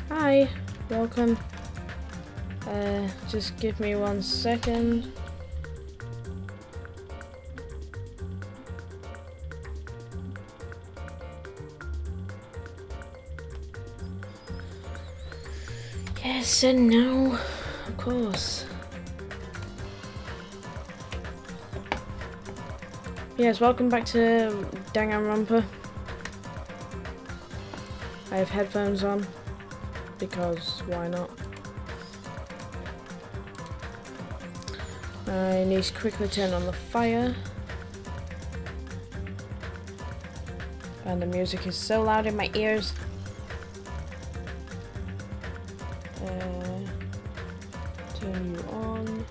Hi, welcome. Just give me 1 second. Yes and no, of course. Yes, welcome back to Danganronpa. I have headphones on, because why not? I need to quickly turn on the fire. And the music is so loud in my ears. Turn you on.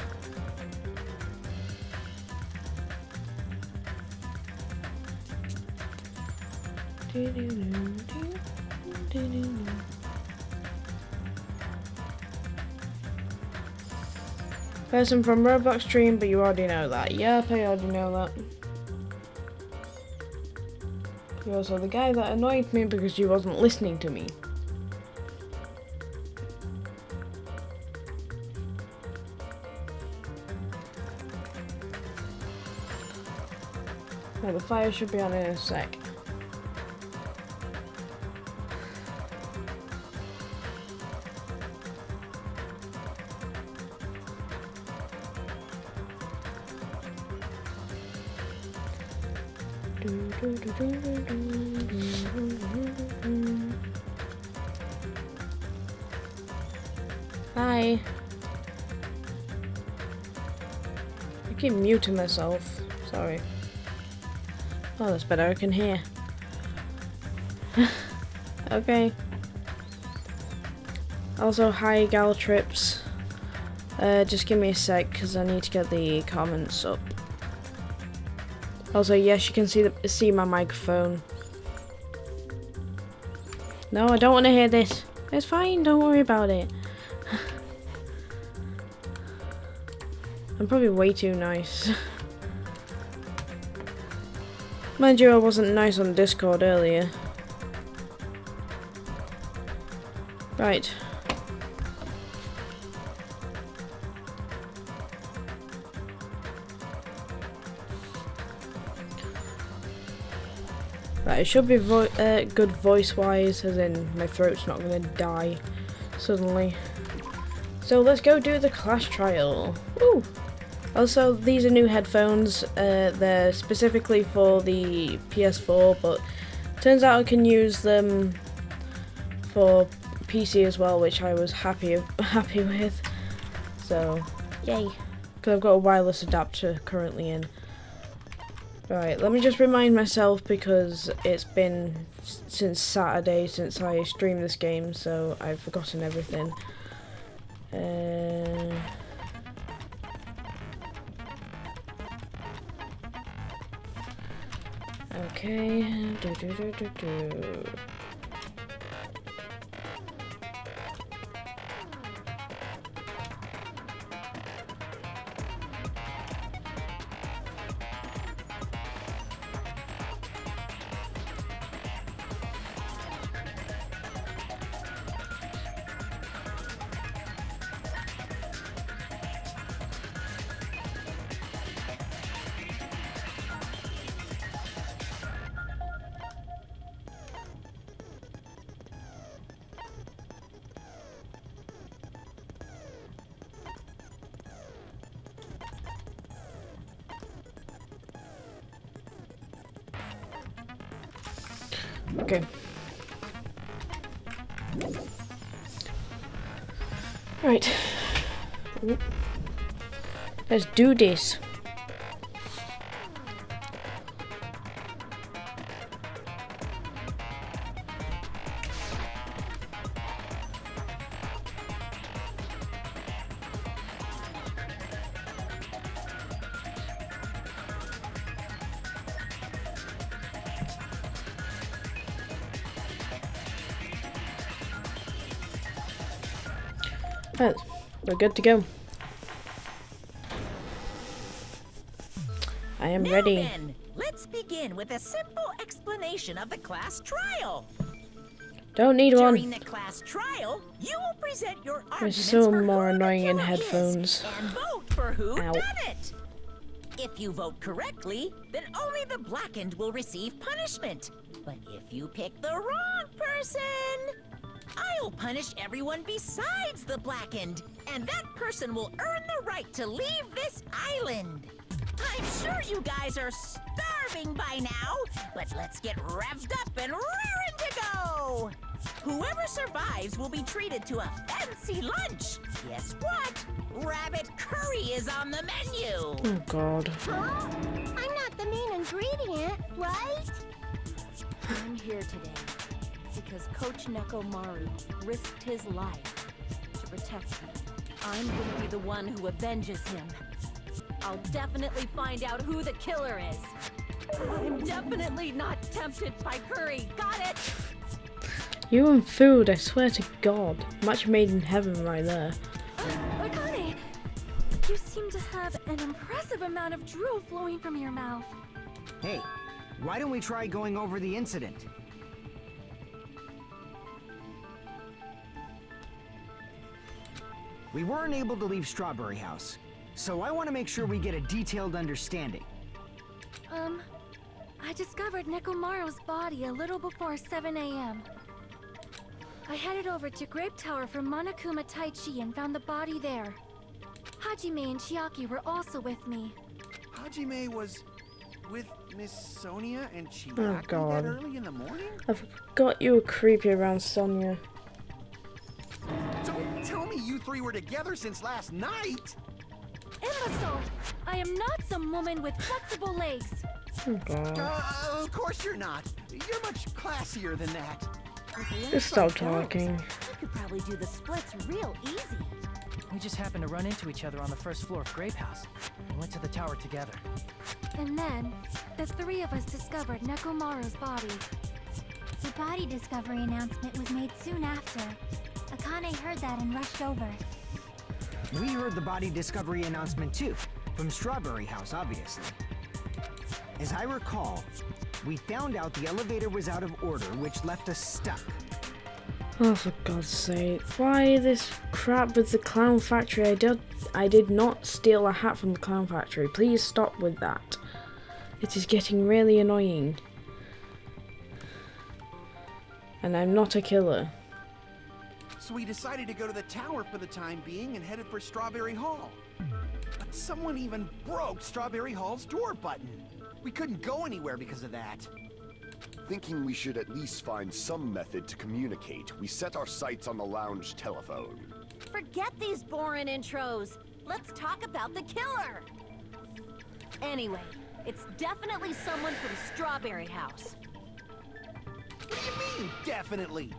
Person from Roblox stream, but you already know that. Yep, I already know that. You're also the guy that annoyed me because you wasn't listening to me. Right, the fire should be on in a sec. Hi. I keep muting myself. Sorry. Oh, that's better. I can hear. Okay. Also, hi, Gal Trips. Just give me a sec because I need to get the comments up. Also, yes, you can see my microphone. No, I don't want to hear this. It's fine, don't worry about it. I'm probably way too nice. Mind you, I wasn't nice on Discord earlier. Right. Right, it should be good voice-wise, as in my throat's not gonna die suddenly. So let's go do the class trial. Woo! Also, these are new headphones. They're specifically for the PS4, but turns out I can use them for PC as well, which I was happy with. So, yay! Because I've got a wireless adapter currently in. Right, let me just remind myself because it's been since Saturday since I streamed this game, so I've forgotten everything. Okay. Okay. Right. Let's do this. Right, we're good to go. I am ready. Then, let's begin with a simple explanation of the class trial. Don't need During one. the class trial, you will present your They're arguments so for more who the annoying in killer headphones. is and vote for who Ow. done it. If you vote correctly, then only the blackened will receive punishment. But if you pick the wrong person, I'll punish everyone besides the blackened, and that person will earn the right to leave this island. I'm sure you guys are starving by now, but let's get revved up and raring to go. Whoever survives will be treated to a fancy lunch. Guess what? Rabbit curry is on the menu. Oh God. Huh? I'm not the main ingredient, right? I'm here today because Coach Mechamaru risked his life to protect me. I'm gonna be the one who avenges him. I'll definitely find out who the killer is. I'm definitely not tempted by curry. Got it? You and food, I swear to God. Match made in heaven right there. Akane, you seem to have an impressive amount of drool flowing from your mouth. Hey, why don't we try going over the incident? We weren't able to leave Strawberry House, so I want to make sure we get a detailed understanding. I discovered Nekomaru's body a little before 7 a.m. I headed over to Grape Tower for Monokuma Taichi and found the body there. Hajime and Chiaki were also with me. Hajime was with Miss Sonia and Oh, Chiaki God. that early in the morning? I forgot you were creepy around Sonia. Don't tell me you three were together since last night! Imbecile! I am not some woman with flexible legs. Oh God. Of course you're not. You're much classier than that. With legs Just stop like those, talking. I could probably do the splits real easy. We just happened to run into each other on the first floor of Grape House. We went to the tower together. And then, the three of us discovered Nekomaru's body. The body discovery announcement was made soon after. Akane heard that and rushed over. We heard the body discovery announcement too, from Strawberry House, obviously. As I recall, we found out the elevator was out of order, which left us stuck. Oh, for God's sake. Why this crap with the Clown Factory? I did not steal a hat from the Clown Factory. Please stop with that. It is getting really annoying. And I'm not a killer. So we decided to go to the tower for the time being and headed for Strawberry Hall. But someone even broke Strawberry Hall's door button. We couldn't go anywhere because of that. Thinking we should at least find some method to communicate, we set our sights on the lounge telephone. Forget these boring intros. Let's talk about the killer. Anyway, it's definitely someone from Strawberry House. What do you mean, definitely?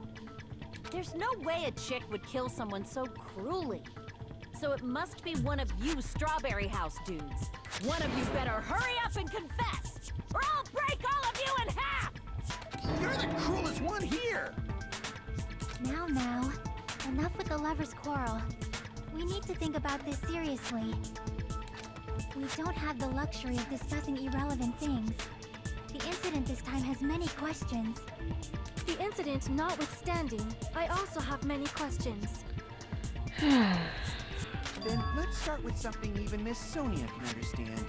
There's no way a chick would kill someone so cruelly. So it must be one of you Strawberry House dudes. One of you better hurry up and confess, or I'll break all of you in half! You're the cruelest one here! Now, enough with the lovers' quarrel. We need to think about this seriously. We don't have the luxury of discussing irrelevant things. The incident this time has many questions. The incident notwithstanding, I also have many questions. Then let's start with something even Miss Sonia can understand.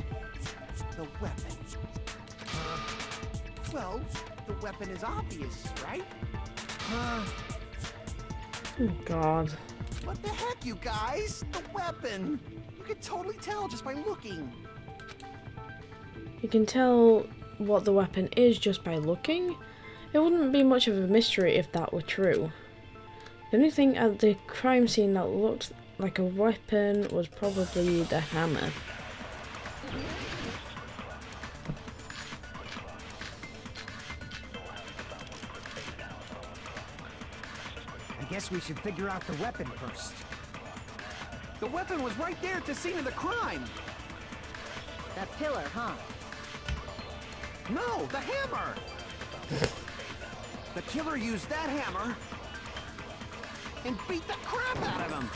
The weapon. Well, the weapon is obvious, right? Oh God. What the heck, you guys? The weapon! You could totally tell just by looking. You can tell what the weapon is just by looking. It wouldn't be much of a mystery if that were true. The only thing at the crime scene that looked like a weapon was probably the hammer. I guess we should figure out the weapon first. The weapon was right there at the scene of the crime. That pillar, huh? No, the hammer! The killer used that hammer and beat the crap out of him.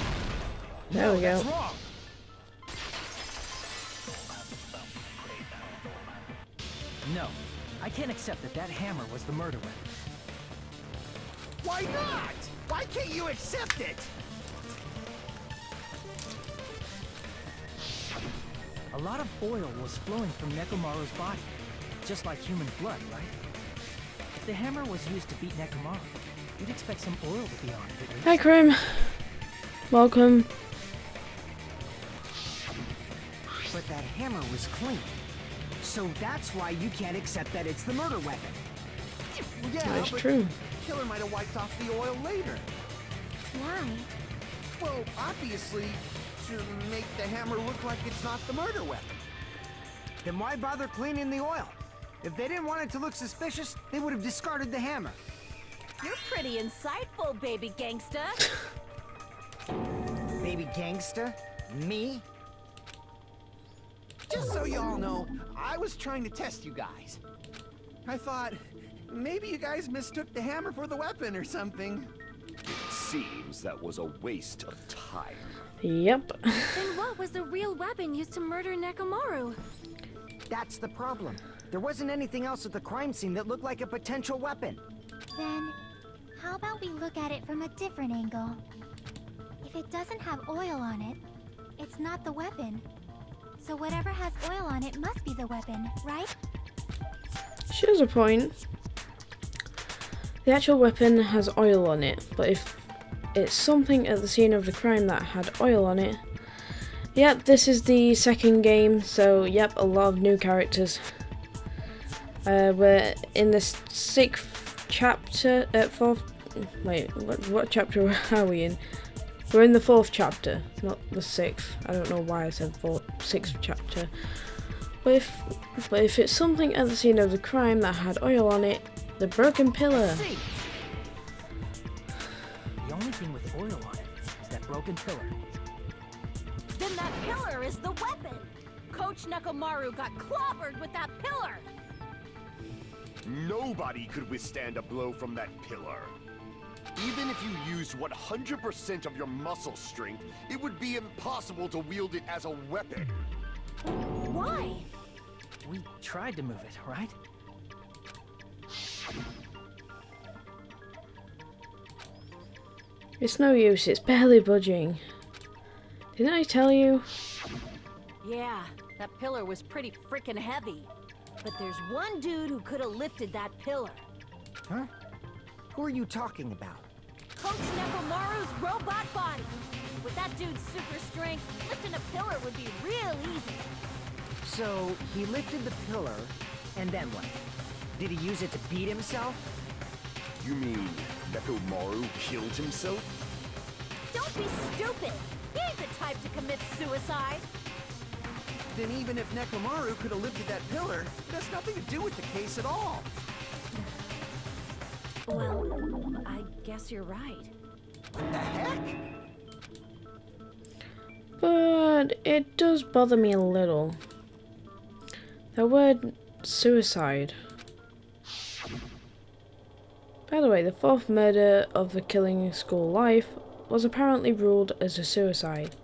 There we go. That's wrong. No, I can't accept that hammer was the murder weapon. Why not? Why can't you accept it? A lot of oil was flowing from Nekomaru's body, just like human blood, right? If the hammer was used to beat Nekomaru, you'd expect some oil to be on it at least. Hi, Krim. Welcome. But that hammer was clean. So that's why you can't accept that it's the murder weapon. Yeah, That's but true. the killer might have wiped off the oil later. Why? Well, obviously, to make the hammer look like it's not the murder weapon. Then why bother cleaning the oil? If they didn't want it to look suspicious, they would have discarded the hammer. You're pretty insightful, baby gangsta. Baby gangsta? Me? Just so y'all know, I was trying to test you guys. I thought, maybe you guys mistook the hammer for the weapon or something. It seems that was a waste of time. Yep. Then what was the real weapon used to murder Nekomaru? That's the problem. There wasn't anything else at the crime scene that looked like a potential weapon. Then, how about we look at it from a different angle? If it doesn't have oil on it, it's not the weapon. So whatever has oil on it must be the weapon, right? She has a point. The actual weapon has oil on it, but if it's something at the scene of the crime that had oil on it... Yep, this is the second game, so yep, a lot of new characters. We're in the 6th chapter, 4th... Wait, what chapter are we in? We're in the 4th chapter, not the 6th. I don't know why I said 6th chapter. But if it's something at the scene of the crime that had oil on it, the broken pillar. See. The only thing with oil on it is that broken pillar. Then that pillar is the weapon. Coach Nekomaru got clobbered with that pillar. Nobody could withstand a blow from that pillar. Even if you used 100% of your muscle strength, it would be impossible to wield it as a weapon. Why? We tried to move it, right? It's no use, it's barely budging. Didn't I tell you? Yeah, that pillar was pretty freaking heavy. But there's one dude who could have lifted that pillar. Huh? Who are you talking about? Coach Nekomaru's robot body. With that dude's super strength, lifting a pillar would be real easy. So, he lifted the pillar, and then what? Did he use it to beat himself? You mean Mechamaru killed himself? Don't be stupid. He ain't the type to commit suicide. Then even if Nekomaru could have lifted that pillar, it has nothing to do with the case at all. Well, I guess you're right. What the heck? But it does bother me a little. The word suicide. By the way, the 4th murder of the killing school life was apparently ruled as a suicide.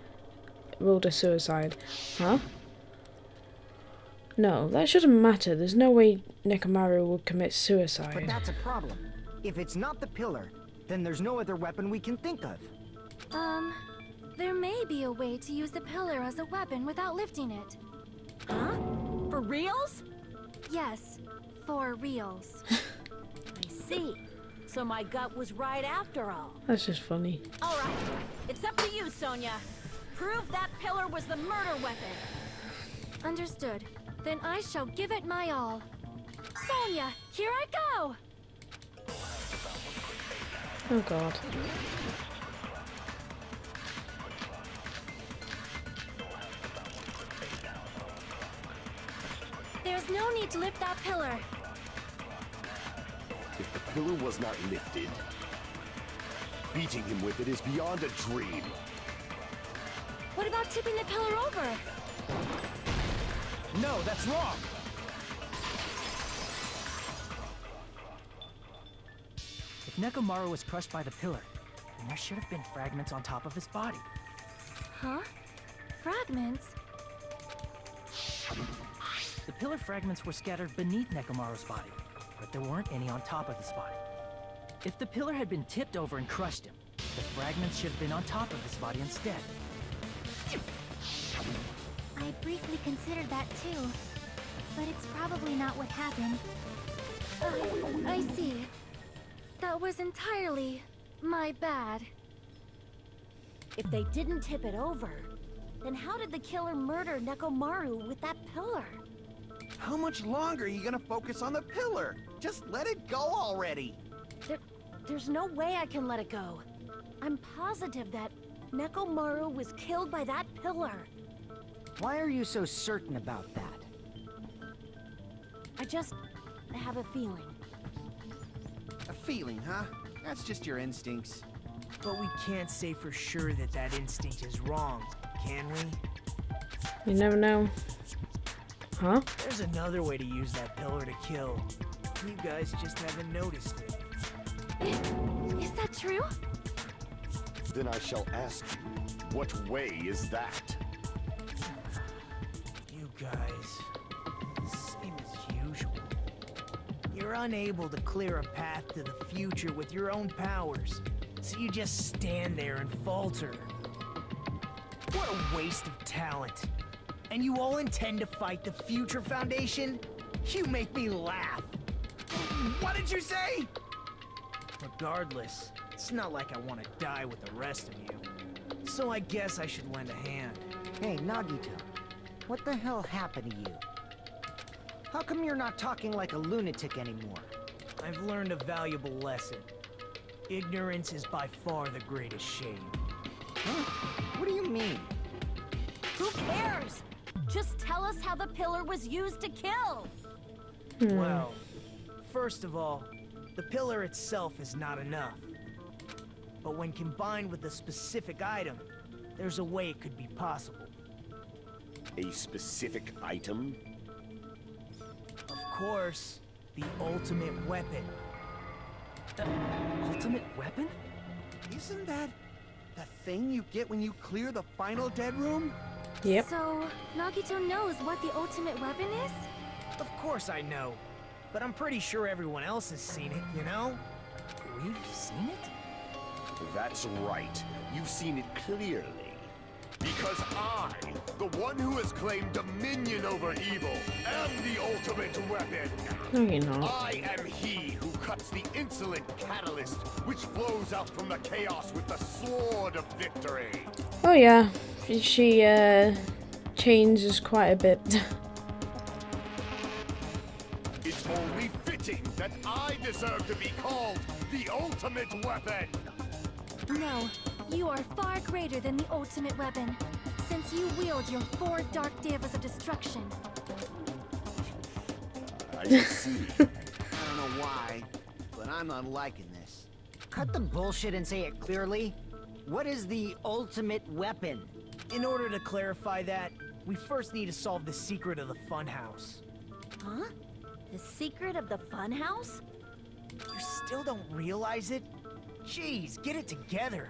Huh? No, that shouldn't matter. There's no way Mechamaru would commit But suicide. that's a problem. If it's not the pillar, then there's no other weapon we can think of. There may be a way to use the pillar as a weapon without lifting it. Huh? For reals? Yes, for reals. I see. So my gut was right after all. That's just funny. All right, it's up to you, Sonia. Prove that pillar was the murder weapon. Understood. Then I shall give it my all. Sonia, here I go! Oh god. There's no need to lift that pillar. If the pillar was not lifted, beating him with it is beyond a dream. What about tipping the pillar over? No, that's wrong! If Nekomaru was crushed by the pillar, then there should have been fragments on top of his body. Huh? Fragments? The pillar fragments were scattered beneath Nekomaru's body, but there weren't any on top of his body. If the pillar had been tipped over and crushed him, the fragments should have been on top of his body instead. I briefly considered that too, but it's probably not what happened. I see. That was entirely my bad. If they didn't tip it over, then how did the killer murder Nekomaru with that pillar? How much longer are you gonna focus on the pillar? Just let it go already. There's no way I can let it go. I'm positive that Nekomaru was killed by that pillar. Why are you so certain about that? I just have a feeling. A feeling, huh? That's just your instincts. But we can't say for sure that that instinct is wrong, can we? You never know. Huh? There's another way to use that pillar to kill. You guys just haven't noticed it. Is that true? Then I shall ask you, what way is that? You guys, same as usual. You're unable to clear a path to the future with your own powers, so you just stand there and falter. What a waste of talent. And you all intend to fight the Future Foundation? You make me laugh. What did you say? Regardless, it's not like I want to die with the rest of you. So I guess I should lend a hand. Hey, Nagito. What the hell happened to you? How come you're not talking like a lunatic anymore? I've learned a valuable lesson. Ignorance is by far the greatest shame. Huh? What do you mean? Who cares? Just tell us how the pillar was used to kill. Well, first of all, the pillar itself is not enough. But when combined with a specific item, there's a way it could be possible. A specific item? Of course, the ultimate weapon. The ultimate weapon? Isn't that the thing you get when you clear the final dead room? Yep. So, Nagito knows what the ultimate weapon is? Of course I know. But I'm pretty sure everyone else has seen it, you know? We've seen it? That's right. You've seen it clearly. Because I, the one who has claimed dominion over evil, am the ultimate weapon. No, you're not. I am he who cuts the insolent catalyst, which flows out from the chaos with the sword of victory. Oh yeah, she changes quite a bit. It's only fitting that I deserve to be called the ultimate weapon. No, you are far greater than the ultimate weapon, since you wield your 4 dark devas of destruction. I see. I don't know why, but I'm not liking this. Cut the bullshit and say it clearly. What is the ultimate weapon? In order to clarify that, we first need to solve the secret of the funhouse. Huh? The secret of the funhouse? You still don't realize it? Jeez, get it together.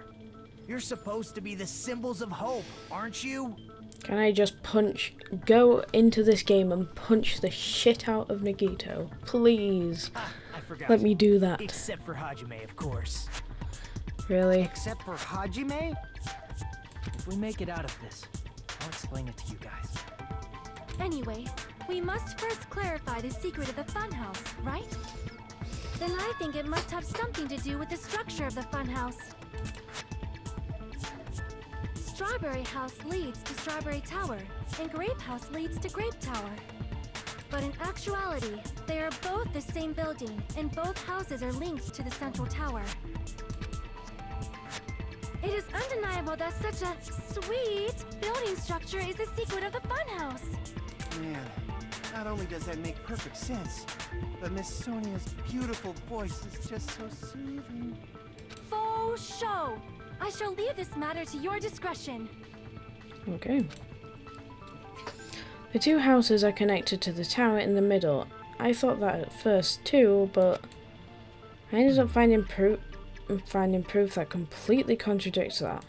You're supposed to be the symbols of hope, aren't you? Can I just go into this game and punch the shit out of Nagito? Please. Ah, I forgot. Let me do that. Except for Hajime, of course. Really? Except for Hajime? If we make it out of this, I'll explain it to you guys. Anyway, we must first clarify the secret of the funhouse, right? Then I think it must have something to do with the structure of the funhouse. Strawberry House leads to Strawberry Tower, and Grape House leads to Grape Tower. But in actuality, they are both the same building, and both houses are linked to the central tower. It is undeniable that such a sweet building structure is the secret of the funhouse. Man, not only does that make perfect sense, but Miss Sonia's beautiful voice is just so soothing. Faux show! I shall leave this matter to your discretion. Okay. The two houses are connected to the tower in the middle. I thought that at first too, but I ended up finding proof that completely contradicts that.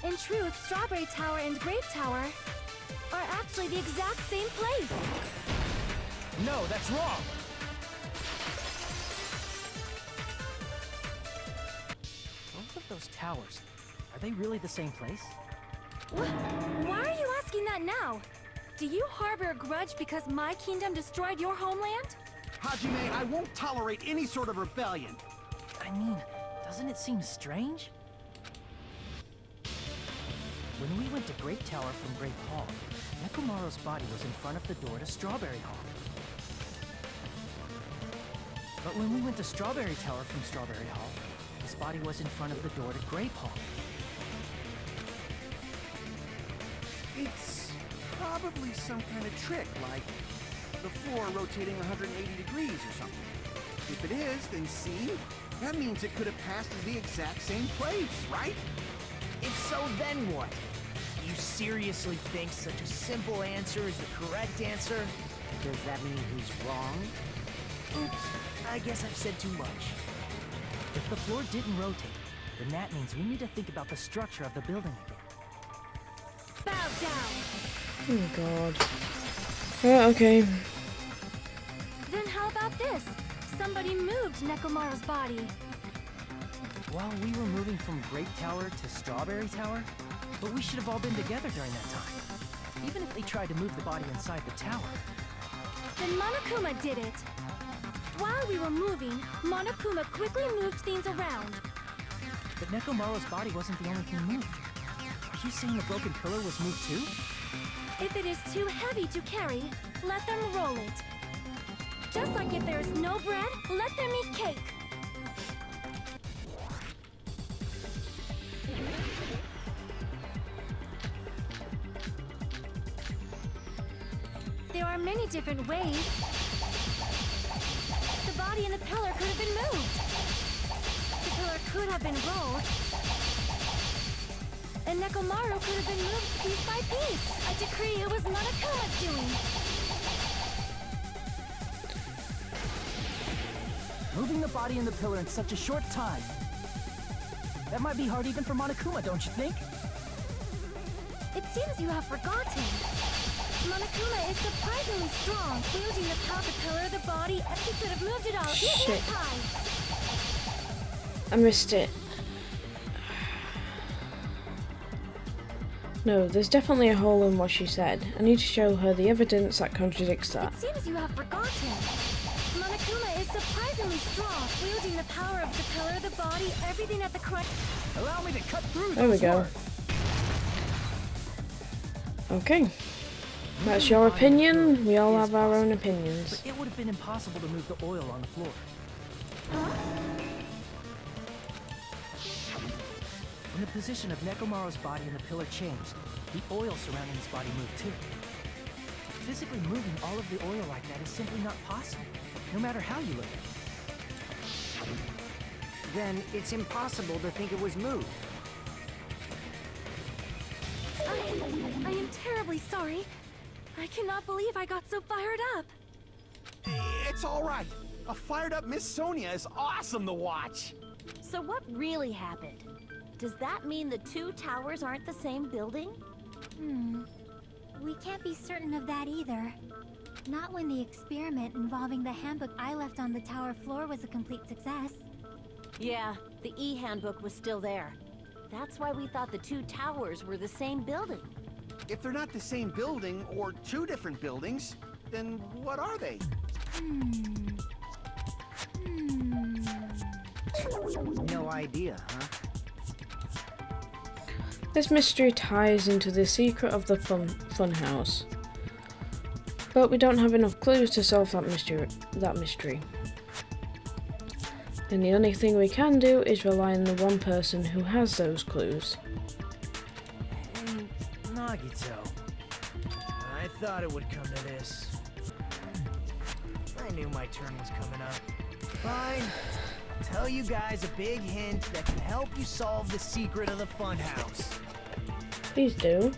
In truth, Strawberry Tower and Grape Tower are actually the exact same place. No, that's wrong! Both of those towers, are they really the same place? What? Why are you asking that now? Do you harbor a grudge because my kingdom destroyed your homeland? Hajime, I won't tolerate any sort of rebellion. I mean, doesn't it seem strange? When we went to Grape Tower from Grape Hall, Nekomaru's body was in front of the door to Strawberry Hall. But when we went to Strawberry Tower from Strawberry Hall, his body was in front of the door to Grape Hall. It's probably some kind of trick, like the floor rotating 180 degrees or something. If it is, then see? That means it could have passed as the exact same place, right? If so, then what? You seriously think such a simple answer is the correct answer? Does that mean he's wrong? Oops, I guess I've said too much. If the floor didn't rotate, then that means we need to think about the structure of the building again. Bow down! Oh god. Yeah, okay. Then how about this? Somebody moved Nekomaru's body. Well, we were moving from Grape Tower to Strawberry Tower, but we should have all been together during that time. Even if they tried to move the body inside the tower. Then Monokuma did it. While we were moving, Monokuma quickly moved things around. But Nekomaru's body wasn't the only thing moved. Are you saying the broken pillar was moved too? If it is too heavy to carry, let them roll it. Just like if there is no bread, let them eat cake. There are many different ways. The body and the pillar could have been moved. The pillar could have been rolled. And Nekomaru could have been moved piece by piece. I decree it was Monokuma's doing. Moving the body and the pillar in such a short time. That might be hard even for Monokuma, don't you think? It seems you have forgotten. Monokuma is surprisingly strong, wielding the power, the pillar, the body, and he could have moved it all in Shit. time. I missed it. No, there's definitely a hole in what she said. I need to show her the evidence that contradicts that. It seems you have forgotten. Monokuma is surprisingly strong, wielding the power of the pillar, the body, everything at the correct. Allow me to cut through There we those go. words. Okay. That's your opinion. We all have our own opinions. But it would have been impossible to move the oil on the floor. When the position of Nekomaru's body and the pillar changed, the oil surrounding his body moved too. Physically moving all of the oil like that is simply not possible, no matter how you look at it. Then it's impossible to think it was moved. I am terribly sorry. I cannot believe I got so fired up. It's all right. A fired-up Miss Sonia is awesome to watch. So what really happened? Does that mean the two towers aren't the same building? We can't be certain of that either. Not when the experiment involving the handbook I left on the tower floor was a complete success. Yeah, the e-handbook was still there. That's why we thought the two towers were the same building. If they're not the same building, or two different buildings, then what are they? No idea, huh? This mystery ties into the secret of the funhouse. But we don't have enough clues to solve that mystery. And the only thing we can do is rely on the one person who has those clues. Hey, Nagito. I thought it would come to this. I knew my turn was coming up. Fine. I'll tell you guys a big hint that can help you solve the secret of the funhouse. Please do.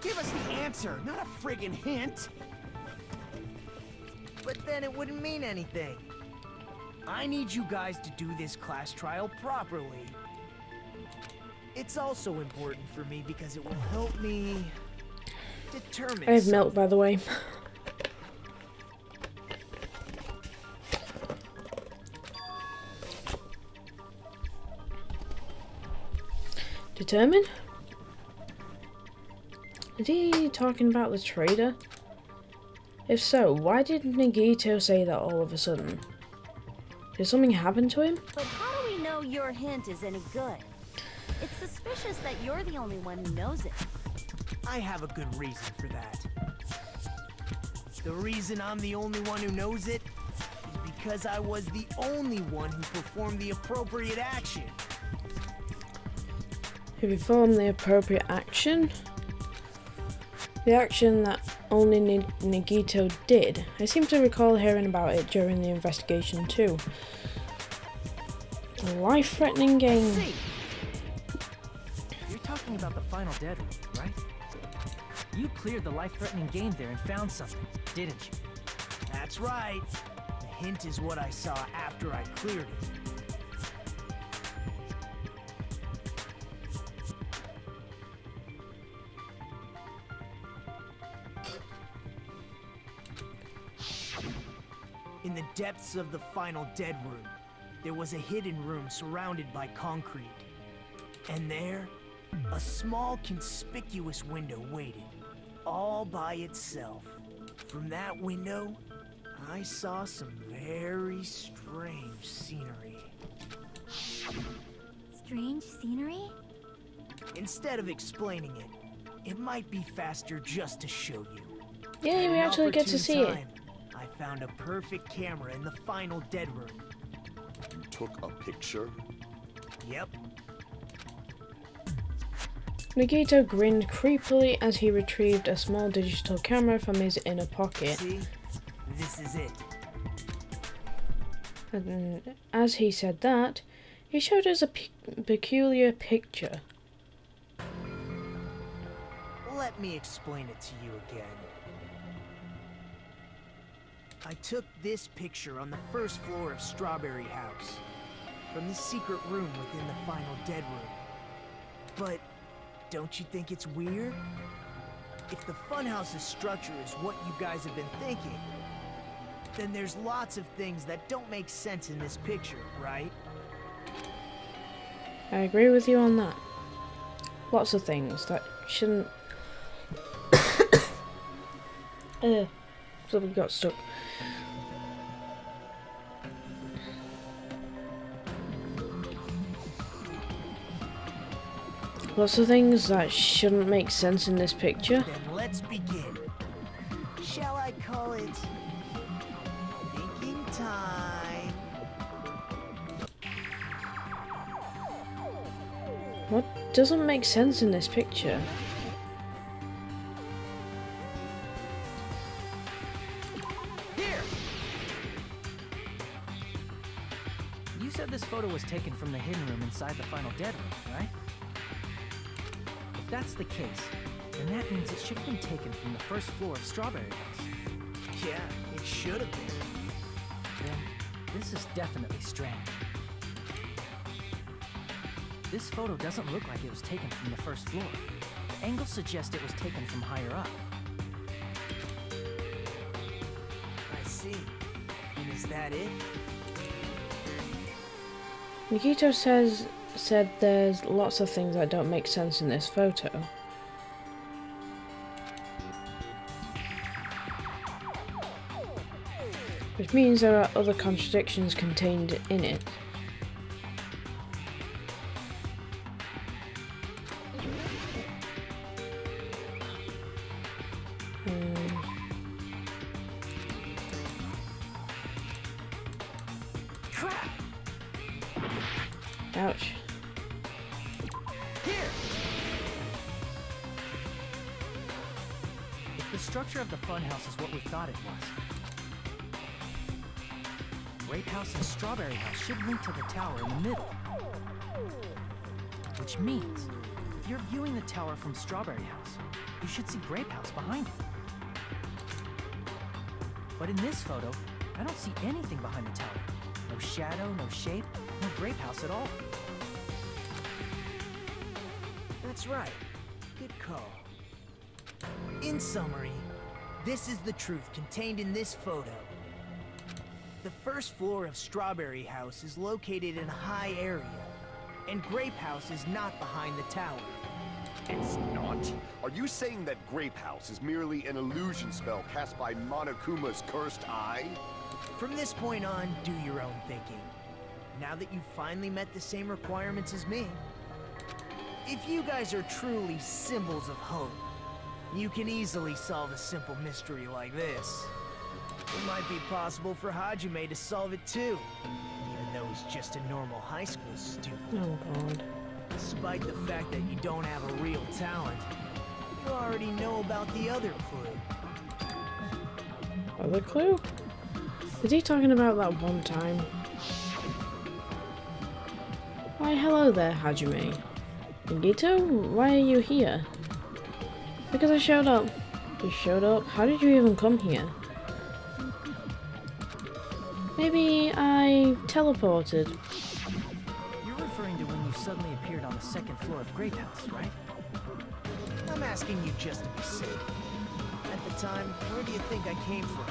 Give us the answer, not a friggin' hint. But then it wouldn't mean anything. I need you guys to do this class trial properly. It's also important for me because it will help me determine. I have milk, by the way. Determine? Is he talking about the trader? If so, why did Nagito say that all of a sudden? Did something happen to him? But how do we know your hint is any good? It's suspicious that you're the only one who knows it. I have a good reason for that. The reason I'm the only one who knows it is because I was the only one who performed the appropriate action. Who performed the appropriate action? The action that only Nagito did. I seem to recall hearing about it during the investigation too. A life-threatening game. See. You're talking about the final dead room, right? You cleared the life-threatening game there and found something, didn't you? That's right. The hint is what I saw after I cleared it. In the depths of the final dead room, there was a hidden room surrounded by concrete. And there, a small conspicuous window waited, all by itself. From that window, I saw some very strange scenery. Strange scenery? Instead of explaining it, it might be faster just to show you. Yeah, At we an actually get to opportune see it. time, I found a perfect camera in the final dead room. You took a picture? Yep. Nagito grinned creepily as he retrieved a small digital camera from his inner pocket. See? This is it. And as he said that, he showed us a peculiar picture. Let me explain it to you again. I took this picture on the first floor of Strawberry House, from the secret room within the final dead room. But don't you think it's weird? If the funhouse's structure is what you guys have been thinking, then there's lots of things that don't make sense in this picture, right? I agree with you on that. Lots of things that shouldn't... Something got stuck. Lots of things that shouldn't make sense in this picture. Then let's begin. Shall I call it thinking time? What doesn't make sense in this picture? Here! You said this photo was taken from the hidden room inside the final dead room, right? If that's the case, then that means it should have been taken from the first floor of Strawberry House. Yeah, it should have been. Then, this is definitely strange. This photo doesn't look like it was taken from the first floor. The angles suggest it was taken from higher up. I see. And is that it? Nagito said there's lots of things that don't make sense in this photo. which means there are other contradictions contained in it. Ouch. Here! If the structure of the funhouse is what we thought it was, Grape House and Strawberry House should link to the tower in the middle. Which means, if you're viewing the tower from Strawberry House, you should see Grape House behind it. But in this photo, I don't see anything behind the tower. No shadow, no shape, no Grape House at all. That's right. Good call. In summary, this is the truth contained in this photo. The first floor of Strawberry House is located in a high area, and Grape House is not behind the tower. It's not? Are you saying that Grape House is merely an illusion spell cast by Monokuma's cursed eye? From this point on, do your own thinking. Now that you've finally met the same requirements as me, if you guys are truly symbols of hope, you can easily solve a simple mystery like this. It might be possible for Hajime to solve it too, even though he's just a normal high school student. Oh god. Despite the fact that you don't have a real talent, you already know about the other clue. Other clue? Is he talking about that one time? Why, hello there, Hajime. Nagito, why are you here? Because I showed up. You showed up? How did you even come here? Maybe I teleported. You're referring to when you suddenly appeared on the second floor of Grape House, right? I'm asking you just to be safe. At the time, where do you think I came from?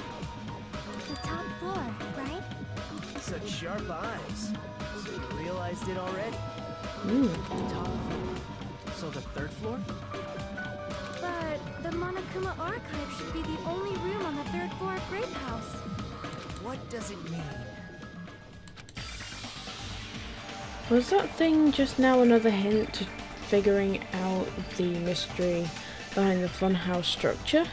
The top floor, right? Such sharp eyes. So you realized it already. Top floor. So the third floor? But the Monokuma archive should be the only room on the third floor of Grape House. What does it mean? Was that thing just now another hint to figuring out the mystery behind the funhouse structure?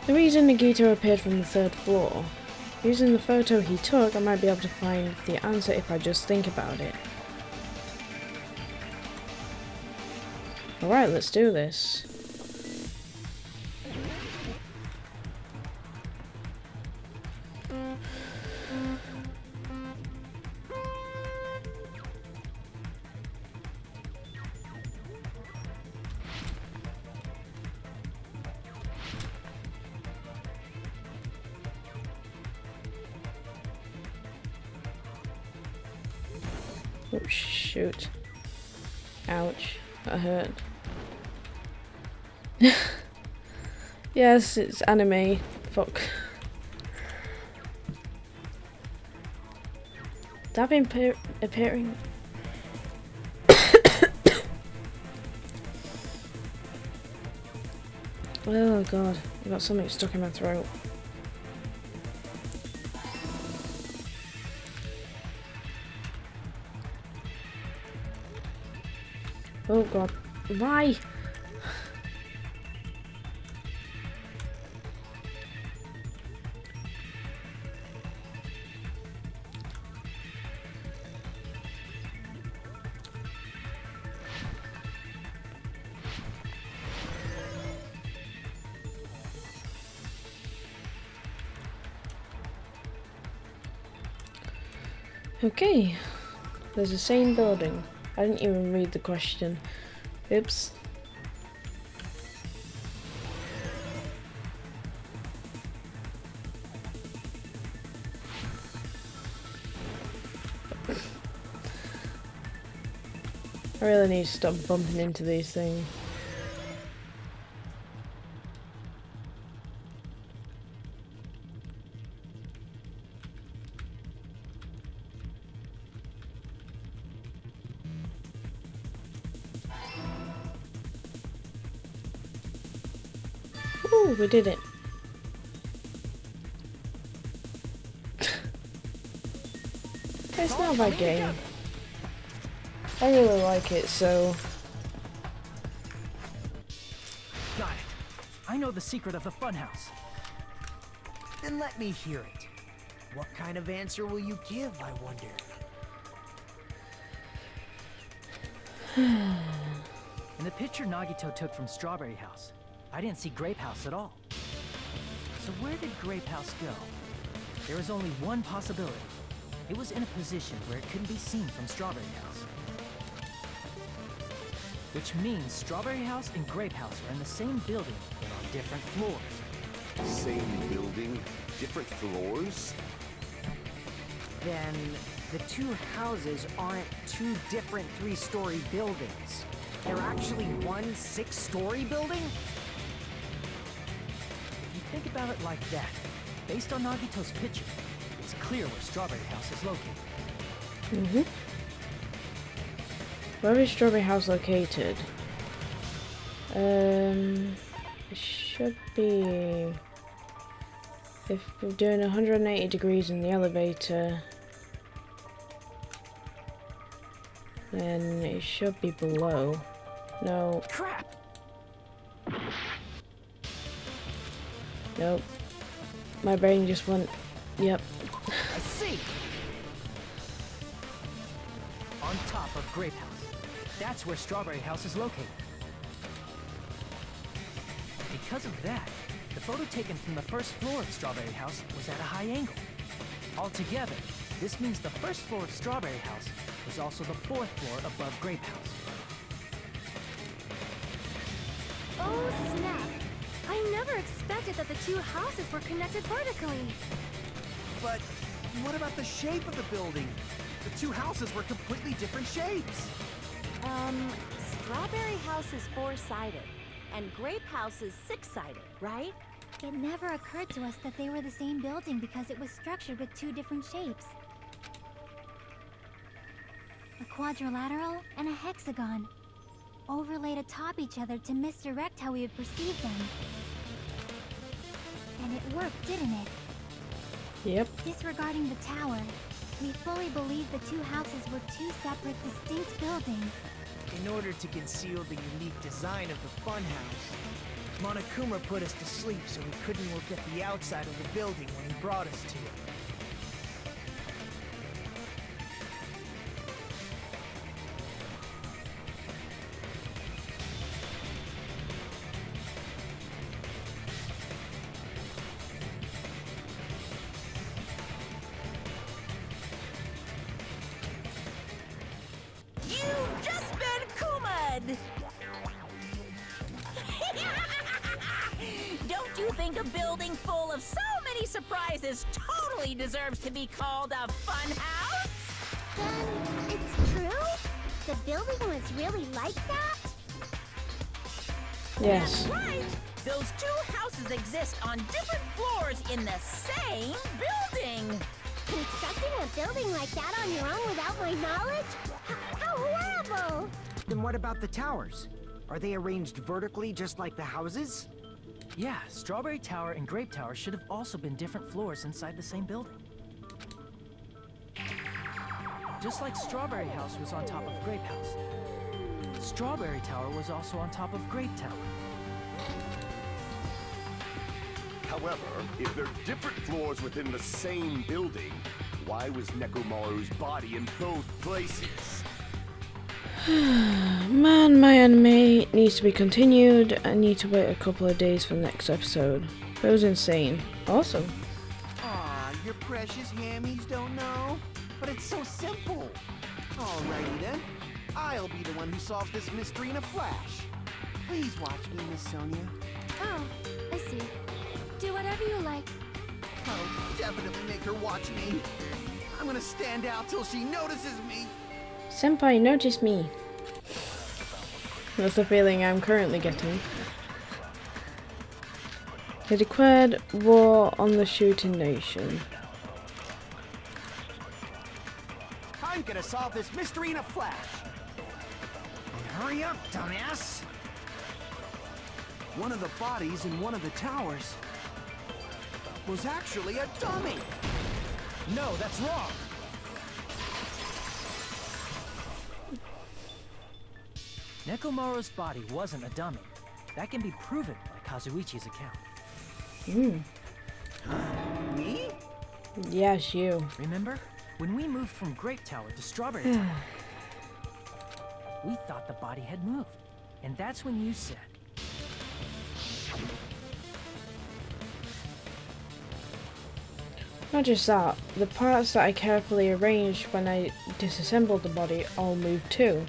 The reason Nagito appeared from the third floor. Using the photo he took, I might be able to find the answer if I just think about it. Alright, let's do this. Oh shoot. Ouch. That hurt. Yes, it's anime. Fuck. That been appearing? Oh god, I got something stuck in my throat. Oh god, why? Okay, there's the same building. I didn't even read the question. Oops. I really need to stop bumping into these things. Ooh, we did it. It's not a bad game. I really like it, so... Got it. I know the secret of the funhouse. Then let me hear it. What kind of answer will you give, I wonder? In the picture Nagito took from Strawberry House, I didn't see Grape House at all. So where did Grape House go? There is only one possibility. It was in a position where it couldn't be seen from Strawberry House. Which means Strawberry House and Grape House are in the same building, but on different floors. Same building, different floors? Then the two houses aren't two different 3-story buildings. They're actually one 6-story building? If you think about it like that, based on Nagito's picture, it's clear where Strawberry House is located. Where is Strawberry House located? It should be... If we're doing 180 degrees in the elevator, then it should be below. No. Crap! Nope. My brain just went, yep. I see! On top of Grape House. That's where Strawberry House is located. Because of that, the photo taken from the first floor of Strawberry House was at a high angle. Altogether, this means the first floor of Strawberry House was also the 4th floor above Grape House. Oh, snap. I never expected that the two houses were connected vertically. But what about the shape of the building? The two houses were completely different shapes. Strawberry House is 4-sided, and Grape House is 6-sided, right? It never occurred to us that they were the same building because it was structured with two different shapes. A quadrilateral and a hexagon, overlaid atop each other to misdirect how we would perceive them. And it worked, didn't it? Yep. Disregarding the tower, we fully believed the two houses were two separate, distinct buildings. In order to conceal the unique design of the funhouse, Monokuma put us to sleep so we couldn't look at the outside of the building when he brought us to it. You've just been Kuma'd! Don't you think a building full of so many surprises totally deserves to be called a fun house? Then, it's true? The building was really like that? Yes. That's right! Those two houses exist on different floors in the same building! Constructing a building like that on your own without my knowledge? How horrible! Then what about the towers? Are they arranged vertically just like the houses? Yeah, Strawberry Tower and Grape Tower should have also been different floors inside the same building. Just like Strawberry House was on top of Grape House, Strawberry Tower was also on top of Grape Tower. However, if they're different floors within the same building, why was Nekomaru's body in both places? Man, my anime needs to be continued. I need to wait a couple of days for the next episode. It was insane. Awesome. Aw, your precious hammies don't know? But it's so simple. Alrighty then. I'll be the one who solves this mystery in a flash. Please watch me, Miss Sonia. Oh, I see. Do whatever you like. Oh, definitely make her watch me. I'm gonna stand out till she notices me. Senpai, notice me. That's the feeling I'm currently getting. They declared war on the shooting nation. I'm gonna solve this mystery in a flash. And hurry up, dumbass! One of the bodies in one of the towers was actually a dummy. No, that's wrong! Nekomaru's body wasn't a dummy. That can be proven by Kazuichi's account. Me? Yes, you. Remember? When we moved from Grape Tower to Strawberry Tower, we thought the body had moved. And that's when you said, Not just that, the parts that I carefully arranged when I disassembled the body all moved too.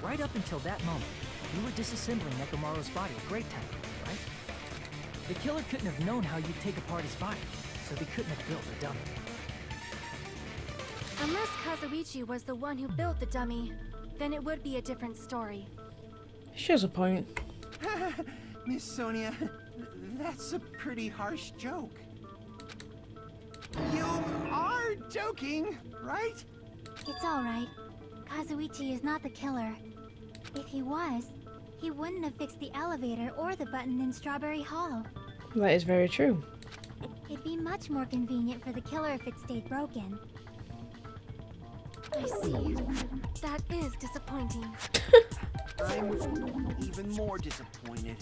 right up until that moment, you were disassembling Nekomaru's body at Great Tower, right? The killer couldn't have known how you'd take apart his body, so they couldn't have built a dummy. Unless Kazuichi was the one who built the dummy, then it would be a different story. She has a point. Miss Sonia, that's a pretty harsh joke. You are joking, right? It's alright. Kazuichi is not the killer. If he was, he wouldn't have fixed the elevator or the button in Strawberry Hall. That is very true. It'd be much more convenient for the killer if it stayed broken. I see. That is disappointing. I'm even more disappointed.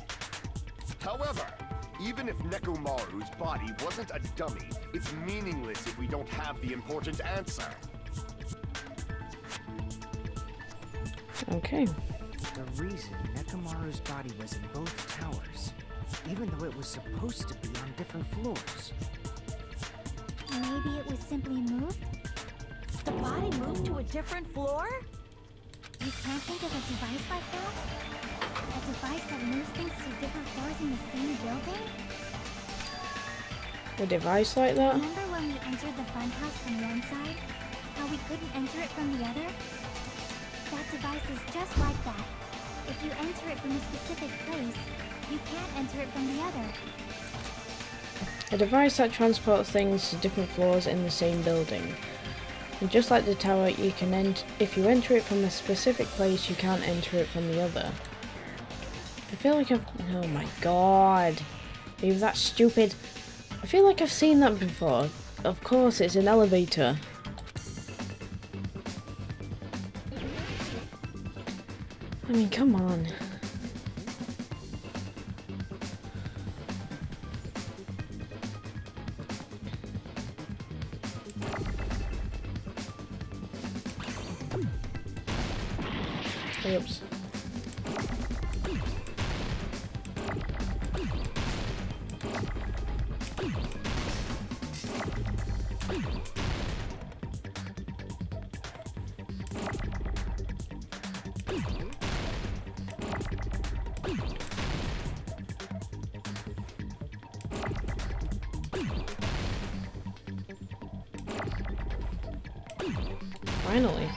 However, even if Nekomaru's body wasn't a dummy, it's meaningless if we don't have the important answer. Okay. The reason Nekomaru's body was in both towers, even though it was supposed to be on different floors. Maybe it was simply moved? The body moved to a different floor? You can't think of a device like that? A device that moves things to different floors in the same building? A device like that? Remember when we entered the funhouse from one side? How we couldn't enter it from the other? That device is just like that. If you enter it from a specific place, you can't enter it from the other. A device that transports things to different floors in the same building. And just like the tower, you can if you enter it from a specific place, you can't enter it from the other. I feel like oh my god. Are you that stupid? I feel like I've seen that before. Of course, it's an elevator. I mean, come on. Oops. Finally.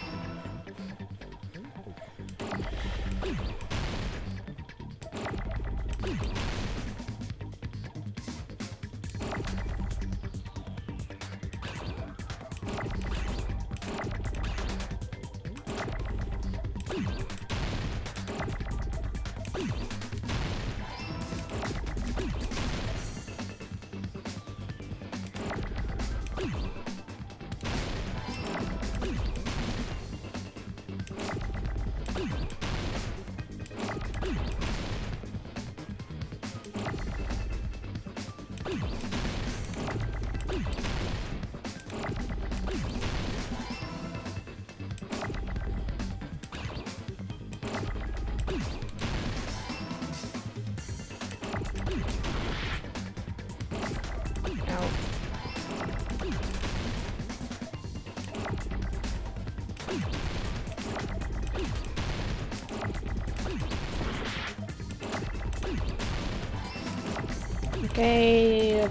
Okay,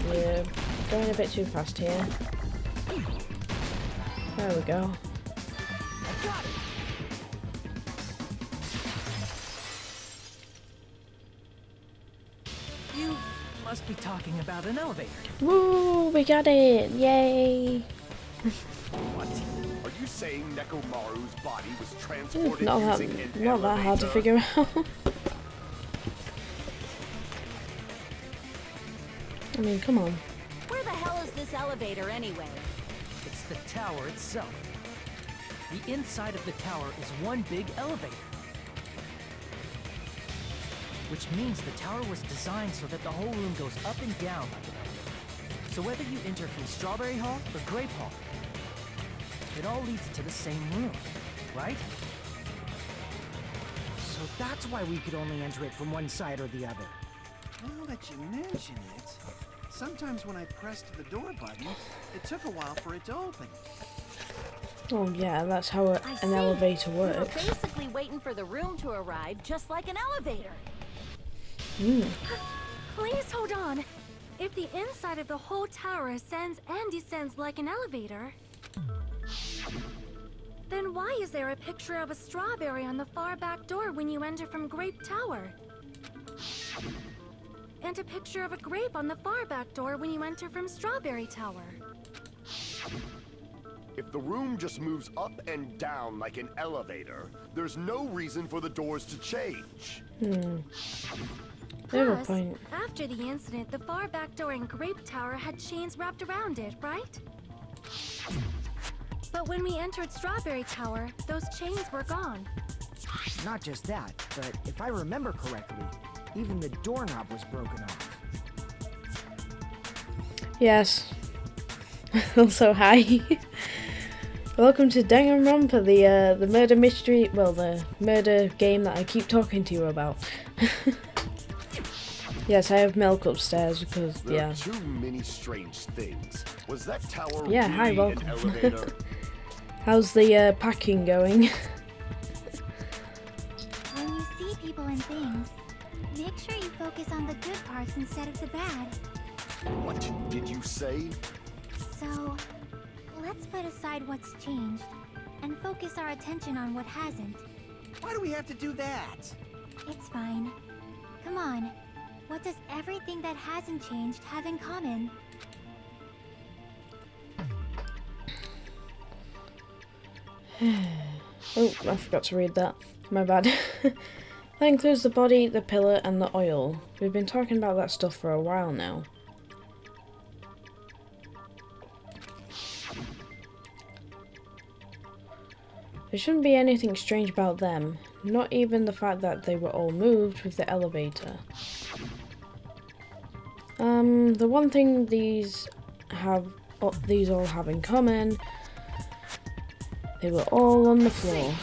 we're going a bit too fast here. There we go. I got it! You must be talking about an elevator. Woo, we got it! Yay! What? Are you saying Nekomaru's body was transported Not using an that hard to elevator? figure out. I mean, come on. Where the hell is this elevator anyway? It's the tower itself. The inside of the tower is one big elevator. Which means the tower was designed so that the whole room goes up and down like an elevator. So whether you enter from Strawberry Hall or Grape Hall, it all leads to the same room, right? So that's why we could only enter it from one side or the other. Now that you mention it, sometimes when I pressed the door button, it took a while for it to open. Oh yeah, that's how an elevator We were works. basically waiting for the room to arrive, just like an elevator. Please hold on. If the inside of the whole tower ascends and descends like an elevator, then why is there a picture of a strawberry on the far back door when you enter from Grape Tower? And a picture of a grape on the far back door when you enter from Strawberry Tower. If the room just moves up and down like an elevator, there's no reason for the doors to change. Never Plus, point. after the incident, the far back door in Grape Tower had chains wrapped around it, right? But when we entered Strawberry Tower, those chains were gone. Not just that, but if I remember correctly, even the doorknob was broken off. Yes. Also, hi. Welcome to Danganronpa, the murder mystery, well, the murder game that I keep talking to you about. Yes, I have milk upstairs because, There are too many strange things. Was that tower Yeah, really hi, an welcome. elevator? How's the packing going? When you see people and things, make sure you focus on the good parts instead of the bad. What did you say? So, let's put aside what's changed and focus our attention on what hasn't. Why do we have to do that? It's fine. Come on. What does everything that hasn't changed have in common? Oh, I forgot to read that. My bad. That includes the body, the pillar, and the oil. We've been talking about that stuff for a while now. There shouldn't be anything strange about them. Not even the fact that they were all moved with the elevator. The one thing these all have in common, they were all on the floor.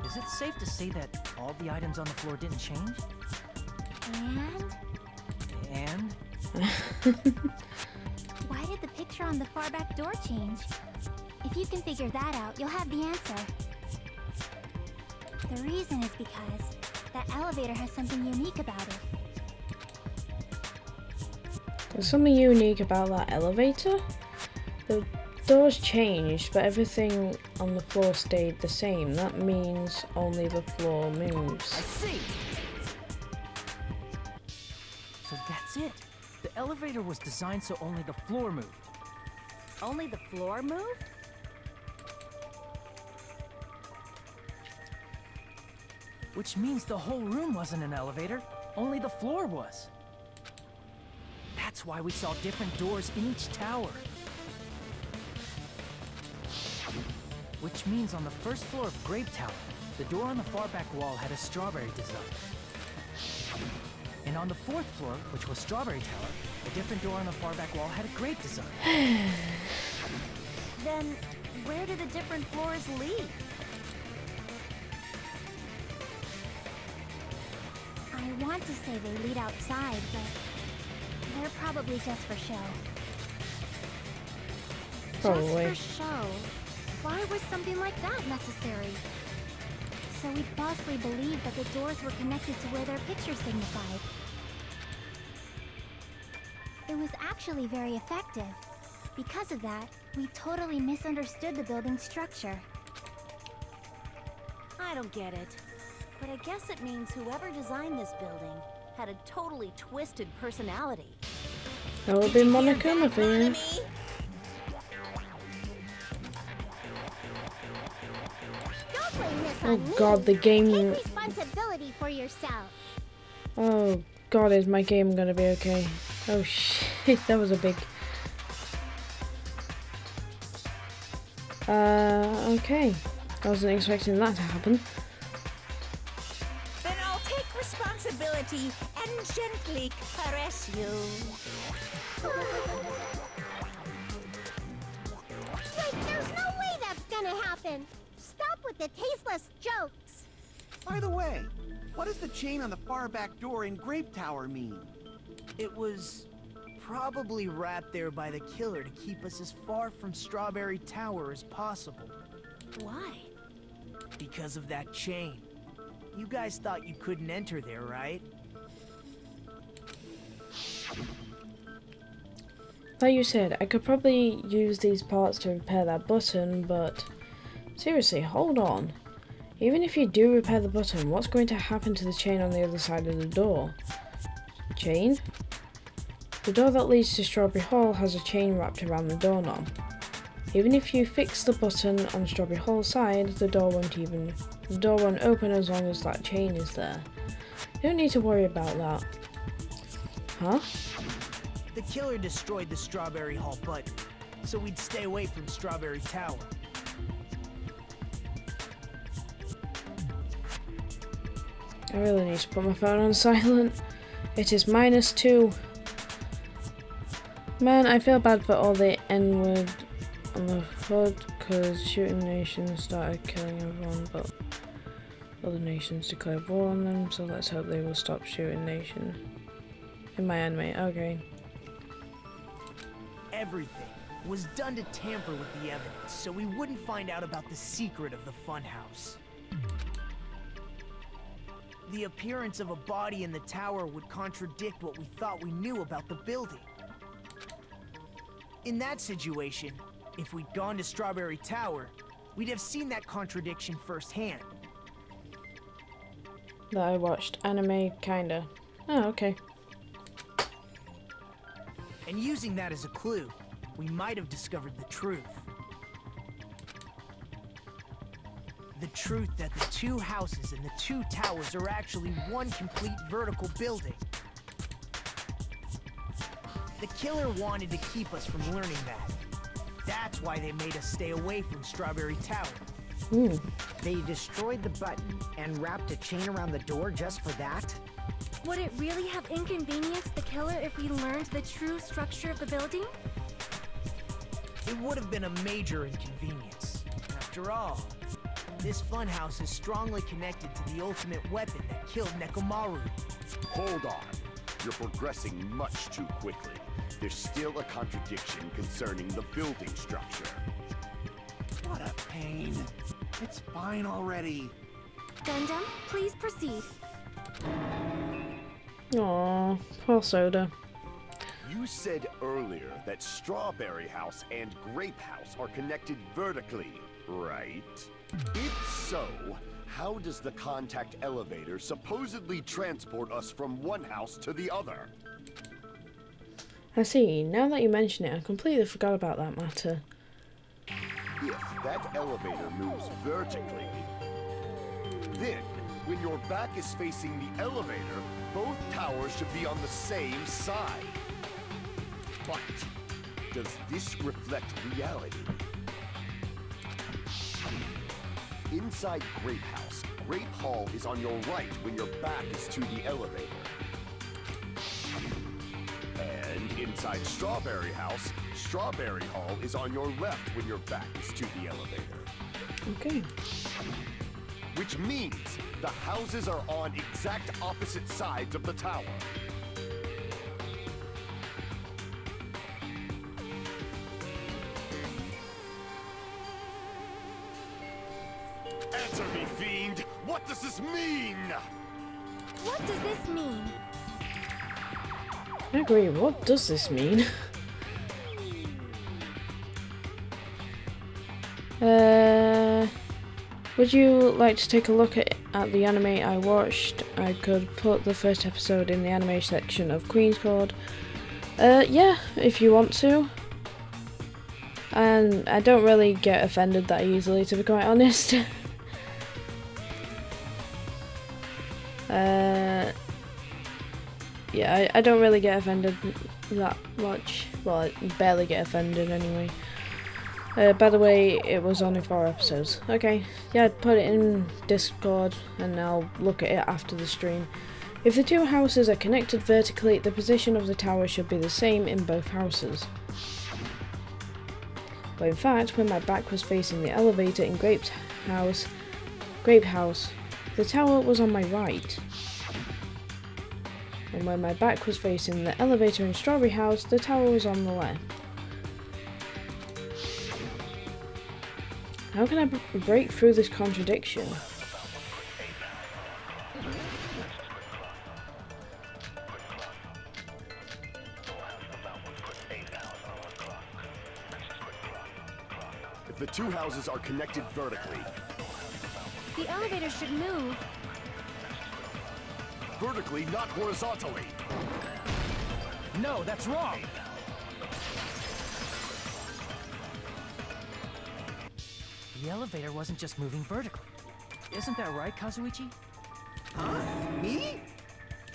Is it safe to say that all the items on the floor didn't change? And? Why did the picture on the far back door change? If you can figure that out, you'll have the answer. The reason is because that elevator has something unique about it. There's something unique about that elevator. The doors changed, but everything on the floor stayed the same. That means only the floor moves. I see! So that's it. The elevator was designed so only the floor moved. Only the floor moved? Which means the whole room wasn't an elevator, only the floor was. That's why we saw different doors in each tower. Which means on the first floor of Grape Tower, the door on the far back wall had a strawberry design. And on the fourth floor, which was Strawberry Tower, a different door on the far back wall had a grape design. Then, where do the different floors lead? I want to say they lead outside, but they're probably just for show. Probably. Just for show? Why was something like that necessary? So we'd falsely believe that the doors were connected to where their pictures signified. It was actually very effective. Because of that, we totally misunderstood the building's structure. I don't get it. But I guess it means whoever designed this building had a totally twisted personality. That would be Monica, I think. Don't blame this Oh on me. god, the game. Take responsibility for yourself. Oh god, is my game gonna be okay? Oh shit, that was a big. Okay. I wasn't expecting that to happen. Then I'll take responsibility and gently caress you. Wait, there's no way that's gonna happen! Stop with the tasteless jokes! By the way, what does the chain on the far back door in Grape Tower mean? It was probably wrapped there by the killer to keep us as far from Strawberry Tower as possible. Why? Because of that chain. You guys thought you couldn't enter there, right? Like you said, I could probably use these parts to repair that button, but seriously, hold on. Even if you do repair the button, what's going to happen to the chain on the other side of the door? Chain? The door that leads to Strawberry Hall has a chain wrapped around the doorknob. Even if you fix the button on Strawberry Hall's side, the door won't open as long as that chain is there. You don't need to worry about that. Huh? The killer destroyed the Strawberry Hall button, so we'd stay away from Strawberry Tower. I really need to put my phone on silent. It is -2. Man, I feel bad for all the N-word on the hood, because shooting nations started killing everyone, but other nations declared war on them, so let's hope they will stop shooting nation. In my anime, okay. Everything was done to tamper with the evidence, so we wouldn't find out about the secret of the funhouse. The appearance of a body in the tower would contradict what we thought we knew about the building. In that situation, if we'd gone to Strawberry Tower, we'd have seen that contradiction firsthand. That I watched anime, kinda. Oh, okay. And using that as a clue, we might have discovered the truth. The truth that the two houses and the two towers are actually one complete vertical building. The killer wanted to keep us from learning that. That's why they made us stay away from Strawberry Tower. They destroyed the button and wrapped a chain around the door just for that? Would it really have inconvenienced the killer if we learned the true structure of the building? It would have been a major inconvenience. After all, this funhouse is strongly connected to the ultimate weapon that killed Mechamaru. Hold on. You're progressing much too quickly. There's still a contradiction concerning the building structure. What a pain. It's fine already. Gundam, please proceed. Aww, poor Soda. You said earlier that Strawberry House and Grape House are connected vertically, right? If so, how does the contact elevator supposedly transport us from one house to the other? I see, now that you mention it, I completely forgot about that matter. If that elevator moves vertically, then when your back is facing the elevator, both towers should be on the same side. But does this reflect reality? Inside Grape House, Grape Hall is on your right when your back is to the elevator. And inside Strawberry House, Strawberry Hall is on your left when your back is to the elevator. Okay. Which means the houses are on exact opposite sides of the tower. Answer me, fiend! What does this mean? What does this mean? I agree, what does this mean? Would you like to take a look at the anime I watched? I could put the first episode in the anime section of Queen's Court. Yeah, if you want to. And I don't really get offended that easily, to be quite honest. Yeah, I don't really get offended that much. Well, I barely get offended anyway. By the way, it was only 4 episodes. Okay, yeah, I'd put it in Discord and I'll look at it after the stream. If the 2 houses are connected vertically, the position of the tower should be the same in both houses. But in fact, when my back was facing the elevator in Grape House, the tower was on my right. And when my back was facing the elevator in Strawberry House, the tower was on the left. How can I break through this contradiction? If the 2 houses are connected vertically, The elevator should move. vertically, not horizontally. No, that's wrong. The elevator wasn't just moving vertically. Isn't that right, Kazuichi? Huh? Me?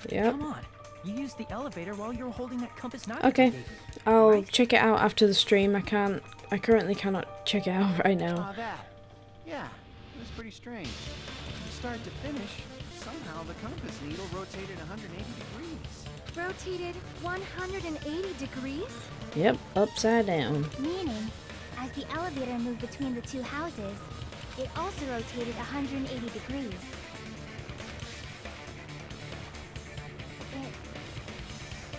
Yep. Come on. You used the elevator while you were holding that compass knife. Okay, baby. I'll Right? check it out after the stream. I currently cannot check it out right now. That. Yeah, it was pretty strange. From start to finish, somehow the compass needle rotated 180 degrees. Rotated 180 degrees? Yep, upside down. Meaning, as the elevator moved between the 2 houses, it also rotated 180 degrees.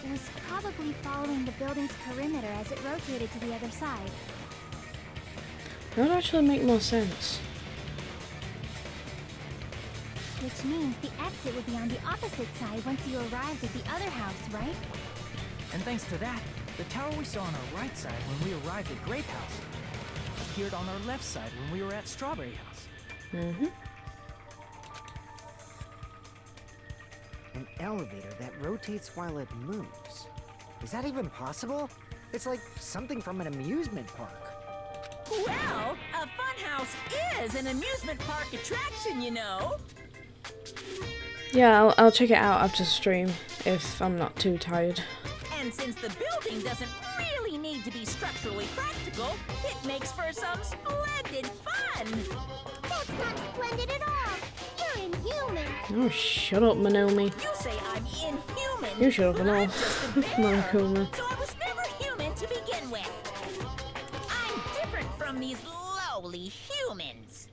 It was probably following the building's perimeter as it rotated to the other side. That would actually make more sense. Which means the exit would be on the opposite side once you arrived at the other house, right? And thanks to that, the tower we saw on our right side when we arrived at Grape House appeared on our left side when we were at Strawberry House. Mm-hmm. An elevator that rotates while it moves. Is that even possible? It's like something from an amusement park. Well, a funhouse is an amusement park attraction, you know. Yeah, I'll check it out after the stream if I'm not too tired. And since the building doesn't really need to be structurally practical, it makes for some splendid fun. That's not splendid at all! You're inhuman! Oh, shut up, Manomi. You say I'm inhuman. You shut up but and all. I'm just a bear, Monokuma. so I was never human to begin with. I'm different from these lowly humans.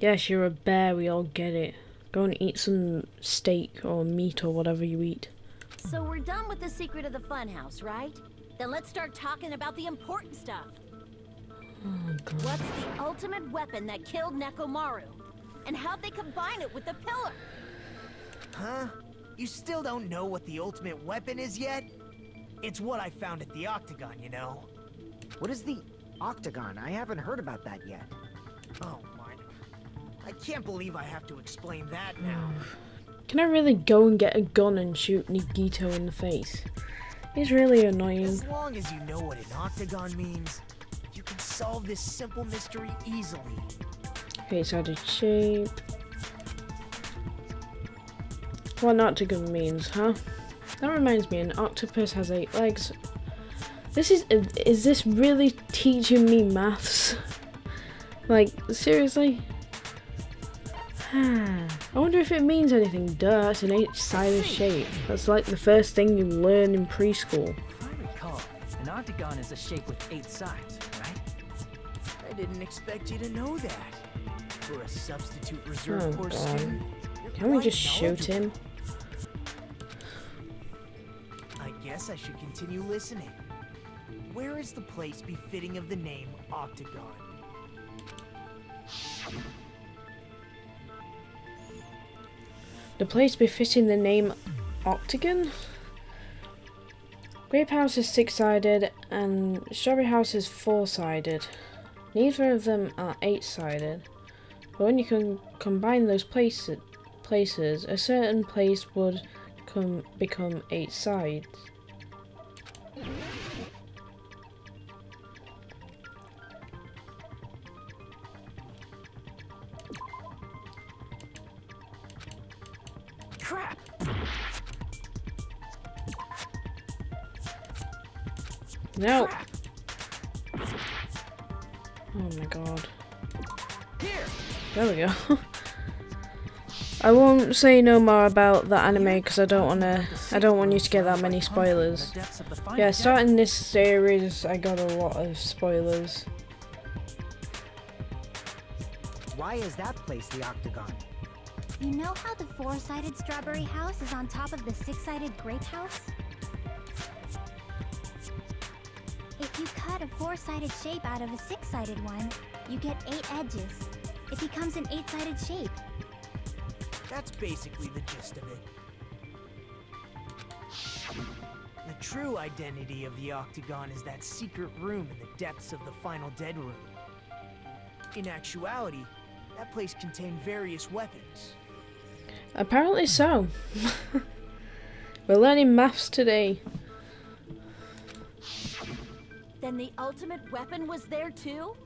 Yes, you're a bear, we all get it. Go and eat some steak or meat or whatever you eat. So we're done with the secret of the funhouse, right? Then let's start talking about the important stuff. Oh, God. What's the ultimate weapon that killed Nekomaru? And how'd they combine it with the pillar? Huh? You still don't know what the ultimate weapon is yet? It's what I found at the Octagon, you know. What is the Octagon? I haven't heard about that yet. Oh my. I can't believe I have to explain that now. Can I really go and get a gun and shoot Nagito in the face? He's really annoying. As long as you know what an Octagon means, you can solve this simple mystery easily. Eight-sided shape. What an octagon means, huh? That reminds me, an octopus has 8 legs. Is this really teaching me maths? Like, seriously? I wonder if it means anything. Duh, it's an 8-sided shape. That's like the first thing you learn in preschool. If I recall, an octagon is a shape with 8 sides, right? I didn't expect you to know that. For a substitute reserve Oh, course God. student, you're Can we quite just shoot him? I guess I should continue listening. Where is the place befitting of the name Octagon? The place befitting the name Octagon? Grape House is 6-sided and Strawberry House is 4-sided. Neither of them are 8-sided. But when you can combine those places, a certain place would become 8 sides. Crap! No. Crap! my god. Here. There we go. I won't say no more about the anime because I don't want you to get that many spoilers. Yeah, starting this series, I got a lot of spoilers. Why is that place the octagon? You know how the 4-sided strawberry house is on top of the 6-sided grape house? If you cut a 4-sided shape out of a 6-sided one, you get 8 edges. It becomes an 8-sided shape. That's basically the gist of it. The true identity of the octagon is that secret room in the depths of the final dead room. In actuality, that place contained various weapons. Apparently so. We're learning maths today. Then the ultimate weapon was there too?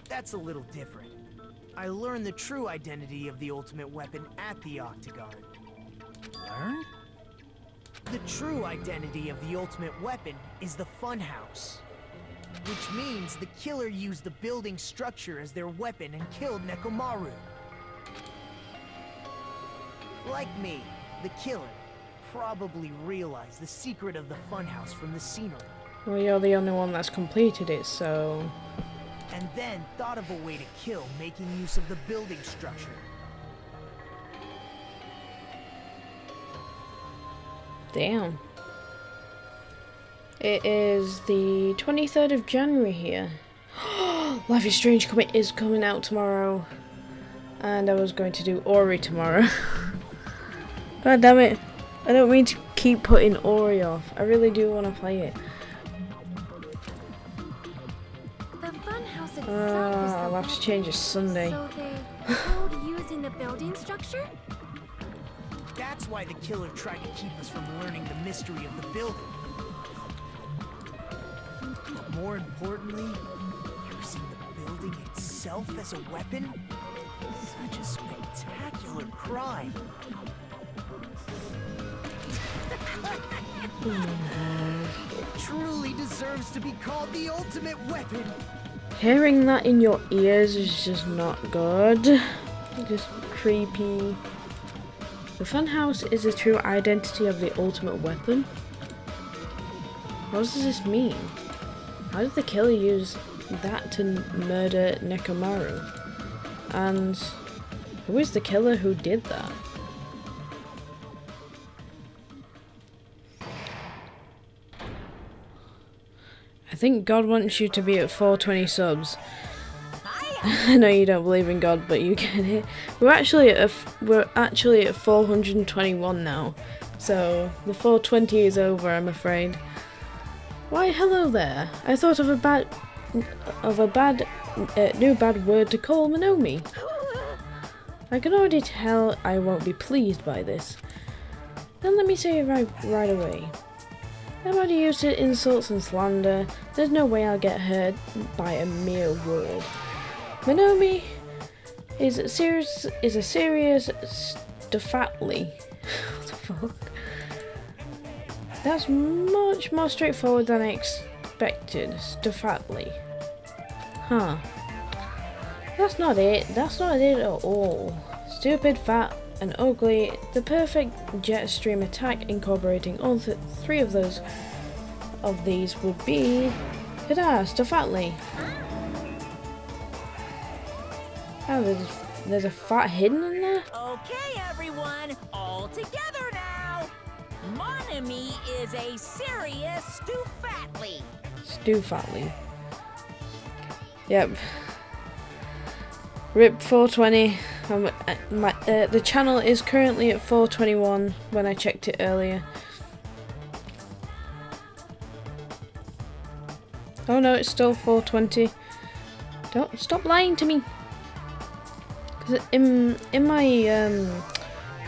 That's a little different. I learned the true identity of the ultimate weapon at the octagon. Learn? The true identity of the ultimate weapon is the funhouse. Which means the killer used the building structure as their weapon and killed Mechamaru. Like me, the killer probably realized the secret of the funhouse from the scenery. Well, you're the only one that's completed it, so... And then thought of a way to kill, making use of the building structure. Damn. It is the 23rd of January here. Life is Strange is coming out tomorrow. And I was going to do Ori tomorrow. God damn it. I don't mean to keep putting Ori off. I really do want to play it. The funhouse itself is I'll so have to change it Sunday. So they code using the building structure? That's why the killer tried to keep us from learning the mystery of the building. But more importantly, using the building itself as a weapon? Such a spectacular crime. It truly deserves to be called the ultimate weapon. Hearing that in your ears is just not good. Just creepy. The funhouse is the true identity of the ultimate weapon? What does this mean? How did the killer use that to murder Mechamaru? And who is the killer who did that? I think God wants you to be at 420 subs. I know you don't believe in God, but you get it. We're actually at 421 now, so the 420 is over, I'm afraid. Why, hello there. I thought of a new bad word to call Monomi. I can already tell I won't be pleased by this. Then let me say it right away. I'm already used to insults and slander. There's no way I'll get hurt by a mere word. Monomi is a serious Stafatly. What the fuck? That's much more straightforward than I expected. Stafatly. Huh. That's not it. That's not it at all. Stupid, fat, and ugly. The perfect jet stream attack incorporating all three of these would be... Ta-da! Stafatly. Oh, there's a fat hidden in there? Okay, everyone, all together now. Monami is a serious Stoufatly. Stoufatly. Yep. RIP 420. The channel is currently at 421 when I checked it earlier. Oh no, it's still 420. Don't stop lying to me. Cause in my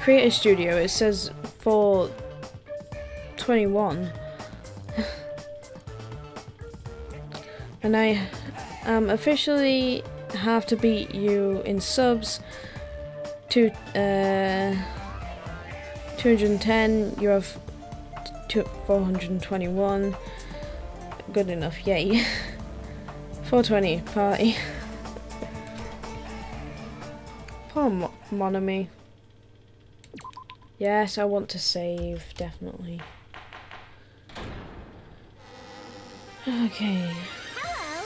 creator studio it says 421, and I officially have to beat you in subs to 210. You have 421. Good enough, yay. 420 party. Poor Monami. Yes, I want to save, definitely. Okay. Hello.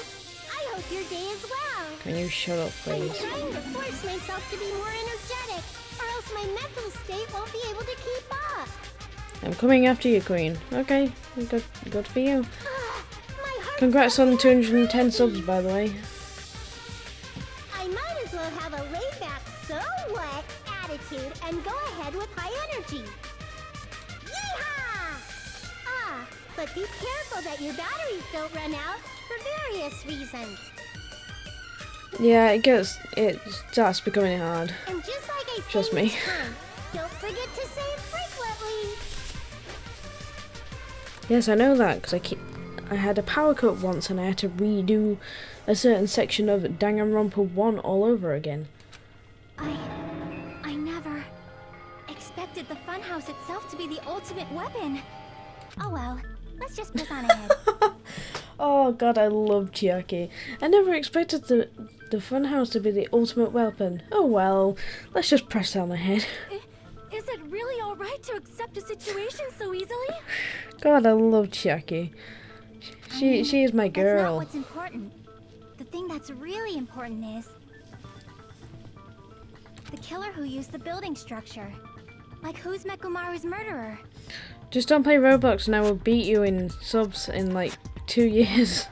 I hope your day is well. Can you shut up, I'm please? trying to force myself to be more energetic, or else my mental state won't be able to keep up. I'm coming after you, Queen. Okay, good for you. My heart Congrats on 210 subs, by the way. I might as well have a laid-back, so what attitude and go ahead with high energy. Yeehaw! Ah, but be careful that your batteries don't run out for various reasons. Yeah, it starts becoming hard. And just like I Just say me. each time, don't forget to save frequently. Yes, I know that because I had a power cut once and I had to redo a certain section of Danganronpa 1 all over again. I never expected the funhouse itself to be the ultimate weapon. Oh well, let's just press on ahead. Oh god, I love Chiaki. I never expected the funhouse to be the ultimate weapon. Oh well, let's just press on ahead. Is it really alright to accept a situation so easily? God, I love Chiaki. She is my That's not girl. what's important. The thing that's really important is the killer who used the building structure. Like, who's Mechamaru's murderer? Just don't play Roblox and I will beat you in subs in like 2 years.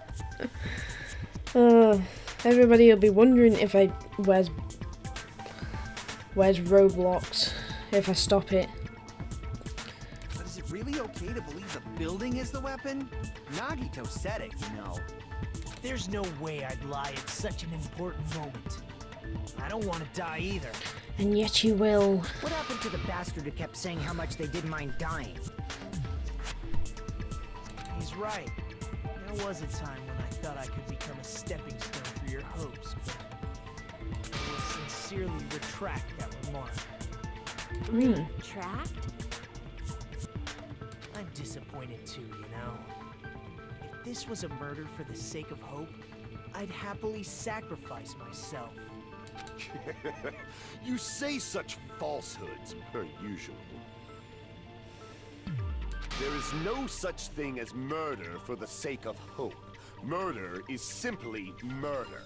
Everybody will be wondering if where's Roblox if I stop it. But is it really okay to believe the building is the weapon? Nagito said it, you know. There's no way I'd lie at such an important moment. I don't want to die either. And yet you will. What happened to the bastard who kept saying how much they didn't mind dying? He's right. There was a time when I thought I could become a stepping stone for your hopes, but I will sincerely retract that remark. Tracked? I'm disappointed too, you know. If this was a murder for the sake of hope, I'd happily sacrifice myself. You say such falsehoods, per usual. There is no such thing as murder for the sake of hope. Murder is simply murder.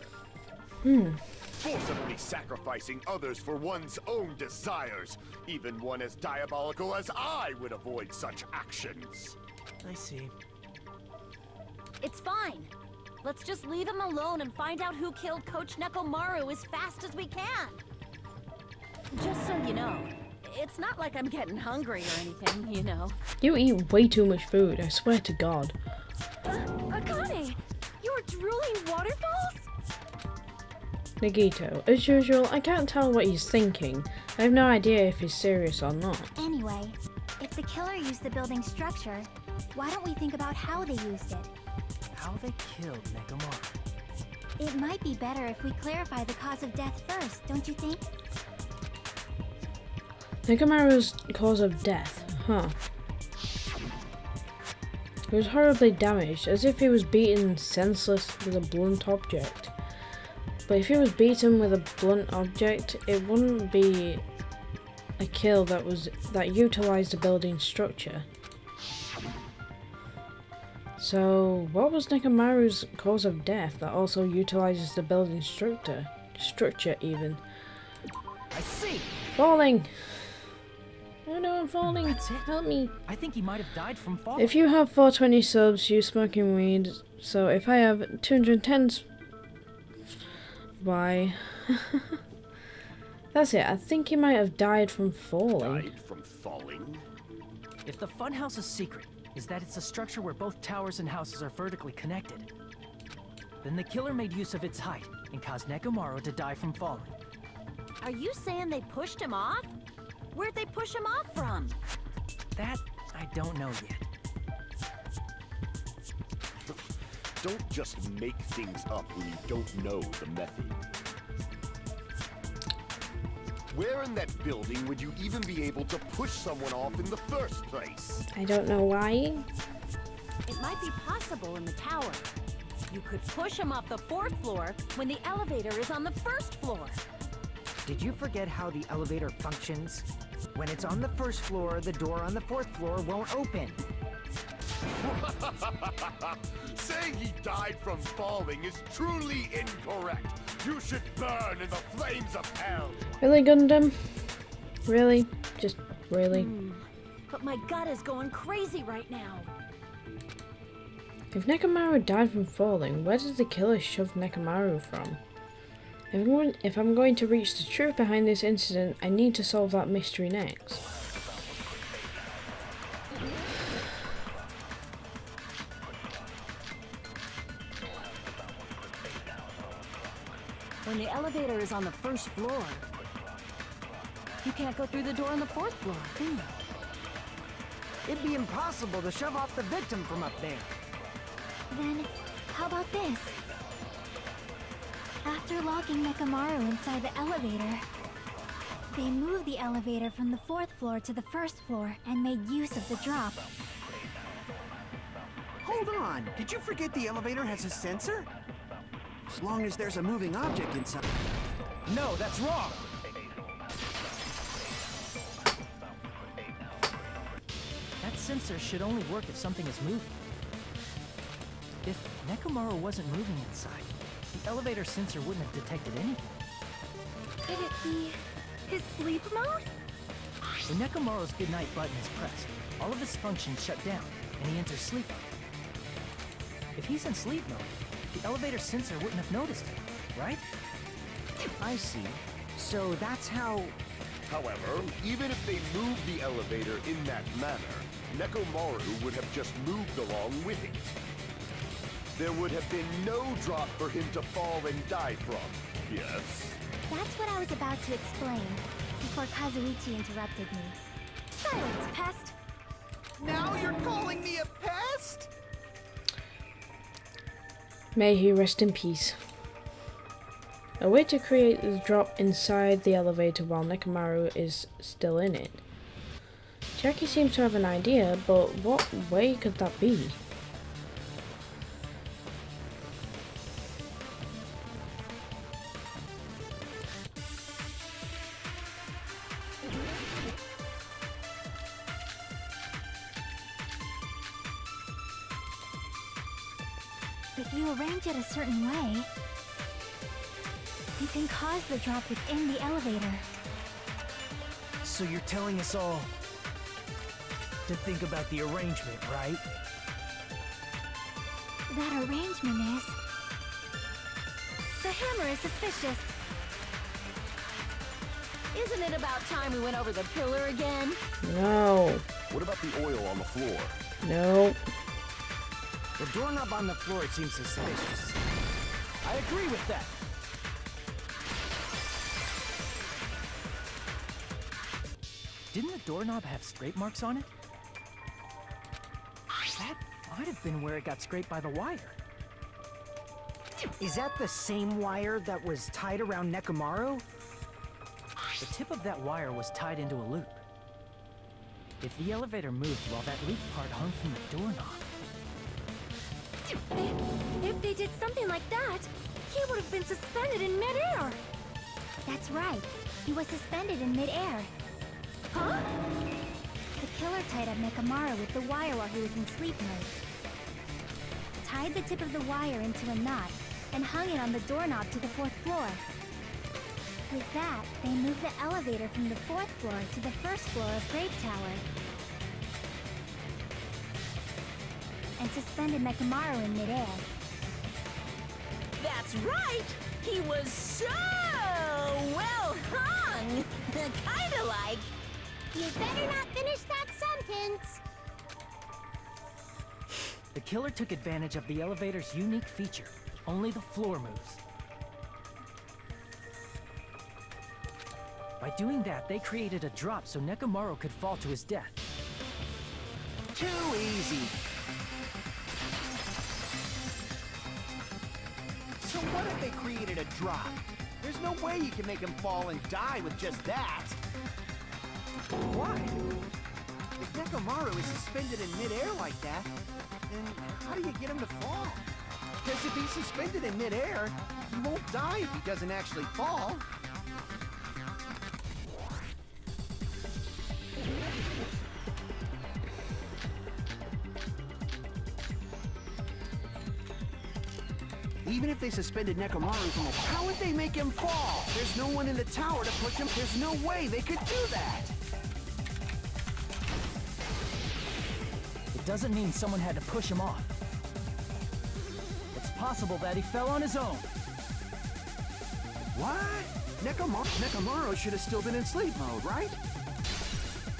Forcibly sacrificing others for one's own desires. Even one as diabolical as I would avoid such actions. I see. It's fine. Let's just leave him alone and find out who killed Coach Nekomaru as fast as we can. Just so you know, it's not like I'm getting hungry or anything, you know. You eat way too much food, I swear to God. Akane, you're drooling waterfalls? Nagito, as usual, I can't tell what he's thinking. I have no idea if he's serious or not. Anyway, if the killer used the building structure, why don't we think about how they used it? How they killed Mechamaru. It might be better if we clarify the cause of death first, don't you think? Nekamaru's cause of death, huh? He was horribly damaged, as if he was beaten senseless with a blunt object. But if he was beaten with a blunt object, it wouldn't be a kill that utilized the building structure. So, what was Nekamaru's cause of death that also utilizes the building structure even? I see! Falling! Oh no, I'm falling. That's it. Help me. I think he might have died from falling. If you have 420 subs, you smoking weed. So if I have 210 why? That's it. I think he might have died from falling. Died from falling? If the funhouse's secret is that it's a structure where both towers and houses are vertically connected, then the killer made use of its height and caused Nekomaru to die from falling. Are you saying they pushed him off? Where'd they push him off from? That I don't know yet. Don't just make things up when you don't know the method. Where in that building would you even be able to push someone off in the first place? I don't know why. It might be possible in the tower. You could push him off the 4th floor when the elevator is on the 1st floor. Did you forget how the elevator functions? When it's on the 1st floor, the door on the 4th floor won't open. Saying he died from falling is truly incorrect. You should burn in the flames of hell. Really, Gundam? Really? Just really? But my gut is going crazy right now. If Mechamaru died from falling, where did the killer shove Mechamaru from? If I'm going to reach the truth behind this incident, I need to solve that mystery next. When the elevator is on the 1st floor, you can't go through the door on the 4th floor, can you? It'd be impossible to shove off the victim from up there. Then, how about this? After locking Mechamaru inside the elevator, they moved the elevator from the 4th floor to the 1st floor and made use of the drop. Hold on, did you forget the elevator has a sensor? As long as there's a moving object inside. No, that's wrong! That sensor should only work if something is moving. If Mechamaru wasn't moving inside, the elevator sensor wouldn't have detected anything. Could it be his sleep mode? When Nekamaru's goodnight button is pressed, all of his functions shut down, and he enters sleep mode. If he's in sleep mode, the elevator sensor wouldn't have noticed him, right? I see. So that's how... However, even if they moved the elevator in that manner, Nekomaru would have just moved along with it. There would have been no drop for him to fall and die from, yes? That's what I was about to explain, before Kazuichi interrupted me. Silence, pest! Now you're calling me a pest? May he rest in peace. A way to create the drop inside the elevator while Mechamaru is still in it. Jackie seems to have an idea, but what way could that be? If you arrange it a certain way, you can cause the drop within the elevator. So you're telling us all to think about the arrangement, right? That arrangement is... The hammer is suspicious. Isn't it about time we went over the pillar again? No. What about the oil on the floor? No. The doorknob on the floor seems suspicious. I agree with that. Didn't the doorknob have scrape marks on it? That might have been where it got scraped by the wire. Is that the same wire that was tied around Nekomaru? The tip of that wire was tied into a loop. If the elevator moved while that loop part hung from the doorknob... If they did something like that, he would have been suspended in midair! That's right. He was suspended in midair. Huh? The killer tied up Mechamaru with the wire while he was in sleep mode. Tied the tip of the wire into a knot, and hung it on the doorknob to the 4th floor. With that, they moved the elevator from the 4th floor to the 1st floor of Great Tower. And suspended Mechamaru in midair. That's right! He was so well hung! Kinda like... You better not finish that sentence! The killer took advantage of the elevator's unique feature. Only the floor moves. By doing that, they created a drop so Nekomaru could fall to his death. Too easy. So what if they created a drop? There's no way you can make him fall and die with just that. Why? If Nekomaru is suspended in midair like that, then how do you get him to fall? Because if he's suspended in midair, he won't die if he doesn't actually fall. Even if they suspended Mechamaru from the how would they make him fall? There's no one in the tower to push him. There's no way they could do that. It doesn't mean someone had to push him off. It's possible that he fell on his own. What? Mechamaru should have still been in sleep mode, right?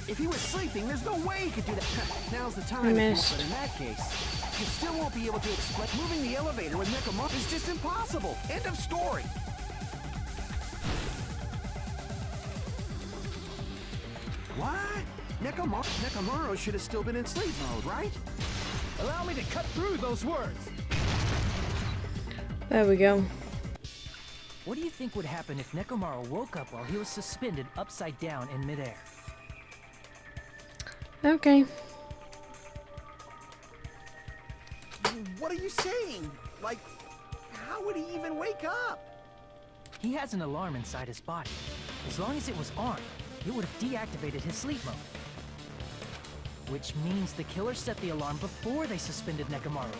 If he was sleeping, there's no way he could do that. Now's the time. But in that case, you still won't be able to explain. Moving the elevator with Mechamaru is just impossible. End of story. What? Mechamaru should have still been in sleep mode, right? Allow me to cut through those words. There we go. What do you think would happen if Mechamaru woke up while he was suspended upside down in midair? Okay. What are you saying? Like, how would he even wake up? He has an alarm inside his body. As long as it was on, it would have deactivated his sleep mode. Which means the killer set the alarm before they suspended Mechamaru.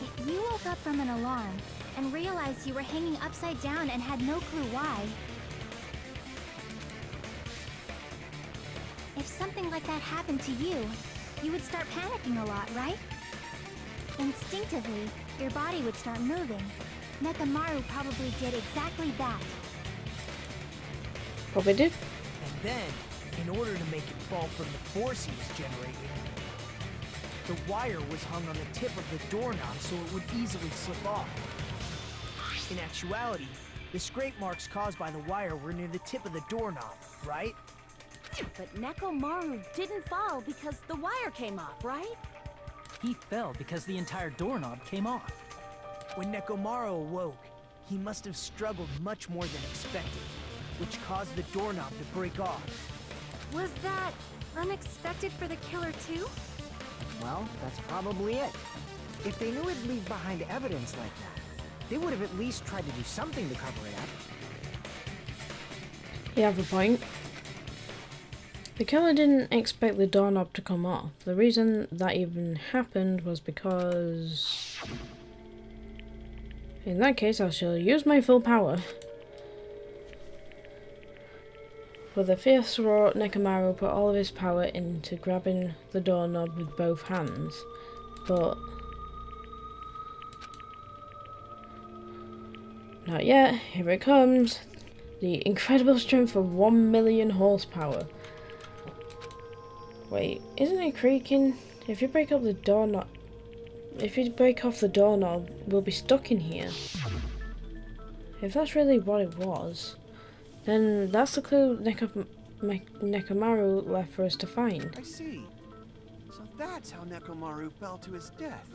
If you woke up from an alarm and realized you were hanging upside down and had no clue why, if something like that happened to you, you would start panicking a lot, right? Instinctively, your body would start moving. Mechamaru probably did exactly that. Probably did. And then, in order to make it fall from the force he was generating, the wire was hung on the tip of the doorknob so it would easily slip off. In actuality, the scrape marks caused by the wire were near the tip of the doorknob, right? But Mechamaru didn't fall because the wire came off, right? He fell because the entire doorknob came off. When Mechamaru awoke, he must have struggled much more than expected, which caused the doorknob to break off. Was that unexpected for the killer too? Well, that's probably it. If they knew it'd leave behind evidence like that, they would have at least tried to do something to cover it up. You have a point. The killer didn't expect the doorknob to come off. The reason that even happened was because... In that case, I shall use my full power. With a fierce roar, Mechamaru put all of his power into grabbing the doorknob with both hands. But... not yet. Here it comes. The incredible strength of 1 million horsepower. Wait, isn't it creaking? If you break up the doorknob... If you break off the doorknob, we'll be stuck in here. If that's really what it was, then that's the clue Mechamaru left for us to find. I see. So that's how Mechamaru fell to his death.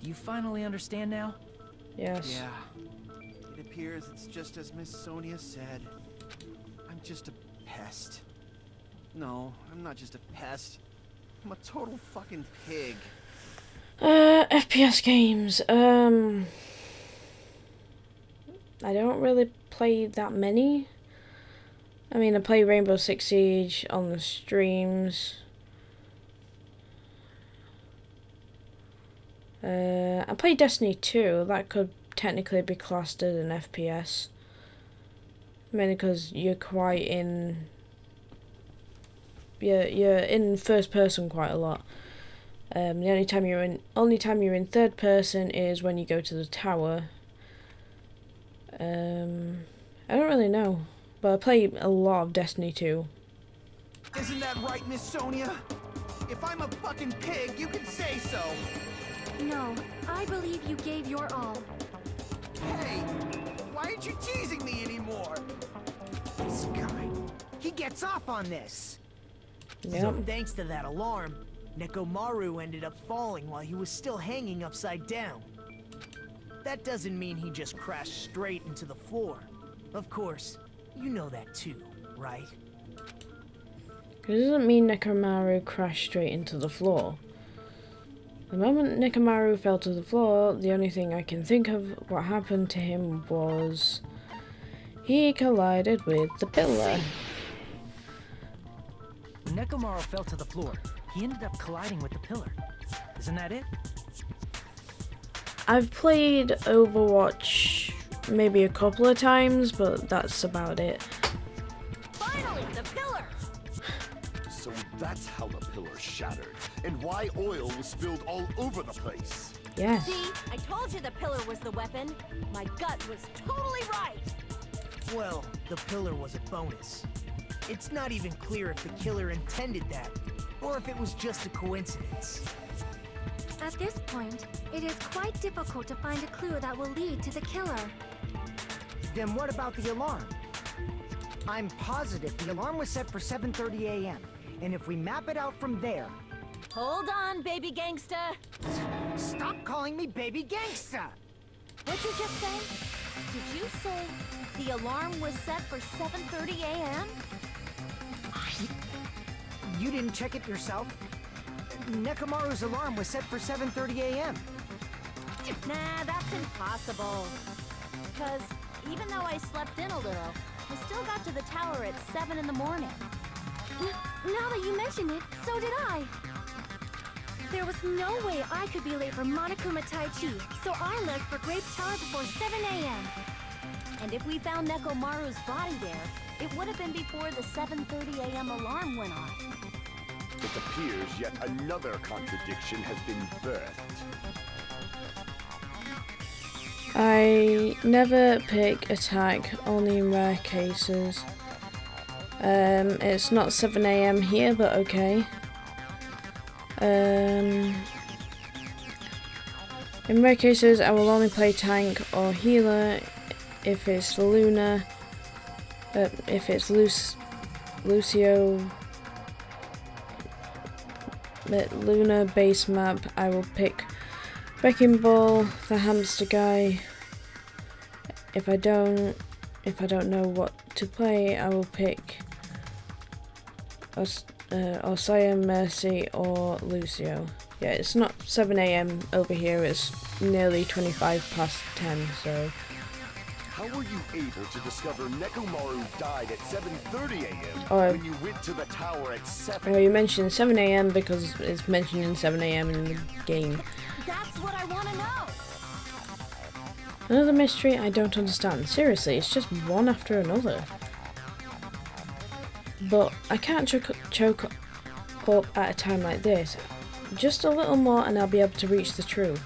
Do you finally understand now? Yes. Yeah. It appears it's just as Miss Sonia said. I'm just a pest. No, I'm not just a pest. I'm a total fucking pig. FPS games. I don't really play that many. I mean, I play Rainbow Six Siege on the streams. I play Destiny 2. That could technically be classed as an FPS. Mainly because you're quite in... You're in first person quite a lot. The only time you're in third person is when you go to the tower. I don't really know, but I play a lot of Destiny 2. Isn't that right, Miss Sonia? If I'm a fucking pig, you can say so. No, I believe you gave your all. Hey, why aren't you teasing me anymore? This guy, he gets off on this. Yep. So thanks to that alarm, Mechamaru ended up falling while he was still hanging upside down. That doesn't mean he just crashed straight into the floor. Of course, you know that too, right? It doesn't mean Mechamaru crashed straight into the floor. The moment Mechamaru fell to the floor, the only thing I can think of what happened to him was he collided with the pillar. When Mechamaru fell to the floor, he ended up colliding with the pillar. Isn't that it? I've played Overwatch maybe a couple of times, but that's about it. Finally, the pillar! So that's how the pillar shattered, and why oil was spilled all over the place. Yes. See, I told you the pillar was the weapon. My gut was totally right. Well, the pillar was a bonus. It's not even clear if the killer intended that, or if it was just a coincidence. At this point, it is quite difficult to find a clue that will lead to the killer. Then what about the alarm? I'm positive the alarm was set for 7:30 a.m. And if we map it out from there... Hold on, baby gangsta. Stop calling me baby gangsta! What'd you just say? Did you say the alarm was set for 7:30 a.m.? You didn't check it yourself? Mechamaru's alarm was set for 7:30 a.m. Nah, that's impossible. Because even though I slept in a little, I still got to the tower at 7 in the morning. Now that you mention it, so did I. There was no way I could be late for Monokuma Tai Chi, so I left for Grape Tower before 7 a.m. And if we found Nekomaru's body there, it would have been before the 7:30 a.m. alarm went off. It appears yet another contradiction has been birthed. I never pick attack, only in rare cases. It's not 7 a.m. here, but okay. In rare cases, I will only play tank or healer if it's Luna, if it's Lucio, Luna base map, I will pick Wrecking Ball, the hamster guy. If I don't know what to play, I will pick Osaya, Mercy, or Lucio. Yeah, it's not 7 a.m. over here, it's nearly 25 past 10, so... How were you able to discover Nekomaru died at 7:30 a.m. Oh, when you went to the tower at 7? Oh, you mentioned 7 a.m. because it's mentioning 7 a.m. in the game. That's what I want to know! Another mystery I don't understand. Seriously, it's just one after another. But I can't choke up at a time like this. Just a little more and I'll be able to reach the truth.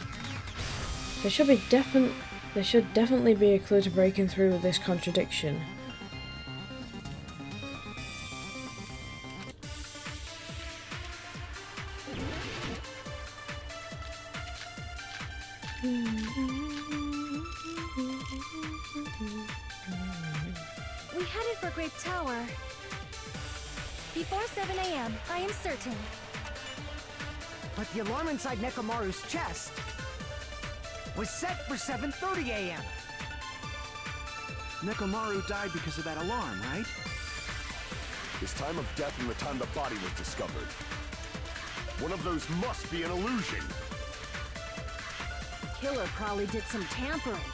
There should definitely be a clue to breaking through this contradiction. We headed for Grape Tower. Before 7 a.m., I am certain. But the alarm inside Nekomaru's chest was set for 7:30 a.m. Nekomaru died because of that alarm, right? His time of death and the time the body was discovered. One of those must be an illusion. The killer probably did some tampering.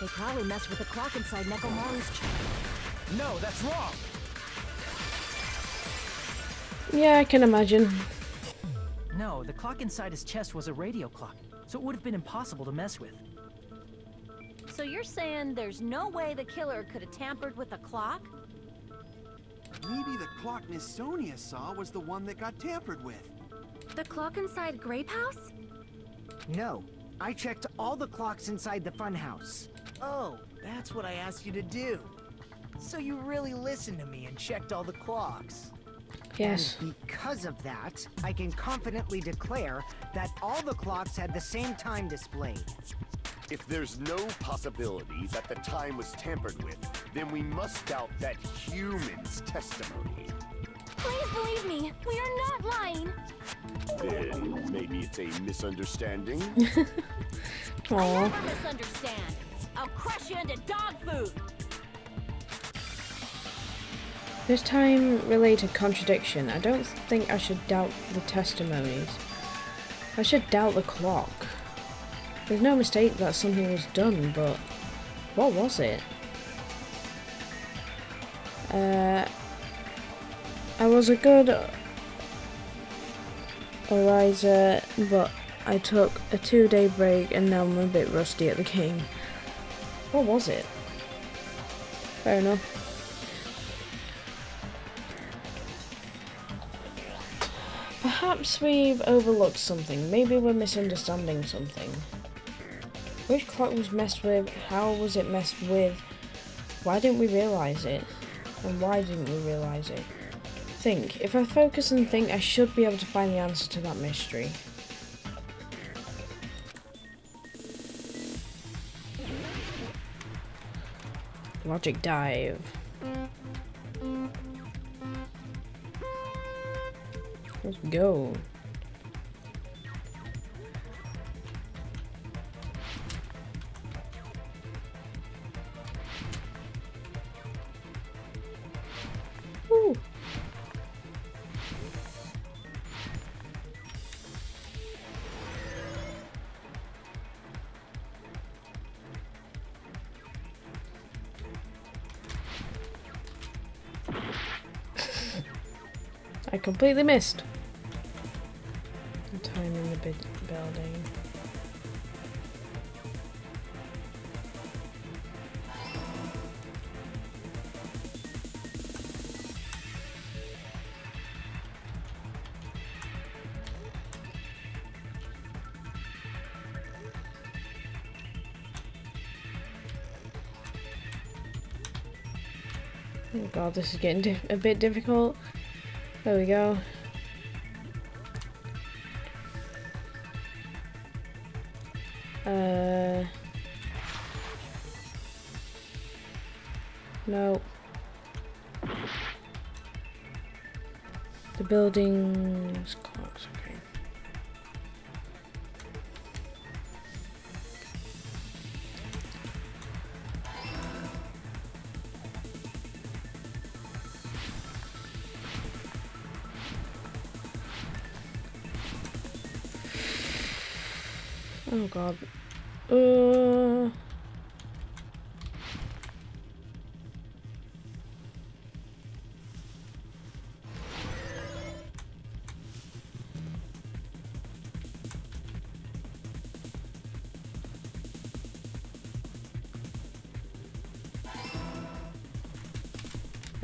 They probably messed with the clock inside Nekomaru's chest. No, that's wrong! Yeah, I can imagine. No, the clock inside his chest was a radio clock, so it would have been impossible to mess with. So you're saying there's no way the killer could have tampered with the clock? Maybe the clock Miss Sonia saw was the one that got tampered with. The clock inside Grape House? No, I checked all the clocks inside the funhouse. Oh, that's what I asked you to do. So you really listened to me and checked all the clocks. Yes. And because of that, I can confidently declare that all the clocks had the same time displayed. If there's no possibility that the time was tampered with, then we must doubt that human's testimony. Please believe me, we are not lying. Then maybe it's a misunderstanding? I Aww. never misunderstand. I'll crush you into dog food. This time-related contradiction. I don't think I should doubt the testimonies. I should doubt the clock. There's no mistake that something was done, but what was it? I was a good Ariza, but I took a 2-day break and now I'm a bit rusty at the game. What was it? Fair enough. Perhaps we've overlooked something. Maybe we're misunderstanding something. Which clock was messed with? How was it messed with? Why didn't we realise it? And why didn't we realise it? Think. If I focus and think, I should be able to find the answer to that mystery. Logic dive. Let's go. Woo. I completely missed. Time in the building. Oh god, this is getting a bit difficult. There we go. No. The building's clocks, okay. Oh god.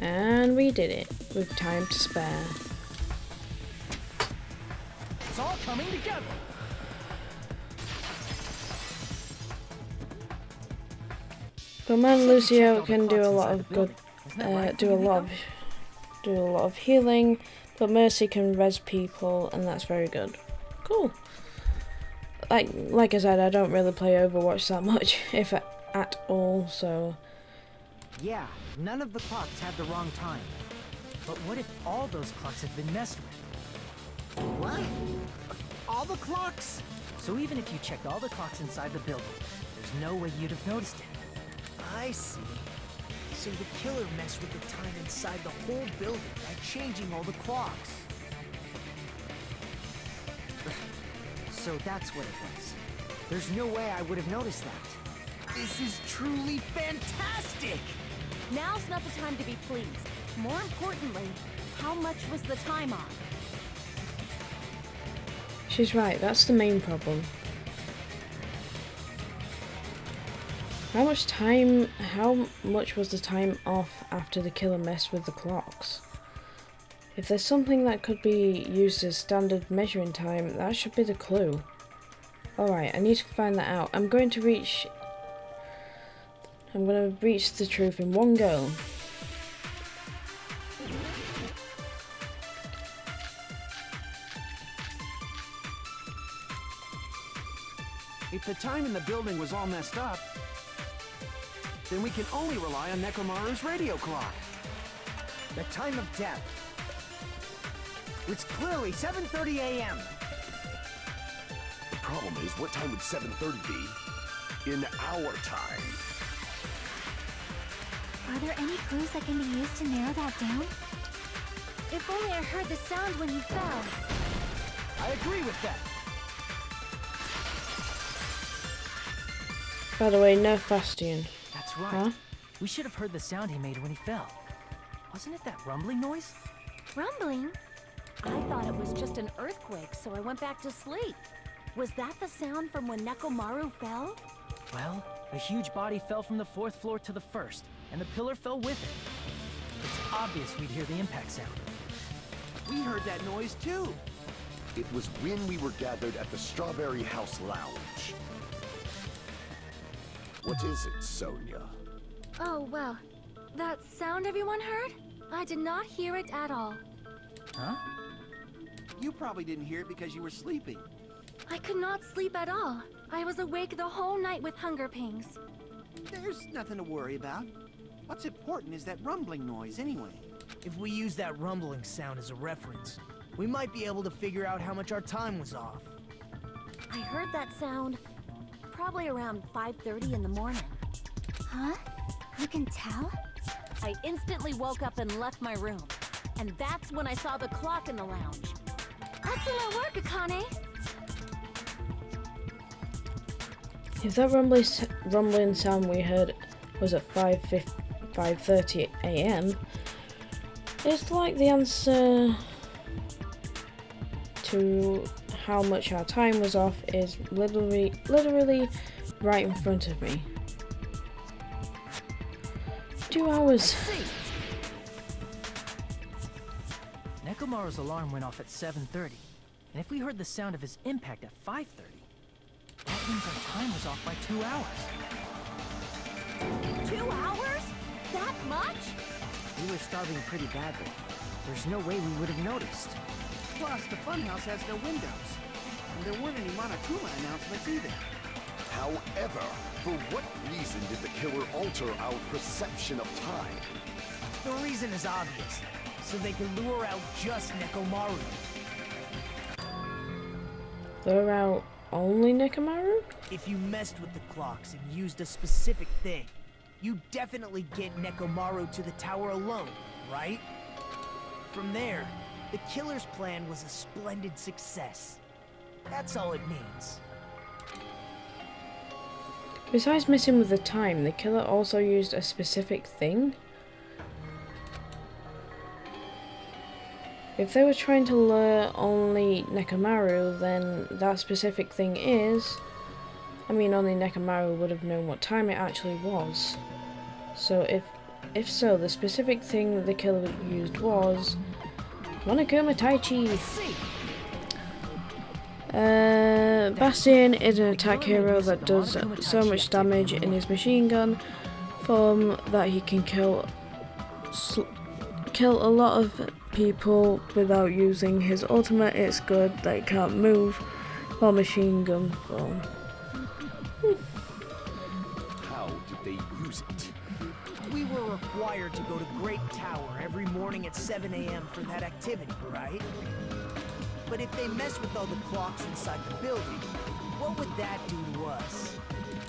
And we did it with time to spare. It's all coming together. But man, Lucio can do a lot of good, do a lot of healing. But Mercy can res people, and that's very good. Cool. Like I said, I don't really play Overwatch that much, if at all. So. Yeah, none of the clocks had the wrong time. But what if all those clocks had been messed with? What? All the clocks? So even if you checked all the clocks inside the building, there's no way you'd have noticed it. I see. So the killer messed with the time inside the whole building by changing all the clocks. So that's what it was. There's no way I would have noticed that. This is truly fantastic! Now's not the time to be pleased. More importantly, how much was the time on? She's right, that's the main problem. How much was the time off after the killer messed with the clocks? If there's something that could be used as standard measuring time, that should be the clue. Alright, I need to find that out. I'm going to reach the truth in one go. If the time in the building was all messed up, then we can only rely on Nekomaru's radio clock. The time of death. It's clearly 7:30 a.m. The problem is, what time would 7:30 be in our time? Are there any clues that can be used to narrow that down? If only I heard the sound when he fell. I agree with that. By the way, Nerf Bastion. That's right. Huh? We should have heard the sound he made when he fell. Wasn't it that rumbling noise? Rumbling? I thought it was just an earthquake, so I went back to sleep. Was that the sound from when Nekomaru fell? Well, a huge body fell from the 4th floor to the 1st, and the pillar fell with it. It's obvious we'd hear the impact sound. We heard that noise too. It was when we were gathered at the Strawberry House Lounge. What is it, Sonia? Oh, well, that sound everyone heard? I did not hear it at all. Huh? You probably didn't hear it because you were sleeping. I could not sleep at all. I was awake the whole night with hunger pangs. There's nothing to worry about. What's important is that rumbling noise anyway. If we use that rumbling sound as a reference, we might be able to figure out how much our time was off. I heard that sound probably around 5:30 in the morning. Huh? You can tell? I instantly woke up and left my room. And that's when I saw the clock in the lounge. Excellent work, Akane! If that rumbling sound we heard was at 5:30 a.m., it's like the answer to how much our time was off is literally right in front of me. 2 hours. Nekomaru's alarm went off at 7:30, and if we heard the sound of his impact at 5:30, that means our time was off by 2 hours. 2 hours? That much? We were starving pretty badly. There's no way we would have noticed. Plus, the funhouse has no windows. And there weren't any Monokuma announcements either. However, for what reason did the killer alter our perception of time? The reason is obvious. So they can lure out just Nekomaru. Lure out only Mechamaru? If you messed with the clocks and used a specific thing, you definitely get Nekomaru to the tower alone, right? From there, the killer's plan was a splendid success. That's all it means. Besides messing with the time, the killer also used a specific thing? If they were trying to lure only Mechamaru, then that specific thing is... I mean, only Mechamaru would have known what time it actually was. So if so, the specific thing the killer used was... Monokuma Taichi! Bastion is an attack hero that does so much damage in his machine gun form that he can kill a lot of people without using his ultimate. It's good that he can't move while machine gun form. How did they use it? We were required to go to Great Tower every morning at 7 a.m. for that activity, right? But if they mess with all the clocks inside the building, what would that do to us?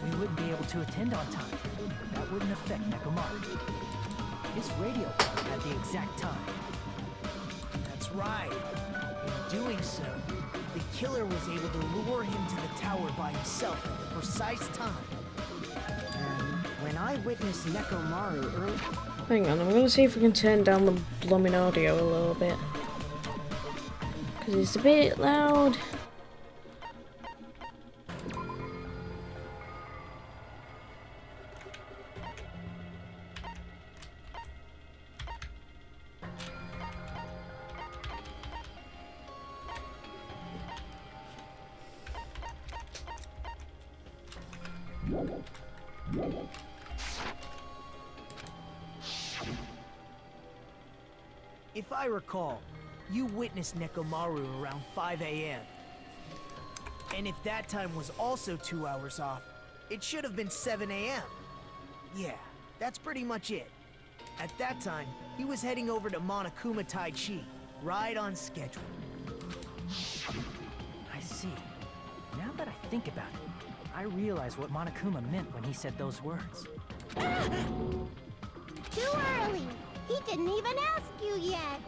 We wouldn't be able to attend on time. That wouldn't affect Nekomaru. His radio had the exact time. That's right. In doing so, the killer was able to lure him to the tower by himself at the precise time. And when I witnessed Nekomaru earlier... Hang on, I'm gonna see if we can turn down the blooming audio a little bit. Because it's a bit loud. If I recall, you witnessed Nekomaru around 5 a.m. And if that time was also 2 hours off, it should have been 7 a.m. Yeah, that's pretty much it. At that time, he was heading over to Monokuma Taichi, right on schedule. I see. Now that I think about it, I realize what Monokuma meant when he said those words. Too early! He didn't even ask you yet!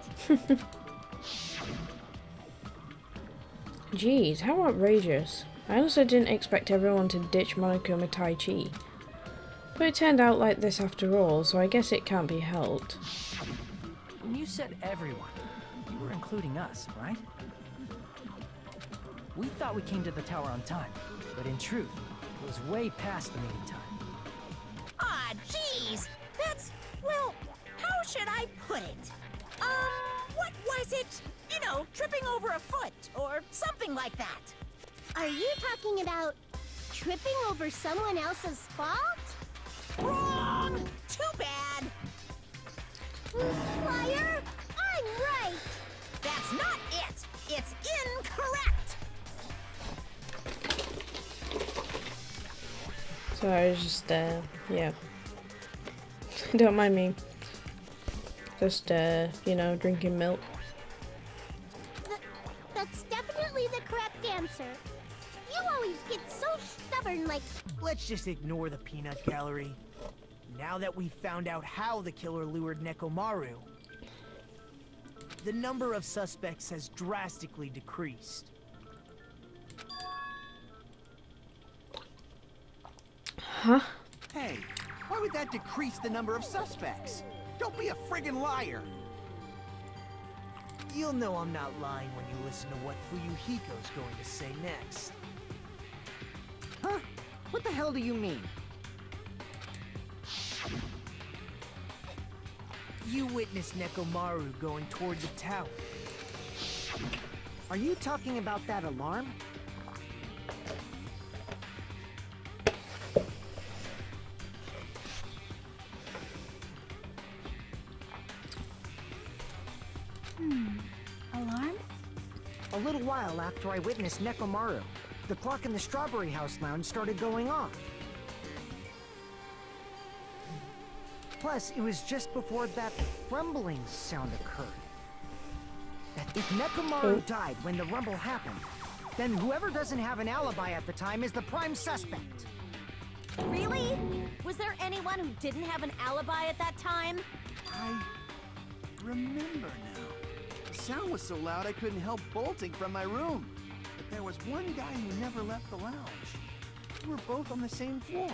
Jeez, how outrageous. I also didn't expect everyone to ditch Monokuma Tai Chi. But it turned out like this after all, so I guess it can't be helped. When you said everyone, you were including us, right? We thought we came to the tower on time, but in truth, it was way past the meeting time. Ah, jeez! That's, well, how should I put it? What was it? You know, tripping over a foot, or something like that. Are you talking about tripping over someone else's fault? Wrong! Too bad! Liar! I'm right! That's not it! It's incorrect! So I was just, yeah. Don't mind me. Just, you know, drinking milk. That's definitely the correct answer. You always get so stubborn like... Let's just ignore the peanut gallery. Now that we've found out how the killer lured Nekomaru, the number of suspects has drastically decreased. Huh? Hey, why would that decrease the number of suspects? Don't be a friggin' liar! You'll know I'm not lying when you listen to what Fuyuhiko's going to say next. Huh? What the hell do you mean? You witnessed Nekomaru going toward the tower. Are you talking about that alarm? Alarm? A little while after I witnessed Nekomaru, the clock in the Strawberry House lounge started going off. Plus, it was just before that rumbling sound occurred. That if Nekomaru died when the rumble happened, then whoever doesn't have an alibi at the time is the prime suspect. Really? Was there anyone who didn't have an alibi at that time? I remember now. The sound was so loud I couldn't help bolting from my room. But there was one guy who never left the lounge. We were both on the same floor.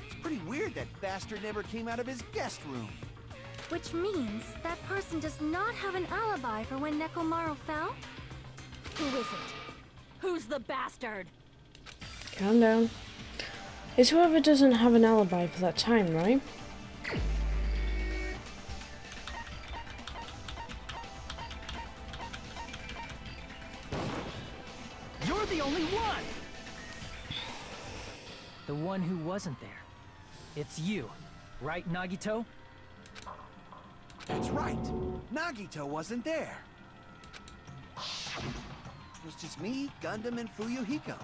It's pretty weird that bastard never came out of his guest room. Which means that person does not have an alibi for when Nekomaru fell? Who is it? Who's the bastard? Calm down. It's whoever doesn't have an alibi for that time, right? You're the only one! The one who wasn't there. It's you, right, Nagito? That's right. Nagito wasn't there. It was just me, Gundam, and Fuyuhiko.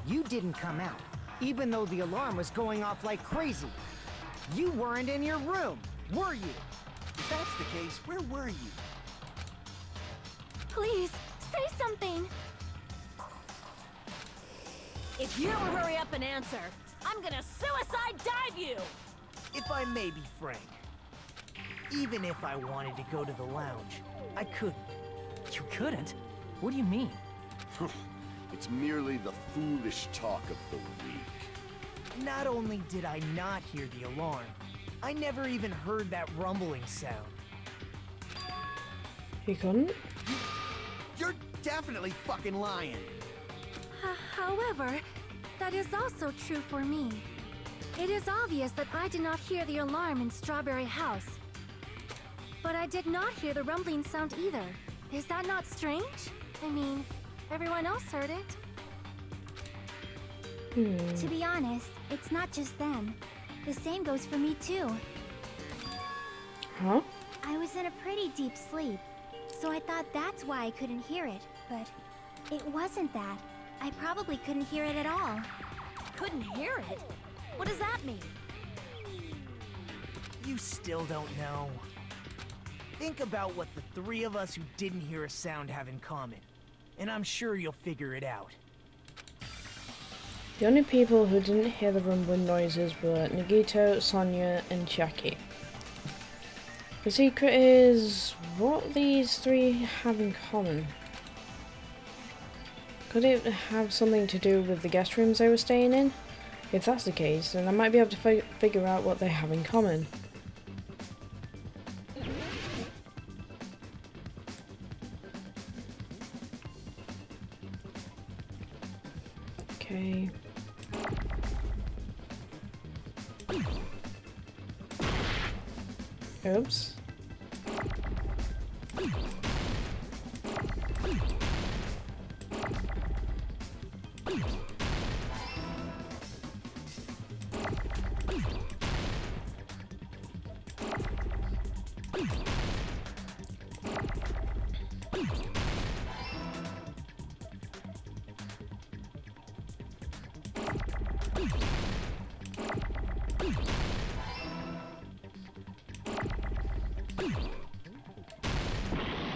You didn't come out, even though the alarm was going off like crazy. You weren't in your room, were you? If that's the case, where were you? Please, say something! If you don't hurry up and answer, I'm gonna suicide dive you! If I may be frank, even if I wanted to go to the lounge, I couldn't. You couldn't? What do you mean? It's merely the foolish talk of the weak. Not only did I not hear the alarm, I never even heard that rumbling sound. He couldn't? You're definitely fucking lying. However, that is also true for me. It is obvious that I did not hear the alarm in Strawberry House. But I did not hear the rumbling sound either. Is that not strange? I mean, everyone else heard it. To be honest, it's not just them. The same goes for me too. Huh? I was in a pretty deep sleep, so I thought that's why I couldn't hear it, but it wasn't that. I probably couldn't hear it at all. Couldn't hear it? What does that mean? You still don't know. Think about what the three of us who didn't hear a sound have in common, and I'm sure you'll figure it out. The only people who didn't hear the rumbling noises were Nagito, Sonya, and Chiaki. The secret is what these three have in common. Could it have something to do with the guest rooms they were staying in? If that's the case, then I might be able to figure out what they have in common. Okay. Oops.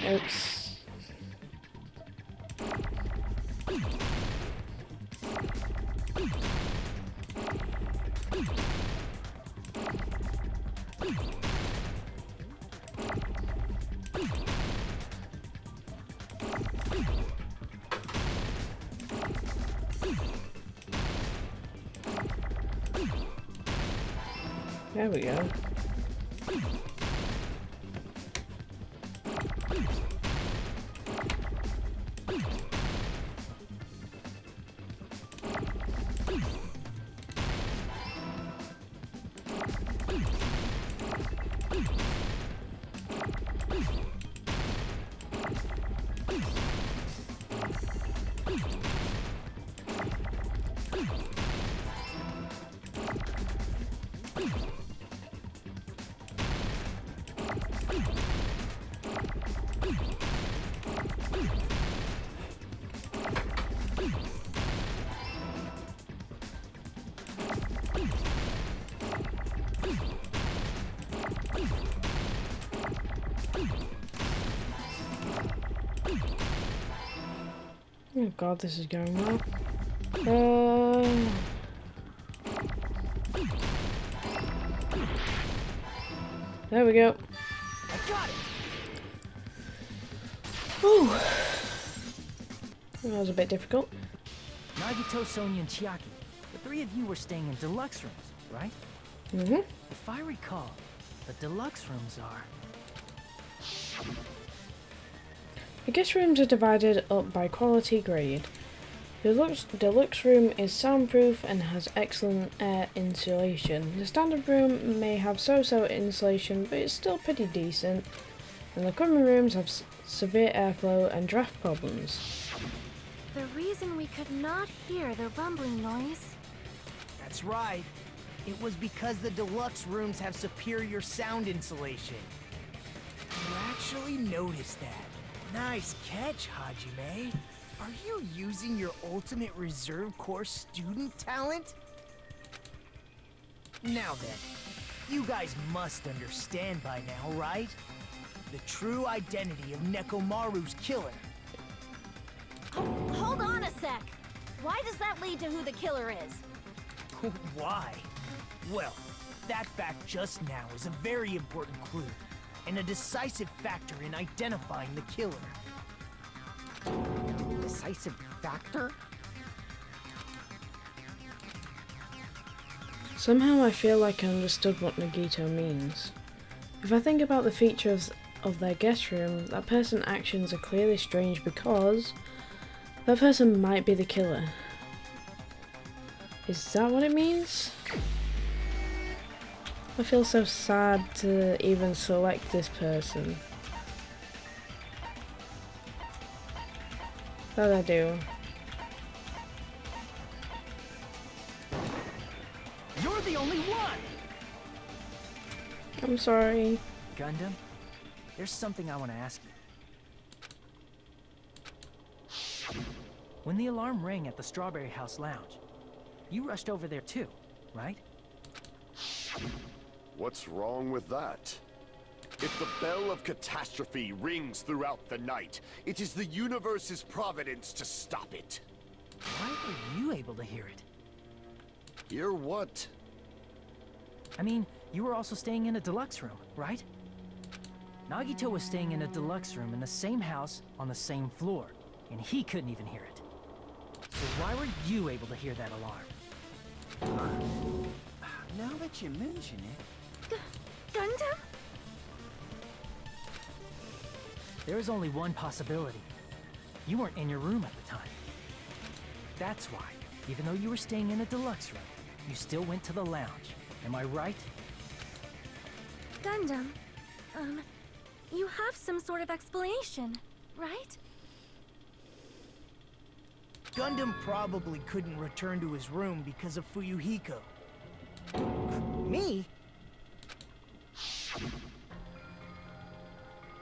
Oops. There we go. Oh god, this is going well. There we go. I got it. Whew. That was a bit difficult. Nagito, Sonia, and Chiaki. The three of you were staying in deluxe rooms, right? Mm-hmm. If I recall, the deluxe rooms are... The guest rooms are divided up by quality grade. The deluxe room is soundproof and has excellent air insulation. The standard room may have so-so insulation, but it's still pretty decent. And the common rooms have severe airflow and draft problems. The reason we could not hear the rumbling noise. That's right. It was because the deluxe rooms have superior sound insulation. You actually noticed that. Nice catch, Hajime. Are you using your ultimate reserve corps student talent? Now then, you guys must understand by now, right? The true identity of Nekomaru's killer. Hold on a sec. Why does that lead to who the killer is? Why? Well, that fact just now is a very important clue, and a decisive factor in identifying the killer. Decisive factor? Somehow I feel like I understood what Nagito means. If I think about the features of their guest room, that person's actions are clearly strange because that person might be the killer. Is that what it means? I feel so sad to even select this person. That I do. You're the only one! I'm sorry. Gundam, there's something I want to ask you. When the alarm rang at the Strawberry House Lounge, you rushed over there too, right? What's wrong with that? If the bell of catastrophe rings throughout the night, it is the universe's providence to stop it. Why were you able to hear it? Hear what? I mean, you were also staying in a deluxe room, right? Nagito was staying in a deluxe room in the same house on the same floor, and he couldn't even hear it. So why were you able to hear that alarm? Now that you mention it... Gundam? There is only one possibility. You weren't in your room at the time. That's why, even though you were staying in a deluxe room, you still went to the lounge. Am I right? Gundam, you have some sort of explanation, right? Gundam probably couldn't return to his room because of Fuyuhiko. Me?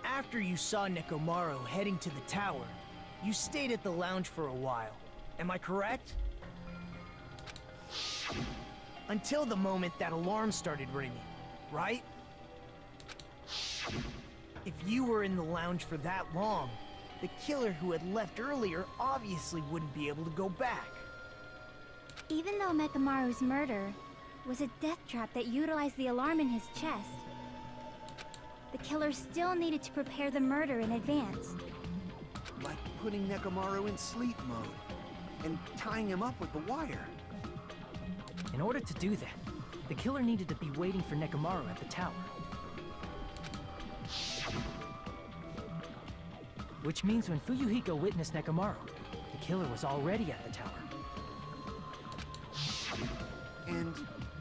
After you saw Nekomaru heading to the tower, you stayed at the lounge for a while. Am I correct? Until the moment that alarm started ringing, right? If you were in the lounge for that long, the killer who had left earlier obviously wouldn't be able to go back. Even though Mechamaru's murder was a death trap that utilized the alarm in his chest, the killer still needed to prepare the murder in advance. Like putting Nekomaru in sleep mode and tying him up with the wire. In order to do that, the killer needed to be waiting for Nekomaru at the tower. Which means when Fuyuhiko witnessed Nekomaru, the killer was already at the tower. And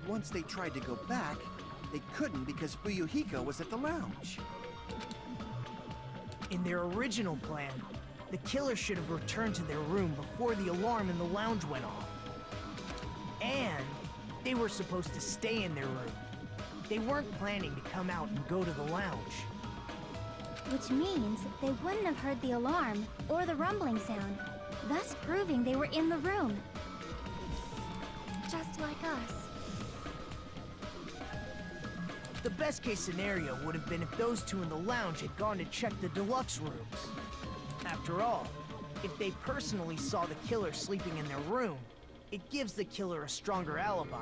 once they tried to go back, they couldn't because Fuyuhiko was at the lounge. In their original plan, the killer should have returned to their room before the alarm in the lounge went off. And they were supposed to stay in their room. They weren't planning to come out and go to the lounge. Which means they wouldn't have heard the alarm or the rumbling sound, thus proving they were in the room. Just like us. The best case scenario would have been if those two in the lounge had gone to check the deluxe rooms. After all, if they personally saw the killer sleeping in their room, it gives the killer a stronger alibi.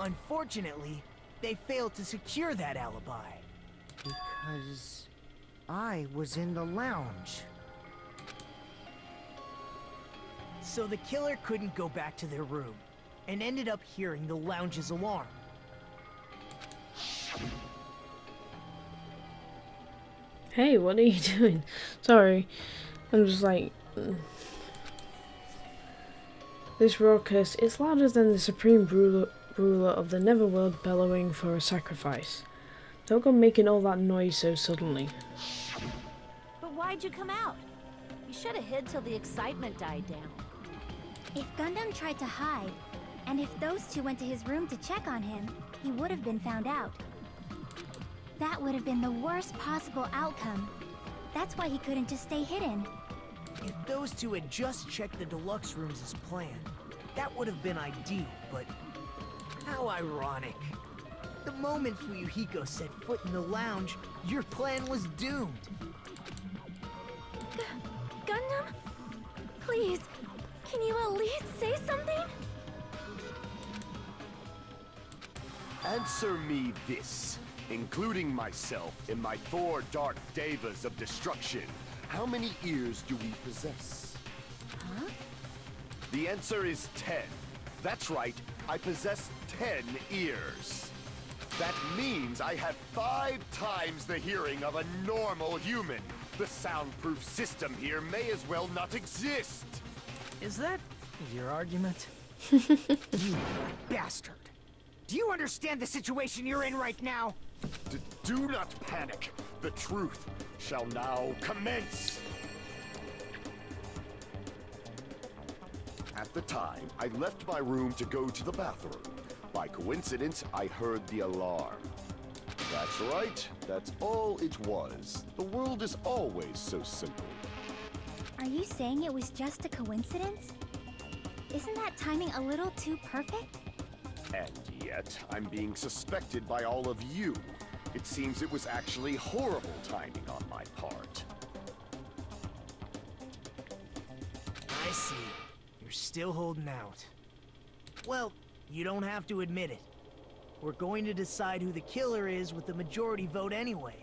Unfortunately, they failed to secure that alibi. Because I was in the lounge. So the killer couldn't go back to their room, and ended up hearing the lounge's alarm. Hey, what are you doing? Sorry, I'm just like... This raucous is louder than the supreme ruler of the Netherworld bellowing for a sacrifice. Don't go making all that noise so suddenly. But why'd you come out? You should have hid till the excitement died down. If Gundam tried to hide, and if those two went to his room to check on him, he would have been found out. That would have been the worst possible outcome. That's why he couldn't just stay hidden. If those two had just checked the deluxe rooms as planned, that would have been ideal, but how ironic. The moment Fuyuhiko set foot in the lounge, your plan was doomed. Gundam? Please, can you at least say something? Answer me this. Including myself and my 4 dark devas of destruction, how many ears do we possess? Huh? The answer is 10. That's right, I possess 10 ears. That means I have 5 times the hearing of a normal human. The soundproof system here may as well not exist. Is that your argument? You bastard! Do you understand the situation you're in right now? Do not panic. The truth shall now commence. At the time, I left my room to go to the bathroom. By coincidence, I heard the alarm. That's right. That's all it was. The world is always so simple. Are you saying it was just a coincidence? Isn't that timing a little too perfect? And yet, I'm being suspected by all of you. It seems it was actually horrible timing on my part. I see. You're still holding out. Well, you don't have to admit it. We're going to decide who the killer is with the majority vote anyway.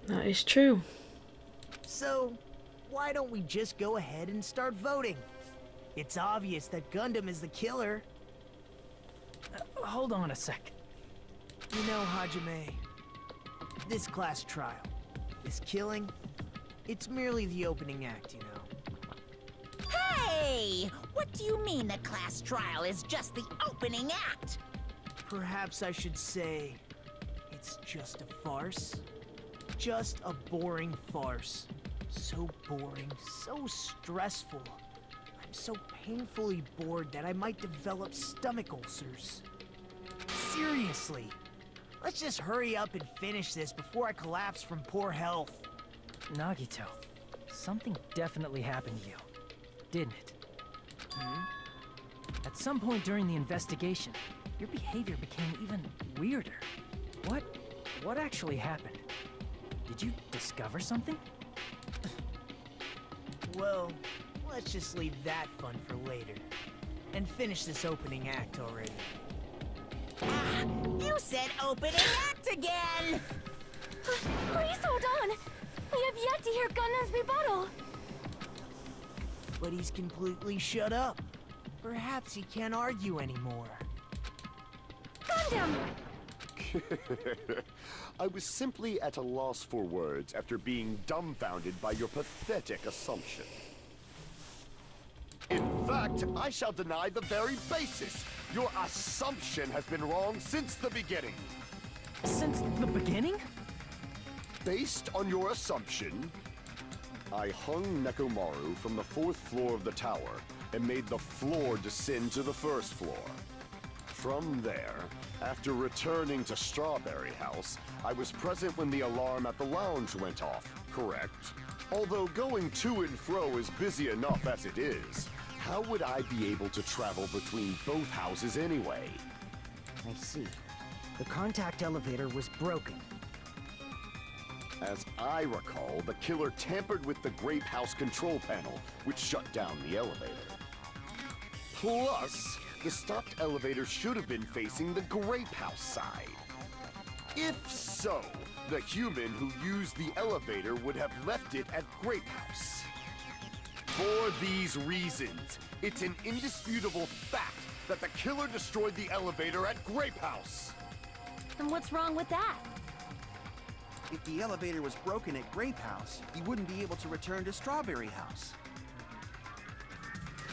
That is true. So, why don't we just go ahead and start voting? It's obvious that Gundam is the killer. Hold on a sec. You know, Hajime, this class trial, this killing, it's merely the opening act, you know. Hey! What do you mean the class trial is just the opening act? Perhaps I should say, it's just a farce. Just a boring farce. So boring, so stressful. I'm so painfully bored that I might develop stomach ulcers. Seriously, let's just hurry up and finish this before I collapse from poor health. Nagito, something definitely happened to you, didn't it? At some point during the investigation, your behavior became even weirder. What actually happened? Did you discover something? Well, let's just leave that fun for later. And finish this opening act already. Ah, you said opening act again! Please hold on! We have yet to hear Gundam's rebuttal! But he's completely shut up. Perhaps he can't argue anymore. Gundam! I was simply at a loss for words after being dumbfounded by your pathetic assumption. In fact, I shall deny the very basis. Your assumption has been wrong since the beginning. Since the beginning? Based on your assumption, I hung Nekomaru from the 4th floor of the tower and made the floor descend to the 1st floor. From there, after returning to Strawberry House, I was present when the alarm at the lounge went off, correct? Although going to and fro is busy enough as it is, how would I be able to travel between both houses anyway? I see. The contact elevator was broken. As I recall, the killer tampered with the Grape House control panel, which shut down the elevator. Plus, the stopped elevator should have been facing the Grape House side. If so, the human who used the elevator would have left it at Grape House. For these reasons, it's an indisputable fact that the killer destroyed the elevator at Grape House. And what's wrong with that? If the elevator was broken at Grape House, he wouldn't be able to return to Strawberry House.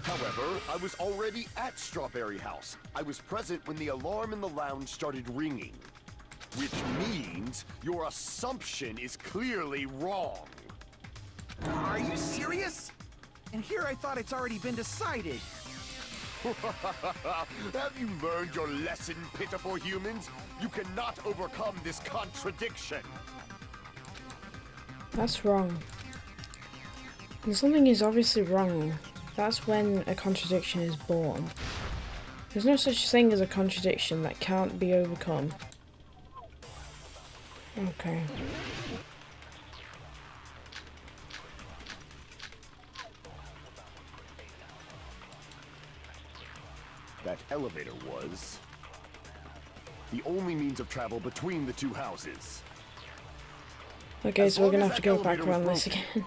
However, I was already at Strawberry House. I was present when the alarm in the lounge started ringing. Which means your assumption is clearly wrong. Are you serious? And here I thought it's already been decided. Have you learned your lesson, pitiful humans? You cannot overcome this contradiction. That's wrong. When something is obviously wrong, that's when a contradiction is born. There's no such thing as a contradiction that can't be overcome. Okay. That elevator was the only means of travel between the two houses. Okay, so we're gonna have to go back around this again.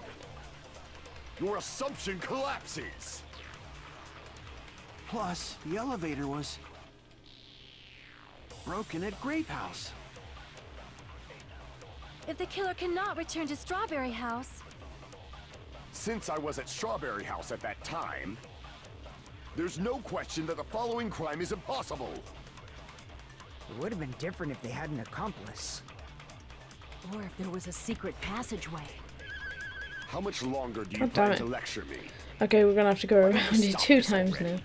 Your assumption collapses. Plus, the elevator was broken at Grape House. If the killer cannot return to Strawberry House... Since I was at Strawberry House at that time, there's no question that the following crime is impossible. It would have been different if they had an accomplice. Or if there was a secret passageway. How much longer do you God damn plan it. to lecture me? Okay, we're gonna have to go around it Stop 2 this times already. now.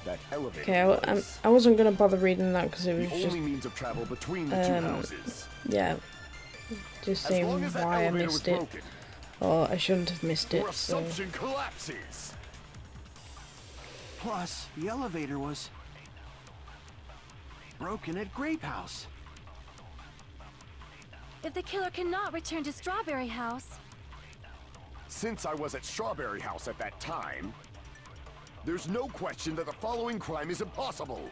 That elevator Okay, was I wasn't gonna bother reading that because it was the just, only means of travel between the two houses. yeah, just As saying long as that why I elevator missed was it. broken, Or I shouldn't have missed your it, so... assumption collapses. Plus, the elevator was broken at Grape House. If the killer cannot return to Strawberry House... Since I was at Strawberry House at that time, there's no question that the following crime is impossible.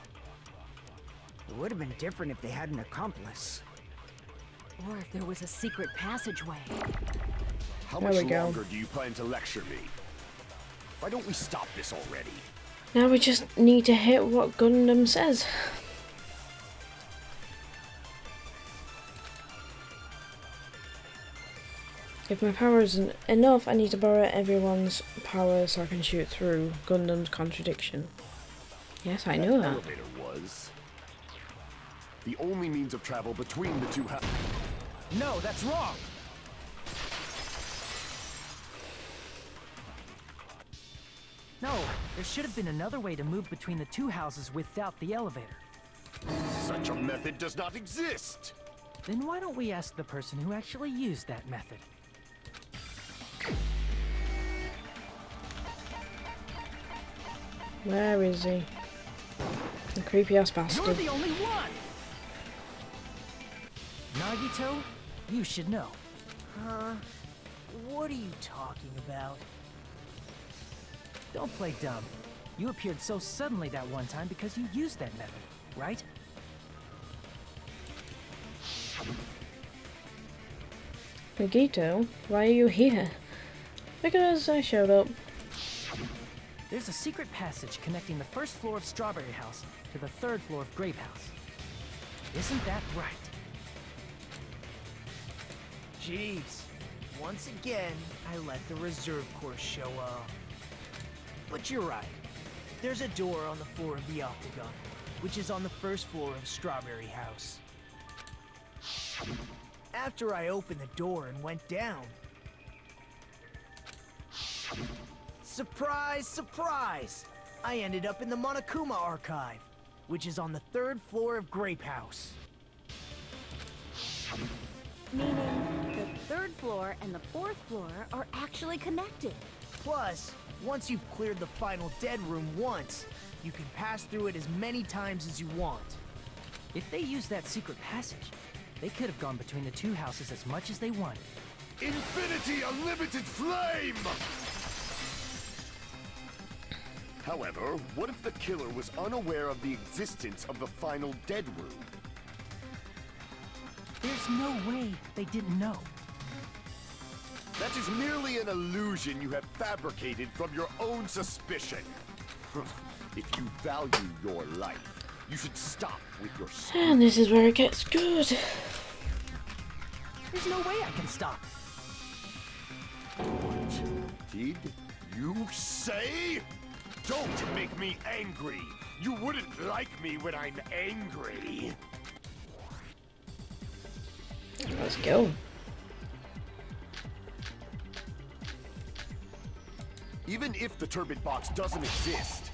It would have been different if they had an accomplice. Or if there was a secret passageway. How There much we go. longer do you plan to lecture me? Why don't we stop this already? Now we just need to hit what Gundam says. If my power isn't enough, I need to borrow everyone's power so I can shoot through Gundam's contradiction. Yes, I know that. Elevator was the only means of travel between the two No, that's wrong! No, there should have been another way to move between the two houses without the elevator. Such a method does not exist! Then why don't we ask the person who actually used that method? Where is he? The creepy ass You're bastard. the only one! Nagito, you should know. Huh? What are you talking about? Don't play dumb. You appeared so suddenly that one time because you used that method, right? Nagito, why are you here? Because I showed up. There's a secret passage connecting the first floor of Strawberry House to the third floor of Grape House. Isn't that right? Jeez. Once again, I let the reserve course show up. But you're right. There's a door on the floor of the Octagon, which is on the first floor of Strawberry House. After I opened the door and went down... Surprise, surprise! I ended up in the Monokuma Archive, which is on the third floor of Grape House. Meaning, the third floor and the fourth floor are actually connected. Plus, once you've cleared the final dead room once, you can pass through it as many times as you want. If they used that secret passage, they could have gone between the two houses as much as they wanted. Infinity Unlimited Flame! However, what if the killer was unaware of the existence of the final dead room? There's no way they didn't know. That is merely an illusion you have fabricated from your own suspicion. If you value your life, you should stop with your And this is where it gets good. There's no way I can stop. What did you say? Don't make me angry. You wouldn't like me when I'm angry. Let's go. Even if the turbid box doesn't exist,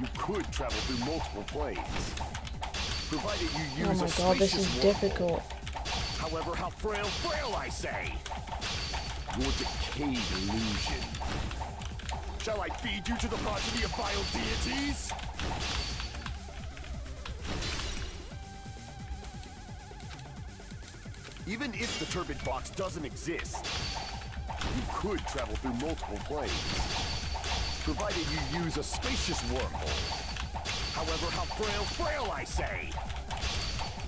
you could travel through multiple planes. Provided you Oh use my a god, this is spacious wormhole. difficult. However, how frail I say! Your decayed illusion. Shall I feed you to the progeny of vile deities? Even if the turbid box doesn't exist, you could travel through multiple planes. Provided you use a spacious wormhole. However, how frail I say!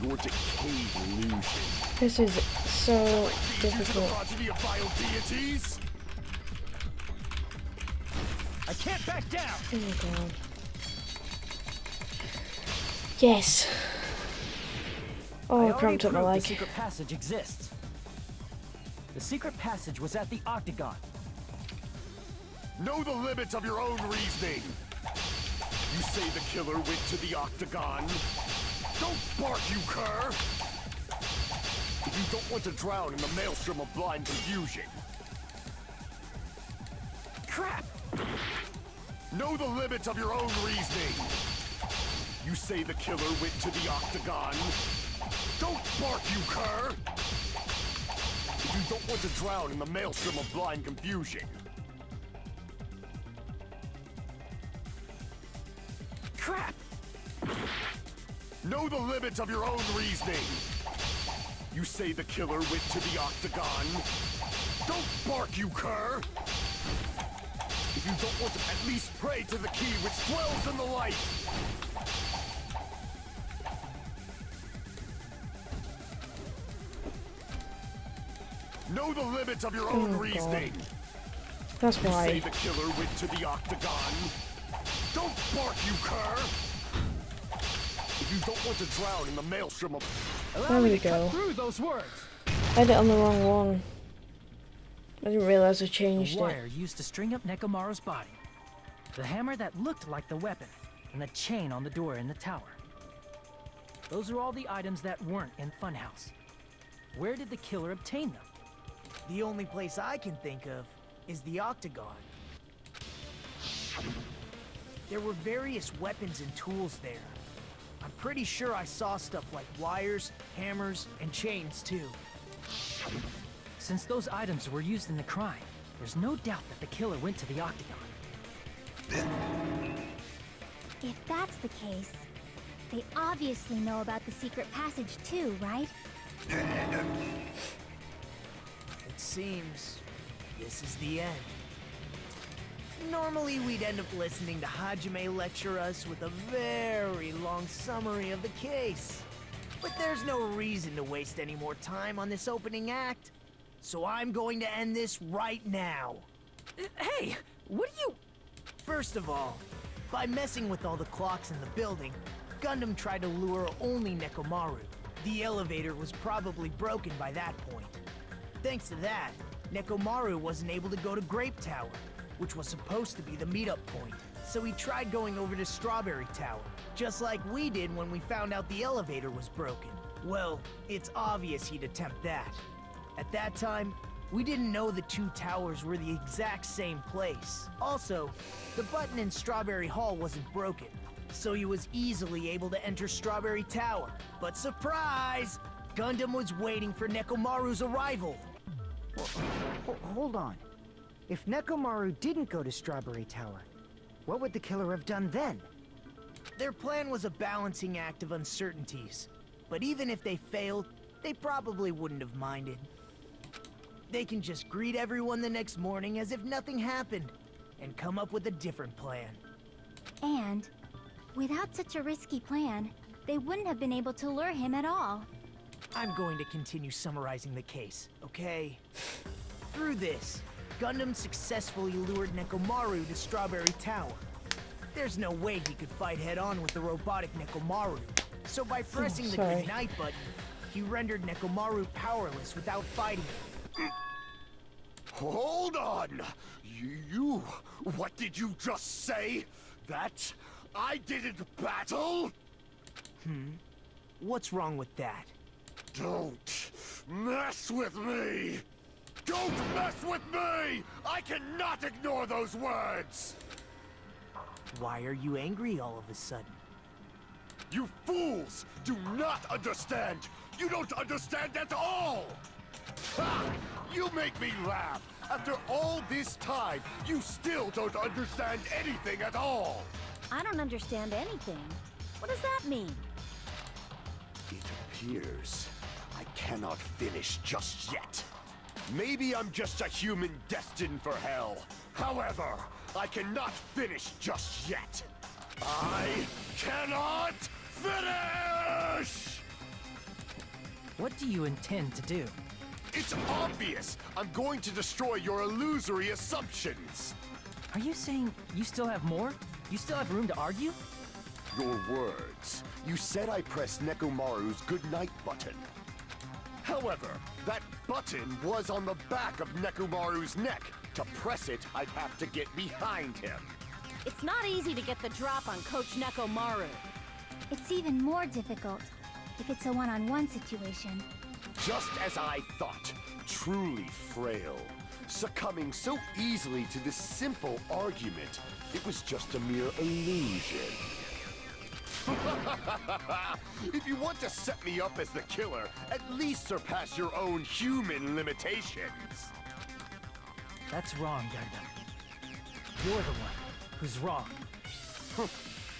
Your decayed illusion. This is so Feed you to the difficult. progeny of vile deities? I can't back down! Oh my god. Yes. Oh, I already cramped up my proved leg. The secret passage exists. The secret passage was at the Octagon. Know the limits of your own reasoning. You say the killer went to the Octagon. Don't bark, you cur! If you don't want to drown in the maelstrom of blind confusion. Crap! Know the limits of your own reasoning. You say the killer went to the Octagon. Don't bark, you cur! If you don't want to drown in the maelstrom of blind confusion. Crap! Know the limits of your own reasoning. You say the killer went to the Octagon. Don't bark, you cur! If you don't want to at least pray to the key which dwells in the light. Know the limits of your own reasoning. That's You why. say the killer went to the octagon. Don't bark, you cur! If you don't want to drown in the maelstrom of... There we go. Through those words. I had it on the wrong one. I didn't realize I The changed it. wire used to string up Nekomaru's body. The hammer that looked like the weapon. And the chain on the door in the tower. Those are all the items that weren't in Funhouse. Where did the killer obtain them? The only place I can think of is the octagon. There were various weapons and tools there. I'm pretty sure I saw stuff like wires, hammers, and chains too. Since those items were used in the crime, there's no doubt that the killer went to the octagon. If that's the case, they obviously know about the secret passage too, right? It seems this is the end. Normally we'd end up listening to Hajime lecture us with a very long summary of the case. But there's no reason to waste any more time on this opening act. So I'm going to end this right now. Hey, what are you... First of all, by messing with all the clocks in the building, Gundam tried to lure only Nekomaru. The elevator was probably broken by that point. Thanks to that, Nekomaru wasn't able to go to Grape Tower, which was supposed to be the meetup point. So he tried going over to Strawberry Tower, just like we did when we found out the elevator was broken. Well, it's obvious he'd attempt that. At that time, we didn't know the two towers were the exact same place. Also, the button in Strawberry Hall wasn't broken, so he was easily able to enter Strawberry Tower. But surprise! Gundam was waiting for Nekomaru's arrival. Hold on. If Nekomaru didn't go to Strawberry Tower, what would the killer have done then? Their plan was a balancing act of uncertainties. But even if they failed, they probably wouldn't have minded. They can just greet everyone the next morning as if nothing happened, and come up with a different plan. And, without such a risky plan, they wouldn't have been able to lure him at all. I'm going to continue summarizing the case, okay? Through this, Gundam successfully lured Nekomaru to Strawberry Tower. There's no way he could fight head-on with the robotic Nekomaru, so by pressing the sorry. good night button, he rendered Nekomaru powerless without fighting him. Hold on! You... What did you just say? That I didn't battle? What's wrong with that? Don't mess with me! Don't mess with me! I cannot ignore those words! Why are you angry all of a sudden? You fools do not understand! You don't understand at all! Ha! You make me laugh! After all this time, you still don't understand anything at all! I don't understand anything. What does that mean? It appears I cannot finish just yet. Maybe I'm just a human destined for hell. However, I cannot finish just yet. I cannot finish! What do you intend to do? It's obvious! I'm going to destroy your illusory assumptions! Are you saying you still have more? You still have room to argue? Your words. You said I pressed Nekomaru's goodnight button. However, that button was on the back of Nekomaru's neck. To press it, I'd have to get behind him. It's not easy to get the drop on Coach Nekomaru. It's even more difficult if it's a one-on-one situation. Just as I thought, truly frail. Succumbing so easily to this simple argument, it was just a mere illusion. If you want to set me up as the killer, at least surpass your own human limitations. That's wrong, Gundam. You're the one who's wrong.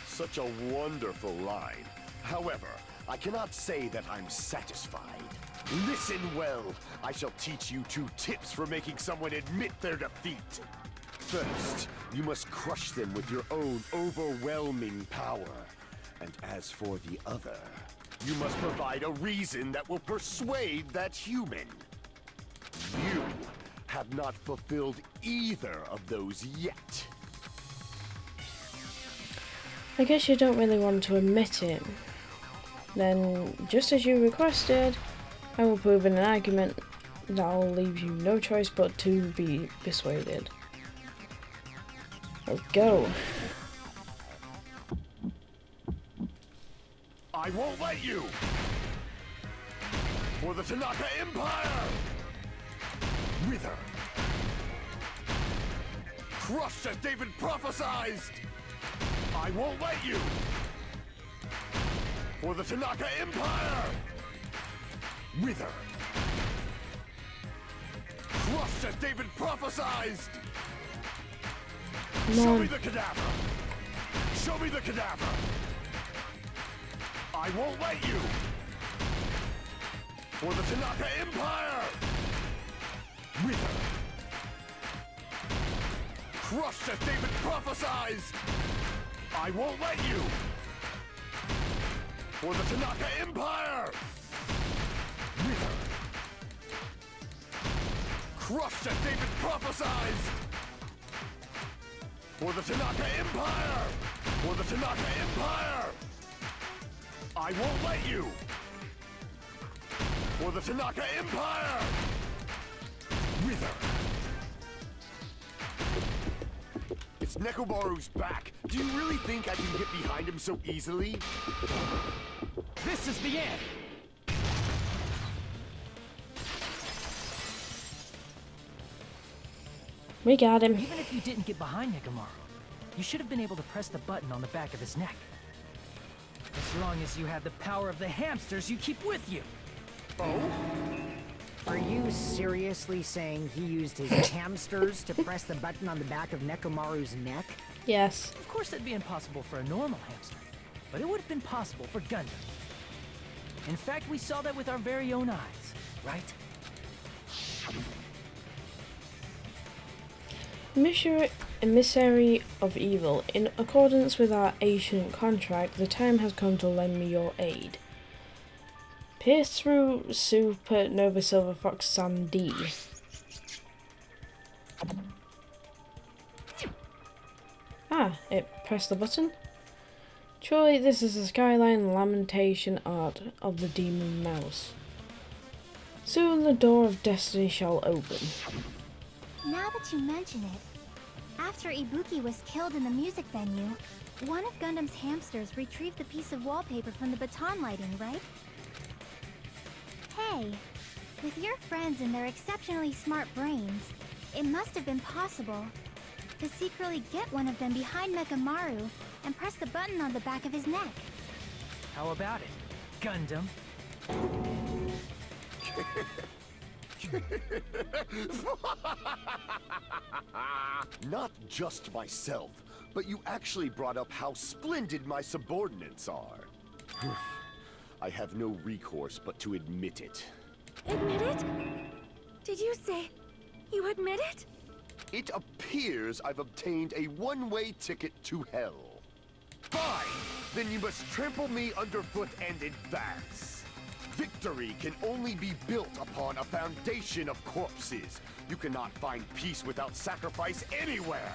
Such a wonderful line. However, I cannot say that I'm satisfied. Listen well. I shall teach you 2 tips for making someone admit their defeat. First, you must crush them with your own overwhelming power. And as for the other, you must provide a reason that will persuade that human. You have not fulfilled either of those yet. I guess you don't really want to admit it. Then, just as you requested, I will prove in an argument that will leave you no choice but to be persuaded. Let's go. I won't let you! For the Tanaka Empire! Wither! Crushed as David prophesied! I won't let you! For the Tanaka Empire! Wither! Crushed as David prophesied! Show me the cadaver! Show me the cadaver! I won't let you! For the Tanaka Empire! Wither! Crushed as David prophesied! I won't let you! For the Tanaka Empire! Wither! Crushed as David prophesied! For the Tanaka Empire! For the Tanaka Empire! I won't let you! For the Tanaka Empire! Wither! It's Nekomaru's back. Do you really think I can get behind him so easily? This is the end! We got him. Even if you didn't get behind Nekomaru, you should have been able to press the button on the back of his neck. As long as you had the power of the hamsters you keep with you. Oh? Are you seriously saying he used his hamsters to press the button on the back of Nekomaru's neck? Yes. Of course that'd be impossible for a normal hamster, but it would have been possible for Gundam. In fact, we saw that with our very own eyes, right? Emissary of evil, in accordance with our ancient contract, the time has come to lend me your aid. Pierce through Supernova Silver Fox Sam D. Ah, it pressed the button? Surely this is the skyline lamentation art of the demon mouse. Soon the door of destiny shall open. Now that you mention it, after Ibuki was killed in the music venue, one of Gundam's hamsters retrieved the piece of wallpaper from the baton lighting, right? Hey, with your friends and their exceptionally smart brains, it must have been possible to secretly get one of them behind Mechamaru and press the button on the back of his neck. How about it, Gundam? Not just myself, but you actually brought up how splendid my subordinates are. I have no recourse but to admit it. Admit it? Did you say you admit it? It appears I've obtained a one-way ticket to hell. Fine! Then you must trample me underfoot and advance. Victory can only be built upon a foundation of corpses. You cannot find peace without sacrifice anywhere.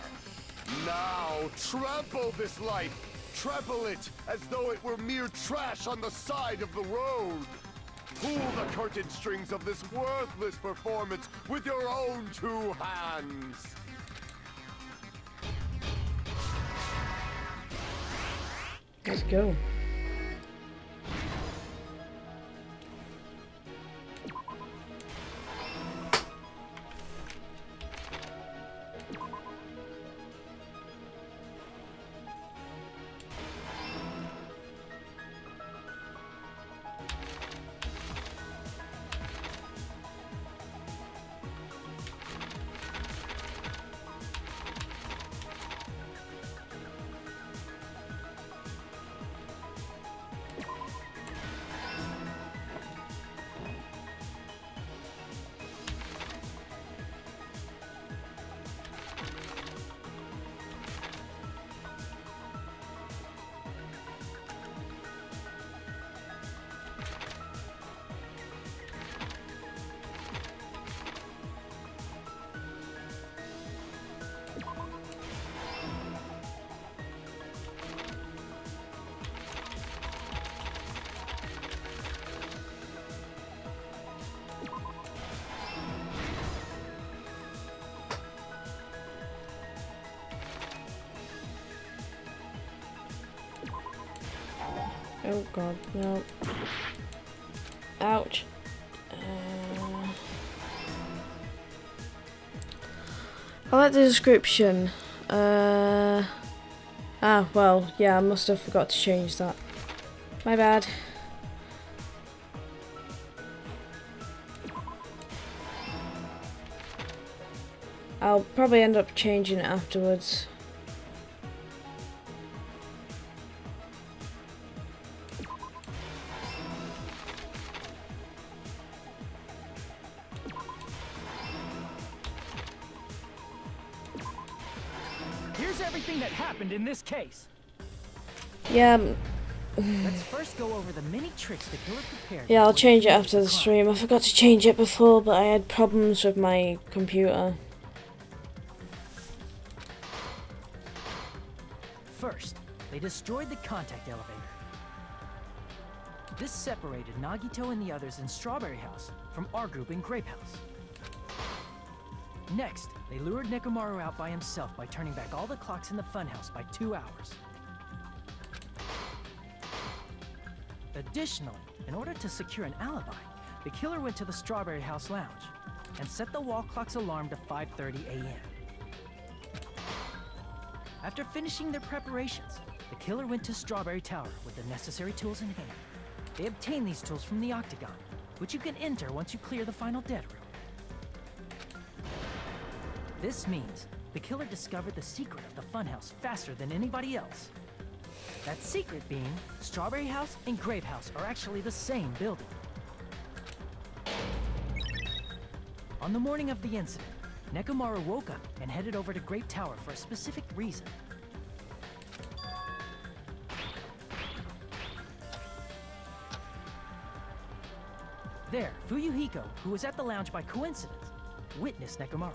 Now, trample this life. Trample it as though it were mere trash on the side of the road. Pull the curtain strings of this worthless performance with your own two hands. Let's go. Oh god, no. Ouch. I like the description. Well, yeah, I must have forgot to change that. My bad. I'll probably end up changing it afterwards. Here's everything that happened in this case. Yeah. Let's first go over the many tricks the killer prepared. Yeah, I'll change it after the stream. I forgot to change it before, but I had problems with my computer. First, they destroyed the contact elevator. This separated Nagito and the others in Strawberry House from our group in Grape House. Next, they lured Nekomaru out by himself by turning back all the clocks in the funhouse by 2 hours. Additionally, in order to secure an alibi, the killer went to the Strawberry House lounge and set the wall clock's alarm to 5:30 a.m. After finishing their preparations, the killer went to Strawberry Tower with the necessary tools in hand. They obtained these tools from the Octagon, which you can enter once you clear the final dead room. This means the killer discovered the secret of the funhouse faster than anybody else. That secret being, Strawberry House and Grape House are actually the same building. On the morning of the incident, Nekomaru woke up and headed over to Grape Tower for a specific reason. There, Fuyuhiko, who was at the lounge by coincidence, witnessed Nekomaru.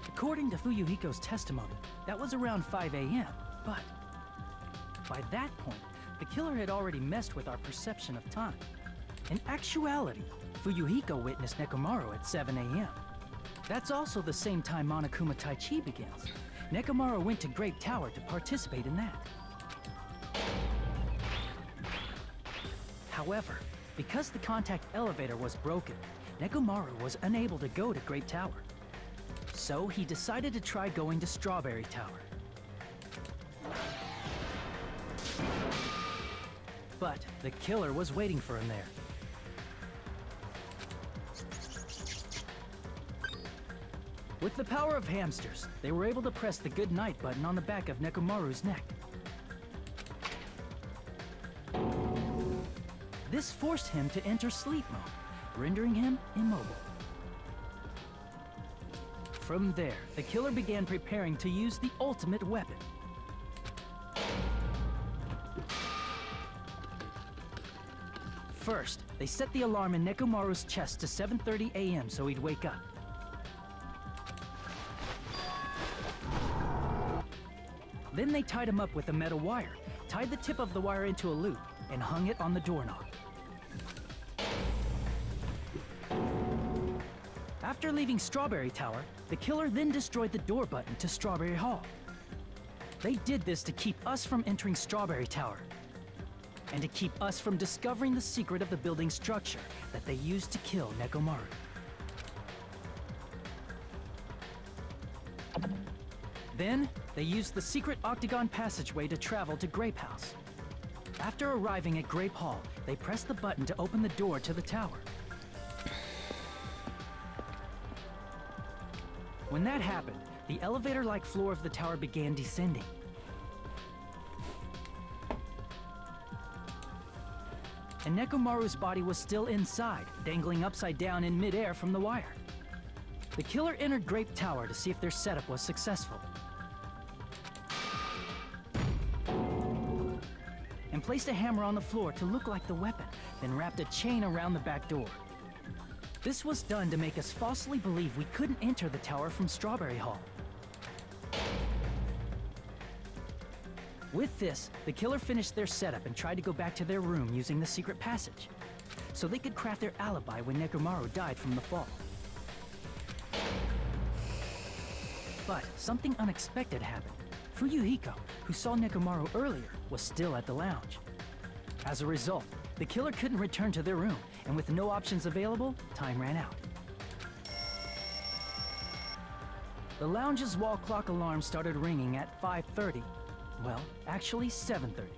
According to Fuyuhiko's testimony, that was around 5 a.m., but by that point, the killer had already messed with our perception of time. In actuality, Fuyuhiko witnessed Nekomaru at 7 a.m. That's also the same time Monokuma Taichi begins. Nekomaru went to Grape Tower to participate in that. However, because the contact elevator was broken, Nekomaru was unable to go to Grape Tower. So he decided to try going to Strawberry Tower. But the killer was waiting for him there. With the power of hamsters, they were able to press the good night button on the back of Nekomaru's neck. This forced him to enter sleep mode, rendering him immobile. From there, the killer began preparing to use the ultimate weapon. First, they set the alarm in Nekomaru's chest to 7:30 a.m. so he'd wake up. Then they tied him up with a metal wire, tied the tip of the wire into a loop, and hung it on the doorknob. After leaving Strawberry Tower, the killer then destroyed the door button to Strawberry Hall. They did this to keep us from entering Strawberry Tower, and to keep us from discovering the secret of the building's structure that they used to kill Nekomaru. Then, they used the secret octagon passageway to travel to Grape House. After arriving at Grape Hall, they pressed the button to open the door to the tower. When that happened, the elevator-like floor of the tower began descending. And Nekomaru's body was still inside, dangling upside down in midair from the wire. The killer entered Grape Tower to see if their setup was successful, and placed a hammer on the floor to look like the weapon, then wrapped a chain around the back door. This was done to make us falsely believe we couldn't enter the tower from Strawberry Hall. With this, the killer finished their setup and tried to go back to their room using the secret passage, so they could craft their alibi when Nekomaru died from the fall. But something unexpected happened. Fuyuhiko, who saw Nekomaru earlier, was still at the lounge. As a result, the killer couldn't return to their room, and with no options available, time ran out. The lounge's wall clock alarm started ringing at 5:30. Well, actually 7:30.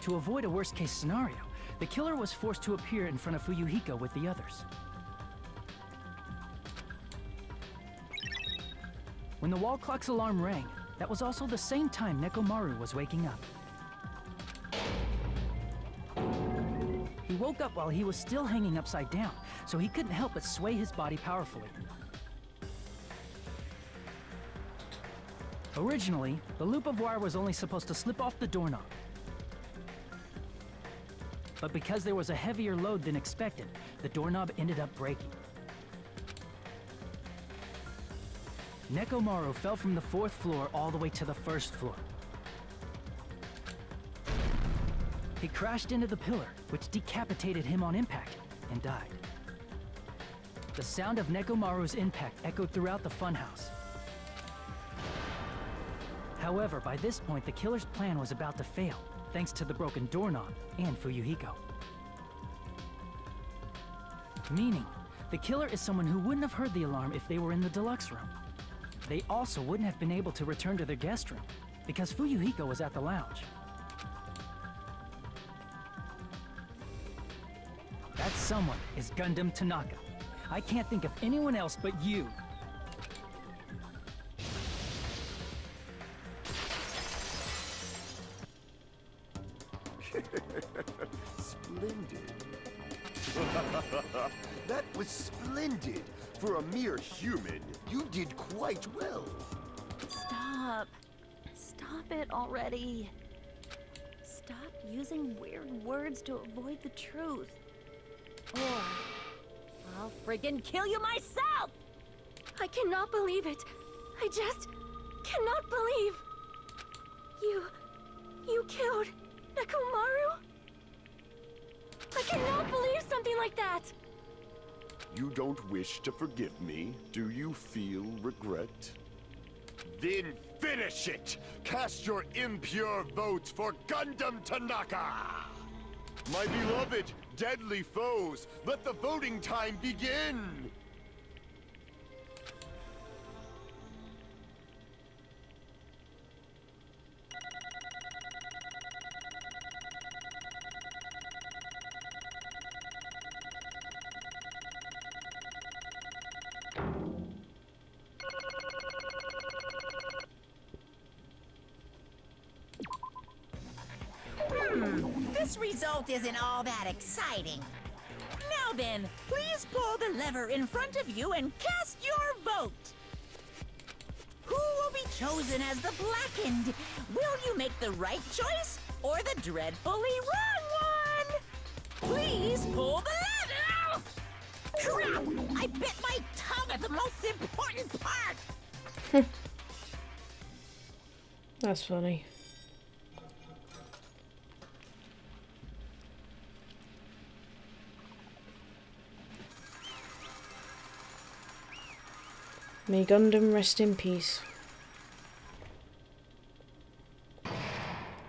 To avoid a worst-case scenario, the killer was forced to appear in front of Fuyuhiko with the others. When the wall clock's alarm rang, that was also the same time Nekomaru was waking up. He woke up while he was still hanging upside down, so he couldn't help but sway his body powerfully. Originally, the loop of wire was only supposed to slip off the doorknob. But because there was a heavier load than expected, the doorknob ended up breaking. Nekomaru fell from the 4th floor all the way to the 1st floor. He crashed into the pillar, which decapitated him on impact, and died. The sound of Nekomaru's impact echoed throughout the funhouse. However, by this point, the killer's plan was about to fail, thanks to the broken doorknob and Fuyuhiko. Meaning, the killer is someone who wouldn't have heard the alarm if they were in the deluxe room. They also wouldn't have been able to return to their guest room, because Fuyuhiko was at the lounge. That someone is Gundam Tanaka. I can't think of anyone else but you. Splendid. That was splendid. For a mere human, you did quite well. Stop. Stop it already. Stop using weird words to avoid the truth. Or I'll friggin' kill you myself! I cannot believe it. I just cannot believe. You killed Nekomaru? I cannot believe something like that. You don't wish to forgive me? Do you feel regret? Then finish it! Cast your impure votes for Gundam Tanaka! My beloved, deadly foes, let the voting time begin! This result isn't all that exciting. Now then, please pull the lever in front of you and cast your vote. Who will be chosen as the blackened? Will you make the right choice or the dreadfully wrong one? Please pull the lever! Crap! I bit my tongue at the most important part! That's funny. May Gundam rest in peace.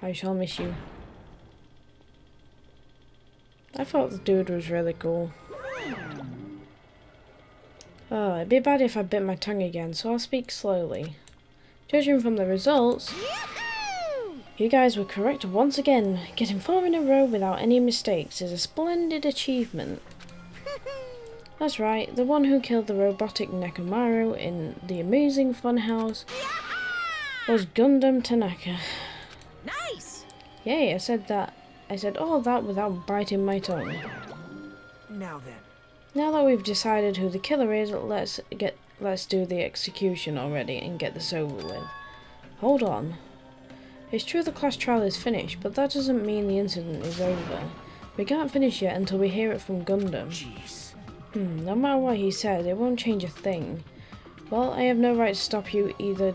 I shall miss you. I thought the dude was really cool. Oh, it'd be bad if I bit my tongue again, so I'll speak slowly. Judging from the results, you guys were correct once again. Getting 4 in a row without any mistakes is a splendid achievement. That's right, the one who killed the robotic Nekomaru in the amazing funhouse was Gundam Tanaka. Nice! Yay, I said all that without biting my tongue. Now then. Now that we've decided who the killer is, let's do the execution already and get this over with. Hold on. It's true the class trial is finished, but that doesn't mean the incident is over. We can't finish yet until we hear it from Gundam. Jeez. No matter what he says, it won't change a thing. Well, I have no right to stop you either,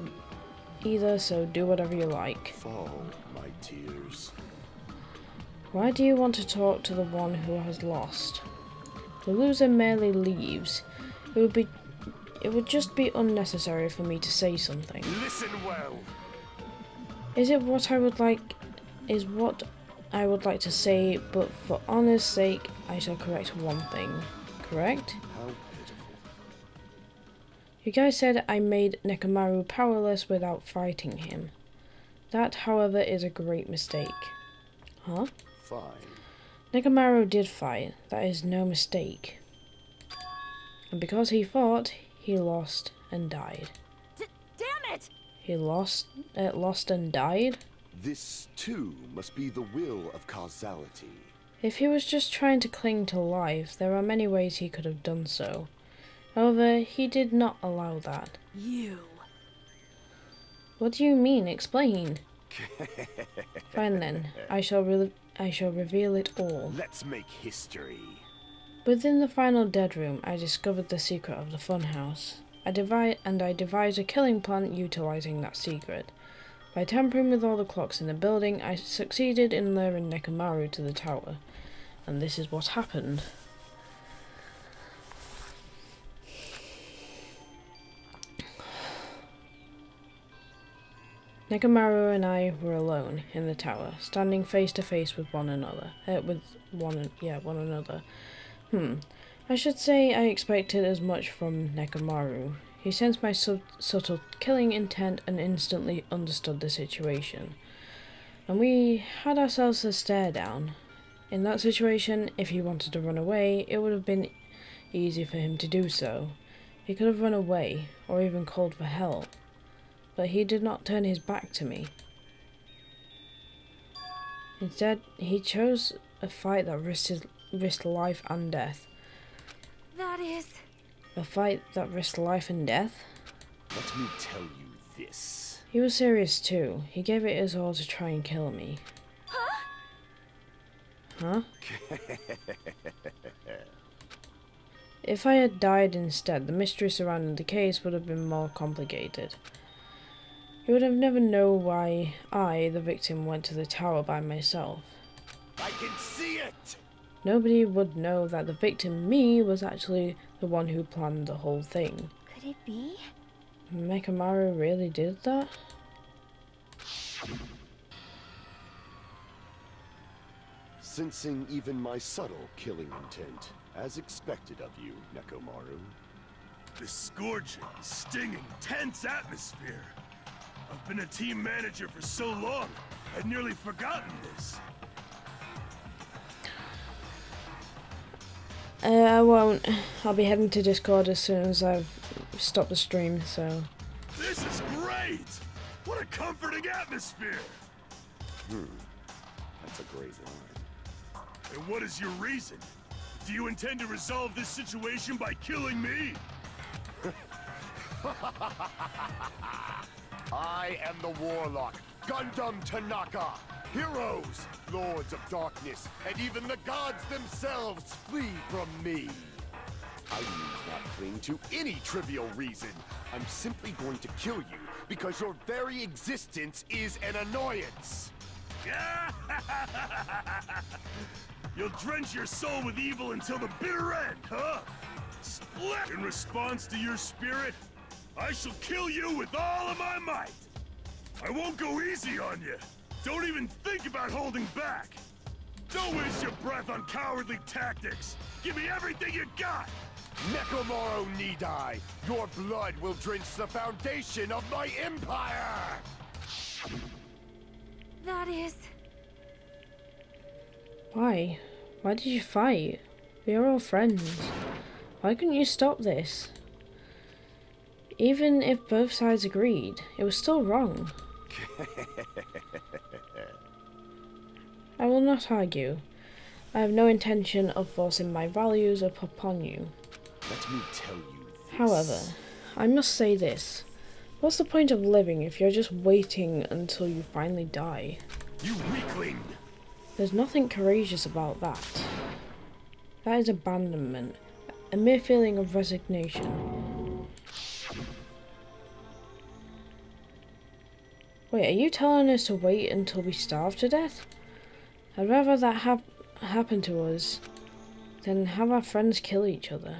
so do whatever you like. Fall, my tears. Why do you want to talk to the one who has lost? The loser merely leaves. It would just be unnecessary for me to say something. Listen well. Is what I would like to say, but for honor's sake, I shall correct one thing. Correct? How pitiful. You guys said I made Mechamaru powerless without fighting him. That, however, is a great mistake. Huh? Fine. Mechamaru did fight. That is no mistake. And because he fought, he lost and died. Damn it! He lost and died? This, too, must be the will of causality. If he was just trying to cling to life, there are many ways he could have done so. However, he did not allow that. You. What do you mean? Explain. Fine then. I shall reveal it all. Let's make history. Within the final dead room, I discovered the secret of the funhouse. I devised a killing plan utilizing that secret. By tampering with all the clocks in the building, I succeeded in luring Mechamaru to the tower. And this is what happened. Mechamaru and I were alone in the tower, standing face to face with one another. One another. I should say I expected as much from Mechamaru. He sensed my subtle killing intent and instantly understood the situation. And we had ourselves a stare down. In that situation, if he wanted to run away, it would have been easy for him to do so. He could have run away, or even called for help. But he did not turn his back to me. Instead, he chose a fight that risked life and death. That is... A fight that risked life and death? Let me tell you this. He was serious too. He gave it his all to try and kill me. Huh? If I had died instead, the mystery surrounding the case would have been more complicated. You would have never known why I, the victim, went to the tower by myself. I can see it! Nobody would know that the victim, me, was actually the one who planned the whole thing. Could it be? Mechamaru really did that? Sensing even my subtle killing intent, as expected of you, Nekomaru. The scorching, stinging, tense atmosphere. I've been a team manager for so long, I'd nearly forgotten this. I won't. I'll be heading to Discord as soon as I've stopped the stream, so... This is great! What a comforting atmosphere! That's a great line. And what is your reason? Do you intend to resolve this situation by killing me? I am the Warlock, GUNDAM TANAKA! Heroes, Lords of Darkness, and even the gods themselves flee from me! I need not cling to any trivial reason. I'm simply going to kill you because your very existence is an annoyance! You'll drench your soul with evil until the bitter end, huh? Split! In response to your spirit, I shall kill you with all of my might! I won't go easy on you! Don't even think about holding back! Don't waste your breath on cowardly tactics! Give me everything you got! Nekomaru Nidai, your blood will drench the foundation of my empire! That is... Why? Why did you fight? We are all friends. Why couldn't you stop this? Even if both sides agreed, it was still wrong. I will not argue. I have no intention of forcing my values upon you. Let me tell you this. However, I must say this. What's the point of living if you're just waiting until you finally die? You weakling! There's nothing courageous about that. That is abandonment, a mere feeling of resignation. Wait, are you telling us to wait until we starve to death? I'd rather that happen to us than have our friends kill each other.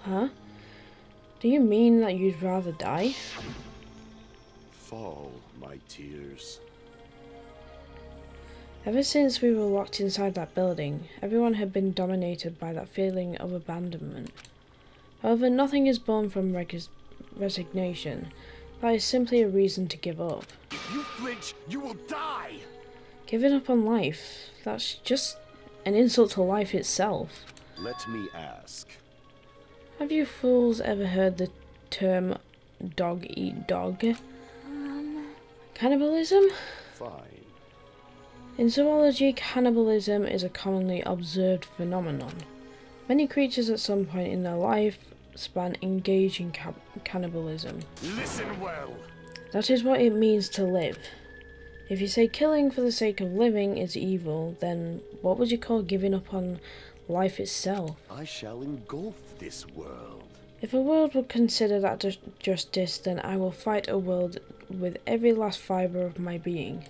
Huh? Do you mean that you'd rather die? Fall, my tears. Ever since we were locked inside that building, everyone had been dominated by that feeling of abandonment. However, nothing is born from resignation. That is simply a reason to give up. If you flinch, you will die! Giving up on life, that's just an insult to life itself. Let me ask. Have you fools ever heard the term dog eat dog? Cannibalism? Fine. In zoology, cannibalism is a commonly observed phenomenon. Many creatures at some point in their lifespan engage in cannibalism. Listen well. That is what it means to live. If you say killing for the sake of living is evil, then what would you call giving up on life itself? I shall engulf this world. If a world would consider that justice, then I will fight a world with every last fibre of my being.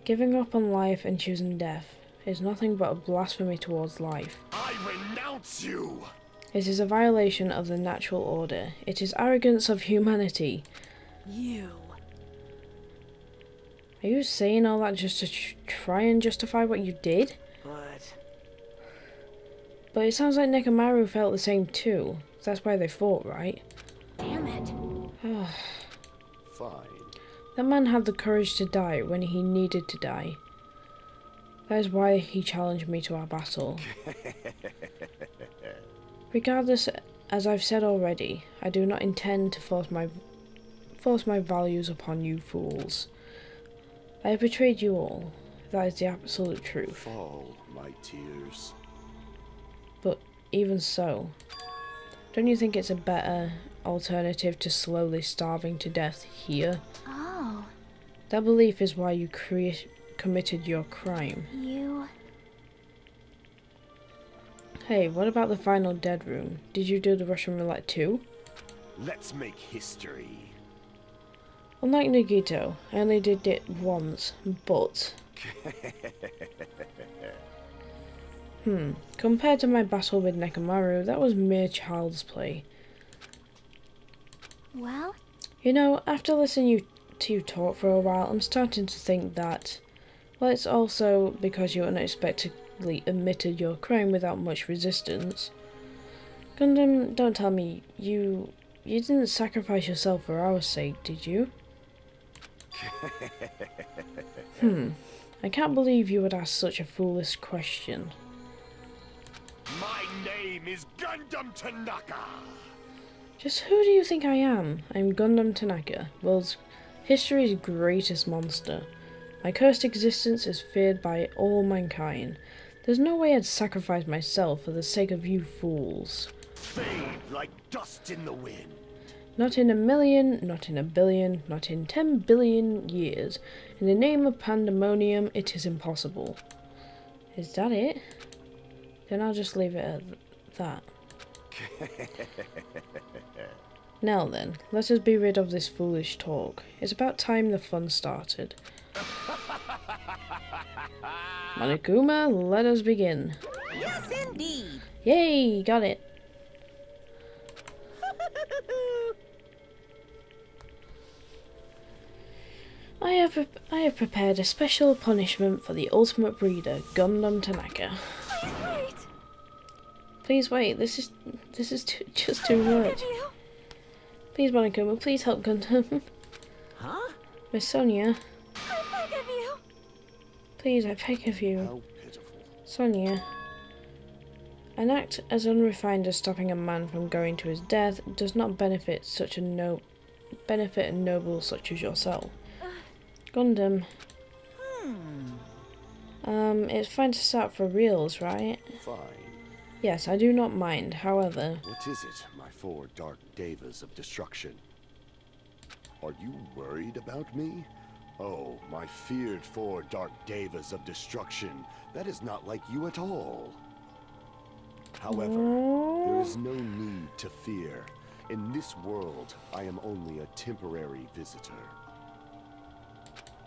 Giving up on life and choosing death is nothing but a blasphemy towards life. I renounce you! It is a violation of the natural order. It is arrogance of humanity. You. Are you saying all that just to try and justify what you did? But it sounds like Mechamaru felt the same too. That's why they fought, right? Damn it. Fine. That man had the courage to die when he needed to die. That is why he challenged me to our battle. Regardless, as I've said already, I do not intend to force my values upon you fools. I have betrayed you all. That is the absolute truth. Fall, my tears. But even so, don't you think it's a better alternative to slowly starving to death here? Oh. That belief is why you committed your crime. You... Hey, what about the final dead room? Did you do the Russian roulette too? Let's make history. Unlike Nagito, I only did it once, but... Compared to my battle with Mechamaru, that was mere child's play. Well? You know, after listening to you talk for a while, I'm starting to think that... Well, it's also because you unexpectedly admitted your crime without much resistance. Gundam, don't tell me, you didn't sacrifice yourself for our sake, did you? I can't believe you would ask such a foolish question. My name is Gundam Tanaka! Just who do you think I am? I'm Gundam Tanaka, world's history's greatest monster. My cursed existence is feared by all mankind. There's no way I'd sacrifice myself for the sake of you fools. Fade like dust in the wind. Not in a million, not in a billion, not in 10 billion years. In the name of pandemonium, it is impossible. Is that it? Then I'll just leave it at that. Now then, let us be rid of this foolish talk. It's about time the fun started. Monokuma, let us begin. Yes, indeed. Yay, got it. I have prepared a special punishment for the ultimate breeder, Gundam Tanaka. Wait! Please wait. This is just too much. Please, Monokuma, please help Gundam. Huh? Miss Sonia. I beg of you! Please, I beg of you. How pitiful. Sonia. An act as unrefined as stopping a man from going to his death does not benefit a noble such as yourself. Gundam. It's fine to start for reals, right? Fine. Yes, I do not mind. However... What is it, my four dark devas of destruction? Are you worried about me? Oh, my feared four dark devas of destruction. That is not like you at all. However, there is no need to fear. In this world, I am only a temporary visitor.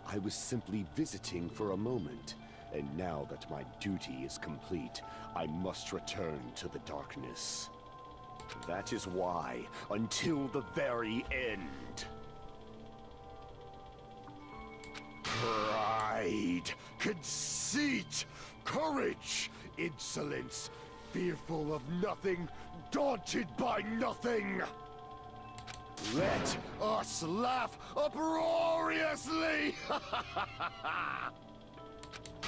I was simply visiting for a moment, and now that my duty is complete, I must return to the darkness. That is why, until the very end... Pride. pride, conceit, courage, insolence, fearful of nothing, daunted by nothing. Let us laugh uproariously!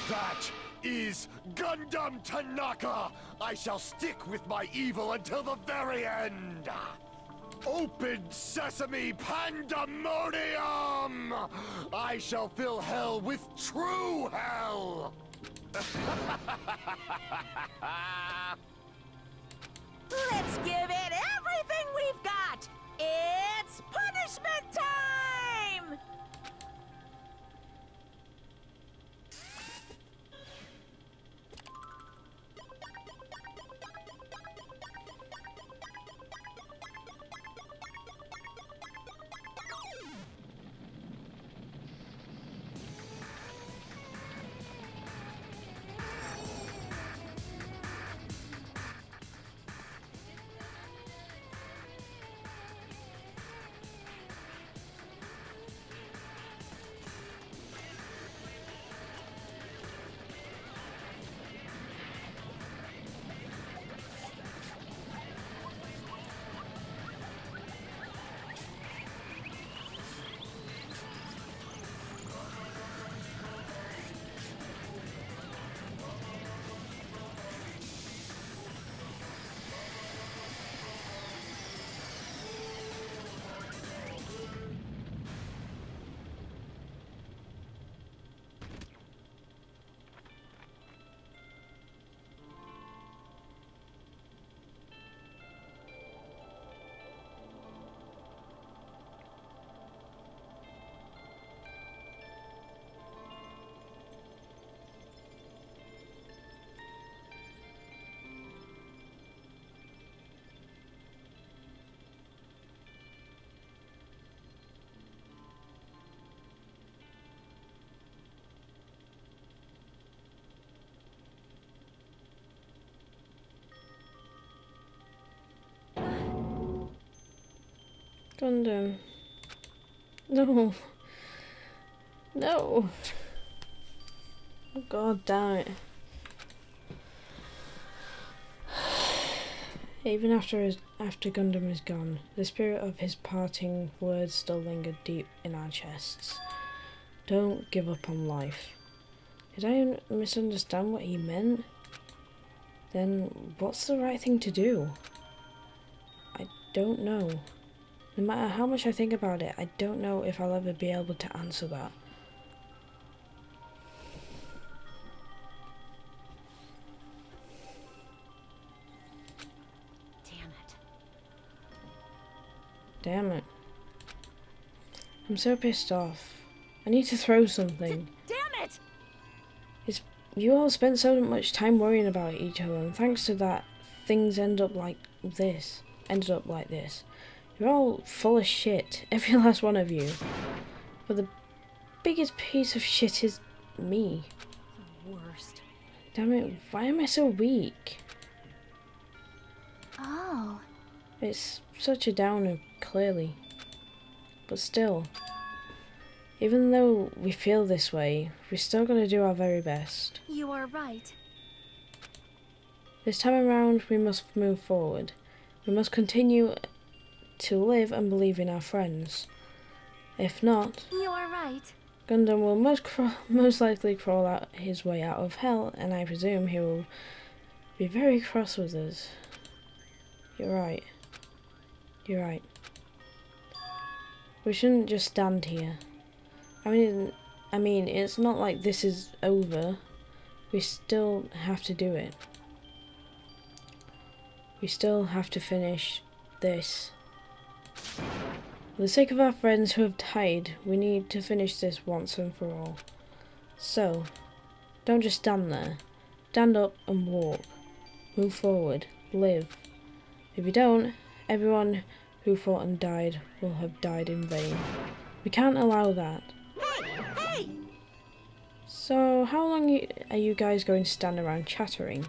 That is Gundam Tanaka! I shall stick with my evil until the very end! Open sesame pandemonium! I shall fill hell with true hell! Let's give it everything we've got! It's punishment time! Gundam. No. No. Oh, God damn it. Even after Gundam is gone, the spirit of his parting words still lingered deep in our chests. Don't give up on life. Did I misunderstand what he meant? Then what's the right thing to do? I don't know. No matter how much I think about it, I don't know if I'll ever be able to answer that. Damn it. I'm so pissed off. I need to throw something. Damn it! You all spent so much time worrying about each other, and thanks to that, things ended up like this. You're all full of shit, every last one of you. But the biggest piece of shit is me. The worst. Damn it, why am I so weak? Oh. It's such a downer, clearly. But still, even though we feel this way, we still gotta do our very best. You are right. This time around, we must move forward. We must continue to live and believe in our friends. If not, You are right. Gundam will most likely crawl out his way out of hell, and I presume he will be very cross with us. You're right. You're right. We shouldn't just stand here. I mean, it's not like this is over. We still have to do it. We still have to finish this. For the sake of our friends who have died, we need to finish this once and for all. So, don't just stand there. Stand up and walk. Move forward. Live. If you don't, everyone who fought and died will have died in vain. We can't allow that. Hey! So, how long are you guys going to stand around chattering?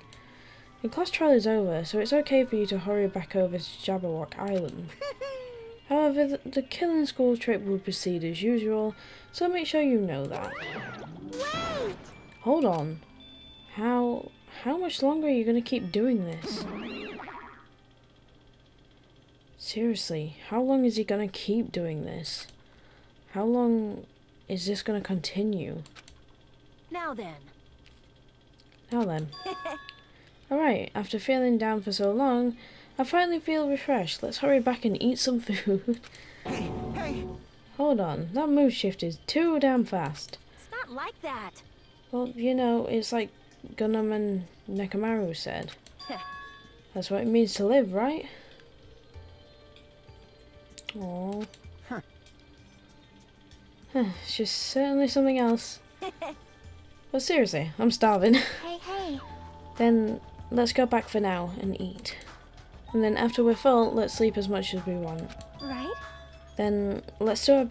Your class trial is over, so it's okay for you to hurry back over to Jabberwock Island. However, the killing school trip will proceed as usual, so make sure you know that. Wait! Hold on. How much longer are you gonna keep doing this? Seriously, how long is he gonna keep doing this? How long is this gonna continue? Now then. Now then. Alright, after feeling down for so long, I finally feel refreshed. Let's hurry back and eat some food. Hey, hey! Hold on, that move shift is too damn fast. It's not like that. Well, you know, it's like GUNDAM and Mechamaru said. That's what it means to live, right? Aww. Huh. It's just certainly something else. But seriously, I'm starving. Hey, hey. Then let's go back for now and eat. And then after we're full, let's sleep as much as we want. Right? Then let's do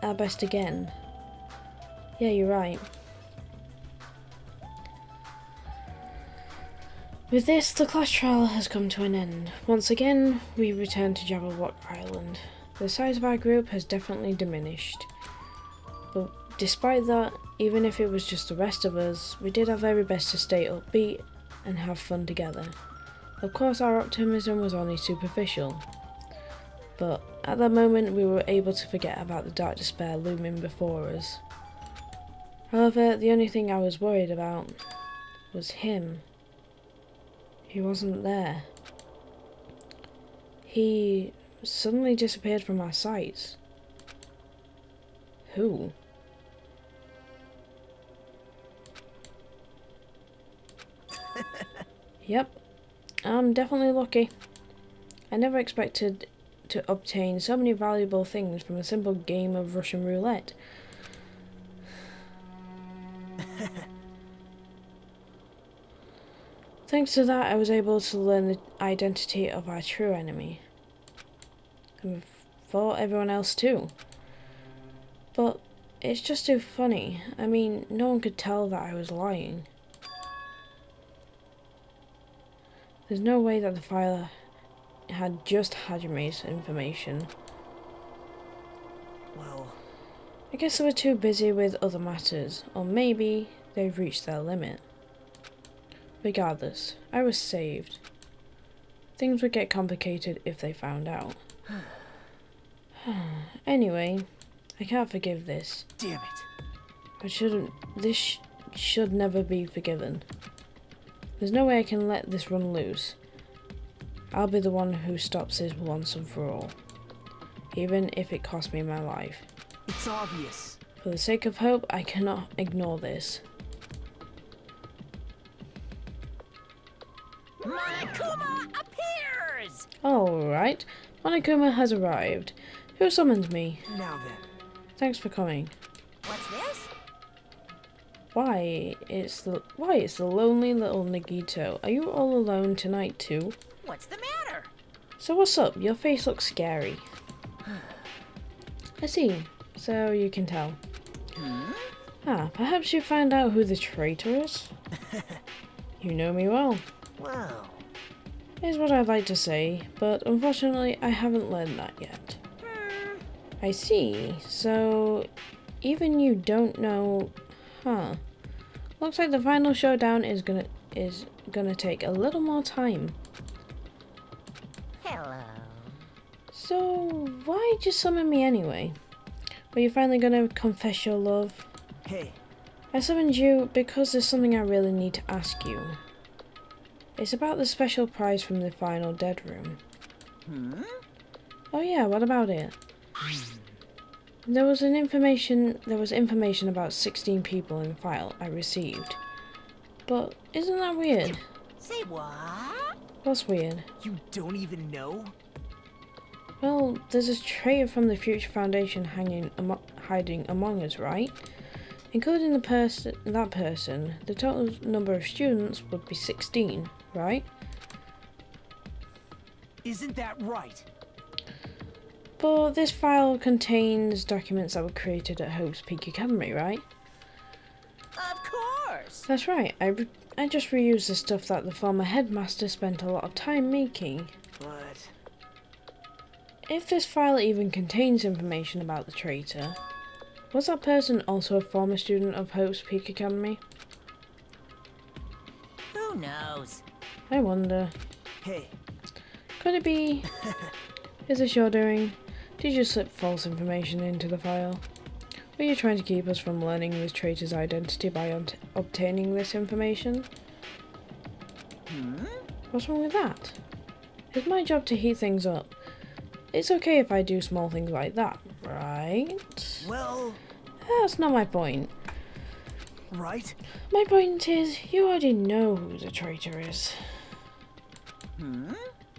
our best again. Yeah, you're right. With this, the class trial has come to an end. Once again, we return to Jabberwock Island. The size of our group has definitely diminished. But despite that, even if it was just the rest of us, we did our very best to stay upbeat and have fun together. Of course, our optimism was only superficial. But at that moment, we were able to forget about the dark despair looming before us. However, the only thing I was worried about was him. He wasn't there. He suddenly disappeared from our sights. Who? Yep, I'm definitely lucky. I never expected to obtain so many valuable things from a simple game of Russian roulette. Thanks to that, I was able to learn the identity of our true enemy. And for everyone else too. But it's just too funny. I mean, no one could tell that I was lying. There's no way that the file had just Hajime's information. Well, I guess they were too busy with other matters, or maybe they've reached their limit. Regardless, I was saved. Things would get complicated if they found out. Anyway, I can't forgive this. damn it. I shouldn't. This should never be forgiven. There's no way I can let this run loose. I'll be the one who stops this once and for all. Even if it costs me my life. It's obvious. For the sake of hope, I cannot ignore this. Monokuma appears! Alright, Monokuma has arrived. Who summoned me? Now then. Thanks for coming. What's this? Why, it's the lonely little Nagito. Are you all alone tonight too? What's the matter? So what's up? Your face looks scary. I see. So you can tell. Ah, perhaps you found out who the traitor is? You know me well. Well, Is what I'd like to say, but unfortunately I haven't learned that yet. I see. So even you don't know, huh? Looks like the final showdown is gonna take a little more time. Hello. So why'd you summon me anyway? Were you finally gonna confess your love? hey, I summoned you because there's something I really need to ask you. It's about the special prize from the final dead room. Oh yeah, what about it? There was information about 16 people in the file I received. But isn't that weird? Say what? What's weird? you don't even know? Well, there's a traitor from the Future Foundation hiding among us, right? Including that person, the total number of students would be 16, right? Isn't that right? But this file contains documents that were created at Hope's Peak Academy, right? Of course. That's right, I just reused the stuff that the former headmaster spent a lot of time making. But If this file even contains information about the traitor, Was that person also a former student of Hope's Peak Academy? Who knows? I wonder. Hey, Could it be? Is this your doing? Did you slip false information into the file? Were you trying to keep us from learning this traitor's identity by obtaining this information? What's wrong with that? It's my job to heat things up. It's okay if I do small things like that, right? well, That's not my point. right? My point is, you already know who the traitor is.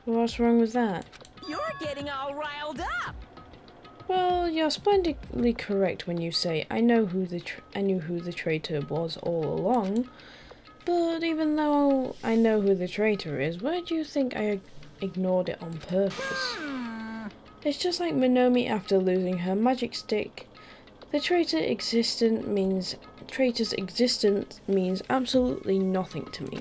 What's wrong with that? You're getting all riled up. Well, you're splendidly correct when you say I knew who the traitor was all along. But even though I know who the traitor is, why do you think I ignored it on purpose? It's just like Minomi after losing her magic stick. The traitor's existence means absolutely nothing to me.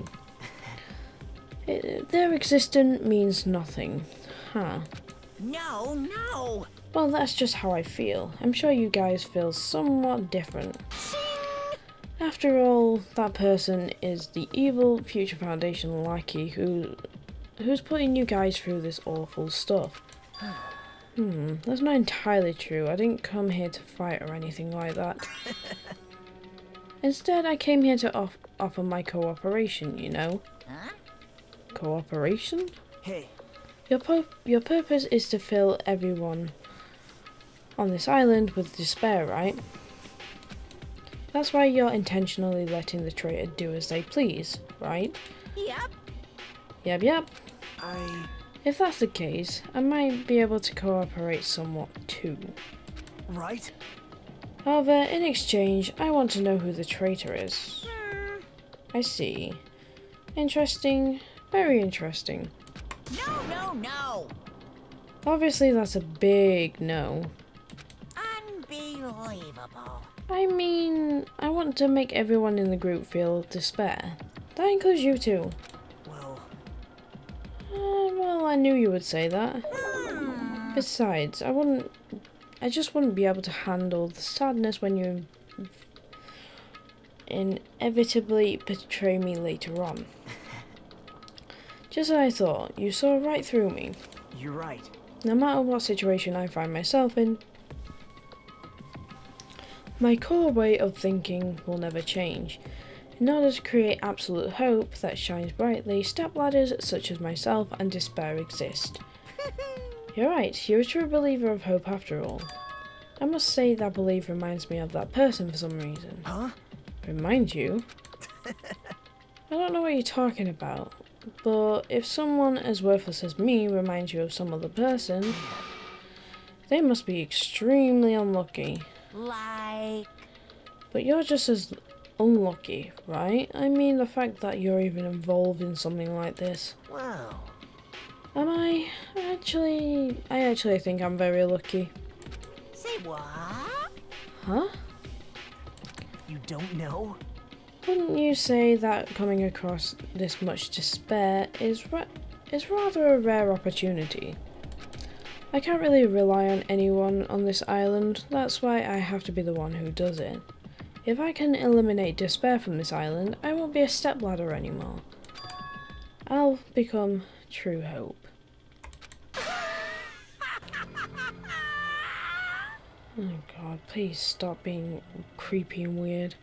Their existence means nothing. Huh. No. Well, that's just how I feel. I'm sure you guys feel somewhat different. After all, that person is the evil Future Foundation lackey who's putting you guys through this awful stuff. That's not entirely true. I didn't come here to fight or anything like that. Instead, I came here to offer my cooperation, you know? Huh? Cooperation? Hey, Your purpose is to fill everyone on this island with despair, right? That's why you're intentionally letting the traitor do as they please, right? Yep. Yep. I... If that's the case, I might be able to cooperate somewhat too. right? However, in exchange, I want to know who the traitor is. I see. Interesting. Very interesting. No. Obviously, that's a big no. Unbelievable. I mean, I want to make everyone in the group feel despair. That includes you too. Well, Well, I knew you would say that. Besides, I just wouldn't be able to handle the sadness when you inevitably betray me later on. Just as I thought, you saw right through me. you're right. No matter what situation I find myself in, my core way of thinking will never change. In order to create absolute hope that shines brightly, stepladders such as myself and despair exist. You're right, you're a true believer of hope after all. I must say that belief reminds me of that person for some reason. Huh? Remind you? I don't know what you're talking about, but if someone as worthless as me reminds you of some other person, they must be extremely unlucky. Like... But you're just as unlucky, right? I mean, the fact that you're even involved in something like this. Wow. Am I? I actually think I'm very lucky. Say what? Huh? You don't know? Wouldn't you say that coming across this much despair is rather a rare opportunity? I can't really rely on anyone on this island, that's why I have to be the one who does it. If I can eliminate despair from this island, I won't be a stepladder anymore. I'll become true hope. Oh god, please stop being creepy and weird.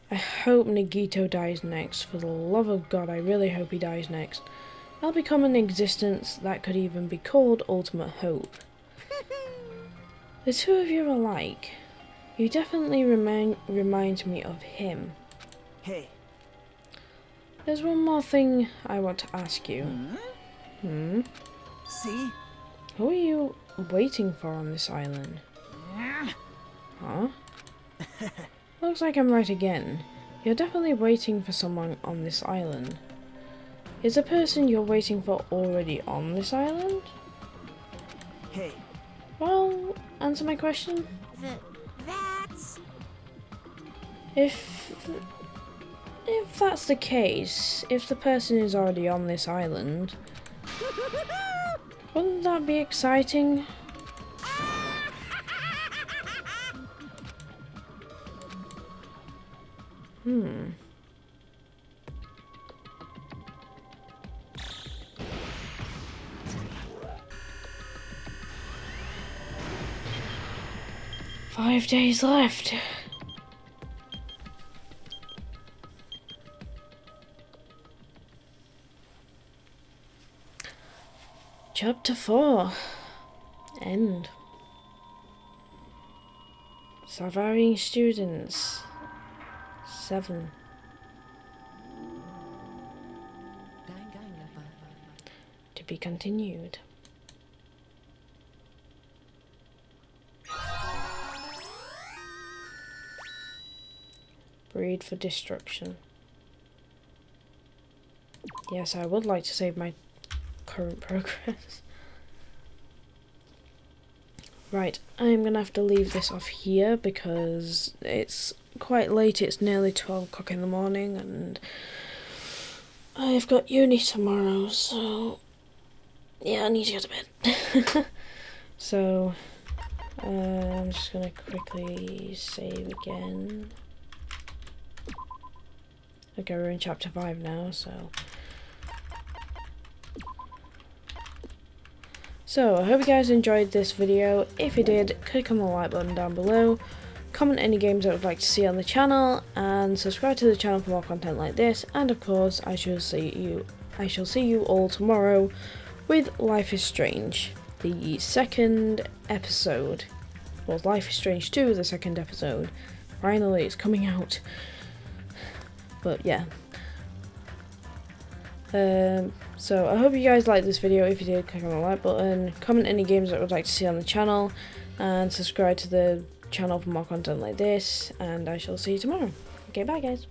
I hope Nagito dies next. For the love of God, I really hope he dies next. I'll become an existence that could even be called Ultimate Hope. The two of you are alike. You definitely remind me of him. Hey, There's one more thing I want to ask you. see? Who are you waiting for on this island? Huh? Looks like I'm right again. You're definitely waiting for someone on this island. Is the person you're waiting for already on this island? Hey, Well, answer my question. That's... If that's the case, if the person is already on this island, wouldn't that be exciting? 5 days left. Chapter 4. End. Surviving students. 7. To be continued. Breed for destruction. Yes, I would like to save my current progress. Right, I'm gonna have to leave this off here because it's quite late. It's nearly 12 o'clock in the morning and I've got uni tomorrow, so yeah, I need to go to bed. So I'm just gonna quickly save again. Okay, we're in chapter 5 now, So I hope you guys enjoyed this video. If you did, click on the like button down below, comment any games that you would like to see on the channel, and subscribe to the channel for more content like this. And of course, I shall see you all tomorrow with Life is Strange, the second episode. Well, Life is Strange 2, the second episode. Finally, it's coming out. But yeah. So I hope you guys liked this video. If you did, click on the like button, comment any games that you would like to see on the channel, and subscribe to the channel for more content like this, and I shall see you tomorrow. Okay, bye guys.